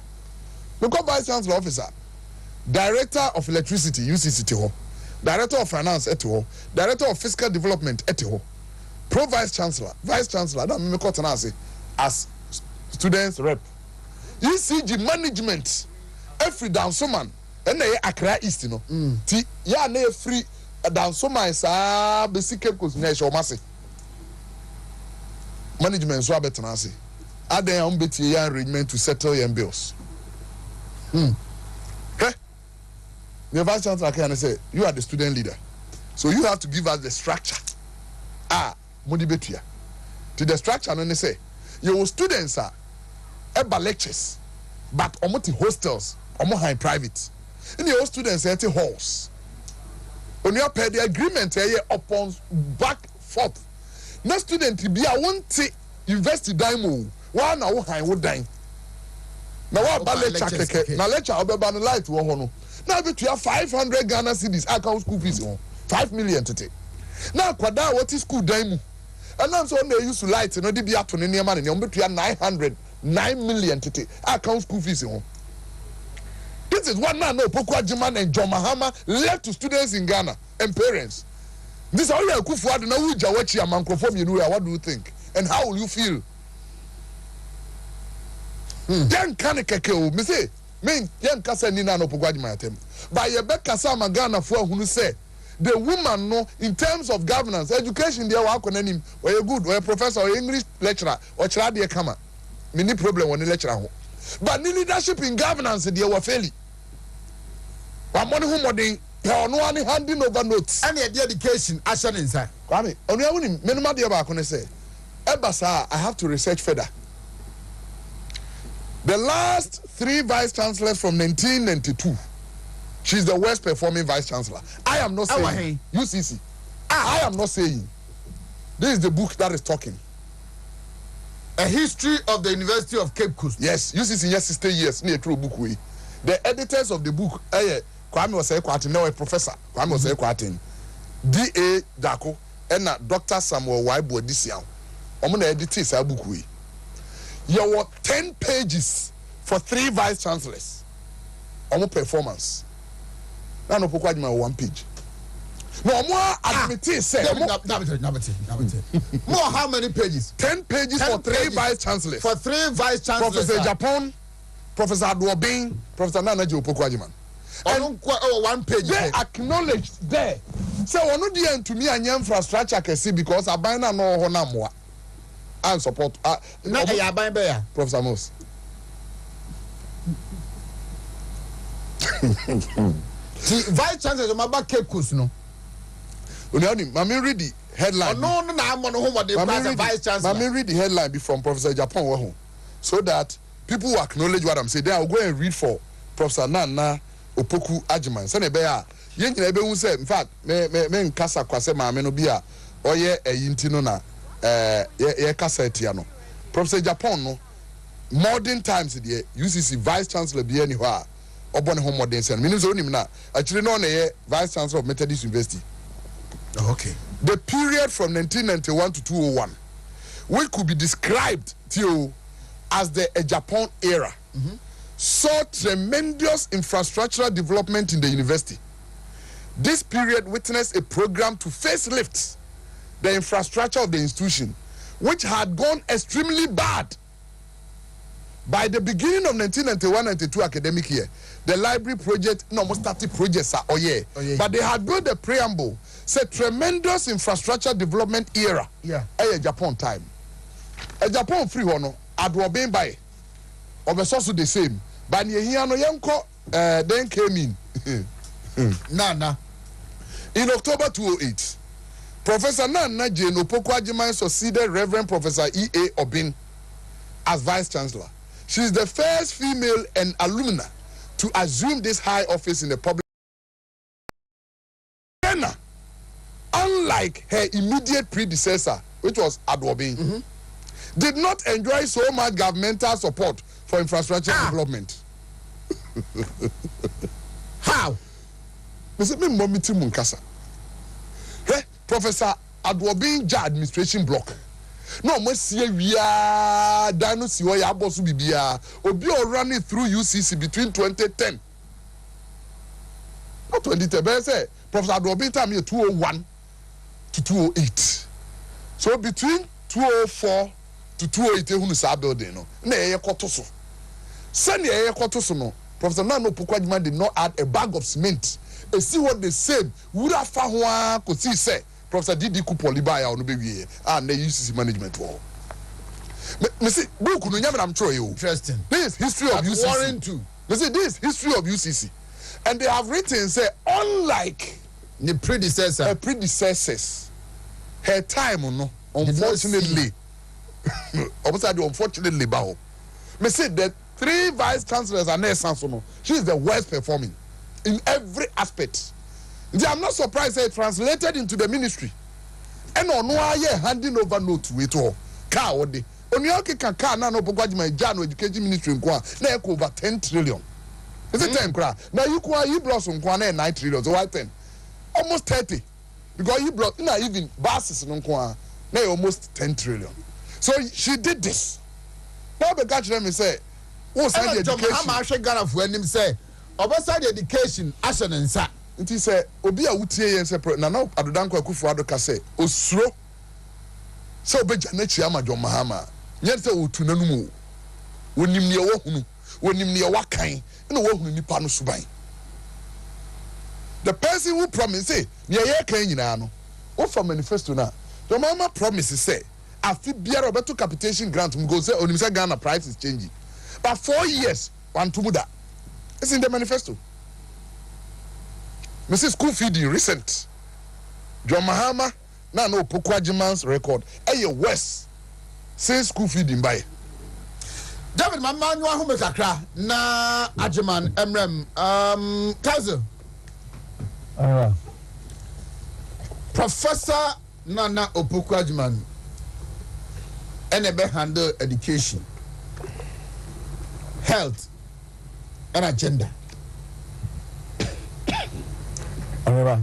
Look up vice chancellor officer, director of electricity, UCC, director of finance, director of fiscal development, pro vice chancellor, I don't remember as students rep. ECG management, every down someone, and they Accra East, you know. Yeah, they free. Down so my basic cause nation massive management so better na say add them beti arrangement to settle your bills. Okay, the vice chancellor can say you are the student leader, So you have to give us the structure. Modi betua. To the structure, no say your students are eba lectures, but omoti hostels, high private. And your students are halls. When you pay the agreement upon back forth. No student be a want invest in dime. One hour high would dine. Now what lecture? Now lecture about the light one. Now between 500 Ghana cedis account school fees on 5 million today. Now kwada what is school dime? And now so they used to light no be at on near money on between 9 million today account school fees on. This is one man no Pokwa Jiman and John Mahama left to students in Ghana and parents. This is all you could for now with Jawachi and Mancrophone, you know, what do you think? And how will you feel? Then can a me say, me, young Cassa Nina no Pogwadi my attempt. By your back Cassama Ghana for who say the woman no in terms of governance, education, they are on him, or a good, or a professor, or English lecturer, or Charadia Kama. Many problem on the lecturer. But the leadership in governance, they were failing. But money who modding, no one handing over notes. Any education, action inside. Kwame, only one minimum dear back on say, Ebasa, I have to research further. The last 3 vice chancellors from 1992, she's the worst performing vice chancellor. I am not saying UCC. I am not saying. This is the book that is talking. A history of the University of Cape Coast. Yes, UCC yes 60 years near true book way. The editors of the book, Kwame was a professor. Kwame was a D.A. Dako and Dr. Samuel Waibu Disian. I'm going to edit this book way. There were 10 pages for 3 vice chancellors. Omo performance. Now no pokwa my 1 page. No more admit say more how many pages? 10 pages 10 for 3 pages. Vice chancellors. For 3 vice chancellors. Professor Japan, Professor Adwobin, Professor Nana Jopokwajiman. And 1 page. They acknowledged there. So one the end to me and infrastructure can see because I buy no honamwa. And support Professor Moss. The vice chancellor of Maba Cape Coast no. Mami read the headline. No, I'm on home of the vice chancellor. Mami read the headline from Professor Japan so that people will acknowledge what I'm saying. Then I'll go and read for Professor Nana Opoku Ajiman. Sene beya yen nyina be hu say in fact me nkasa kwase maame no bia oye eyinti no na ye kasa etia no. Professor Japan no modern times the UCC vice chancellor be any ho a obone ho modern sen. Meaning so onim na actually no na ye vice chancellor of Methodist University. Okay. The period from 1991 to 2001 which could be described to as the Japan era. Saw tremendous infrastructural development in the university. This period witnessed a program to facelift the infrastructure of the institution, which had gone extremely bad. By the beginning of 1991-92 academic year, the library project, almost 30 projects are but they had built a preamble, said tremendous infrastructure development era. A Japan time. A Japan free honor, Adwobin by. Also the same. But here no yanko then came in. Nana. In October 2008, Professor Nana Jane Opokwajiman succeeded Reverend Professor E.A. Obin as Vice Chancellor. She is the first female and alumna to assume this high office in the public. Unlike her immediate predecessor, which was Adwobin, did not enjoy so much governmental support for infrastructure development. How? Professor Adwobin administration block. No, Monsieur Via Dano Siwaya Bosu Bibia, Obi running through UCC between 2010. Not 2010, say Professor Adwobin time here 201 to 208. So between 204 to 208 who sa building no. Na ye kotoso. Send ye kotoso no. Professor Nano Pukwadima did not add a bag of cement. And see what they said. Would have found could see say Professor Didi Kupolibaya on the baby and the UCC management wall. Me see book no nyame am tro you. Interesting. This history of UCC. Warren too. Me see this history of UCC. And they have written say unlike The predecessor. Her predecessors. Her time, no, unfortunately, unfortunately, bao. Me say that 3 vice chancellors are next, no. She is the worst performing in every aspect. I'm not surprised that it translated into the ministry. And on why handing over note to it all. Car or day. On your car now no my Jano education ministry in Kwa na over 10 trillion. Is it 10 cra? Now you blossom Kwa 9 trillion, so why 10? Almost 30. Because you brought not even buses in Kwa na almost 10 trillion. So she did this. Now the catch them and say, oh, side education. How much Ghana for him say, overside education, Ashen and Sa. It is a Obia Utie and separate. Now, Adudanko Kufuado Kase, Osro. So Bejanechi Amajo Mahama. Yet, Utunamu. When you near Wahunu, when you near Wakai, and the Wahunu Nipano Subai. The person who promised, say, near Yakanino, or from manifesto now. The mama promises, say, after Biara Beto capitation grant, go say, Onimsa Ghana price is changing. But 4 years, one to Muda. It's in the manifesto. Mrs. School feeding recent. John Mahama na no Pokwajiman's record. Aye West since school feeding by. David mama nwa ho mekakra na Ajiman Emrem cousin. Professor Nana Opokwajiman ene handle education, health and agenda. However,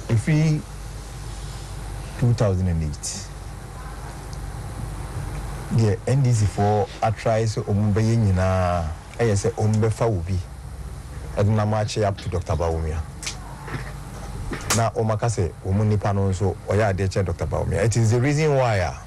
if we 2008, the NDC for a try so Umbayina, I say Umbefa will be at Namache up to Dr. Baumia. Now, Omakase, Umuni Pano, so Oya Decha Dr. Baumia. It is the reason why.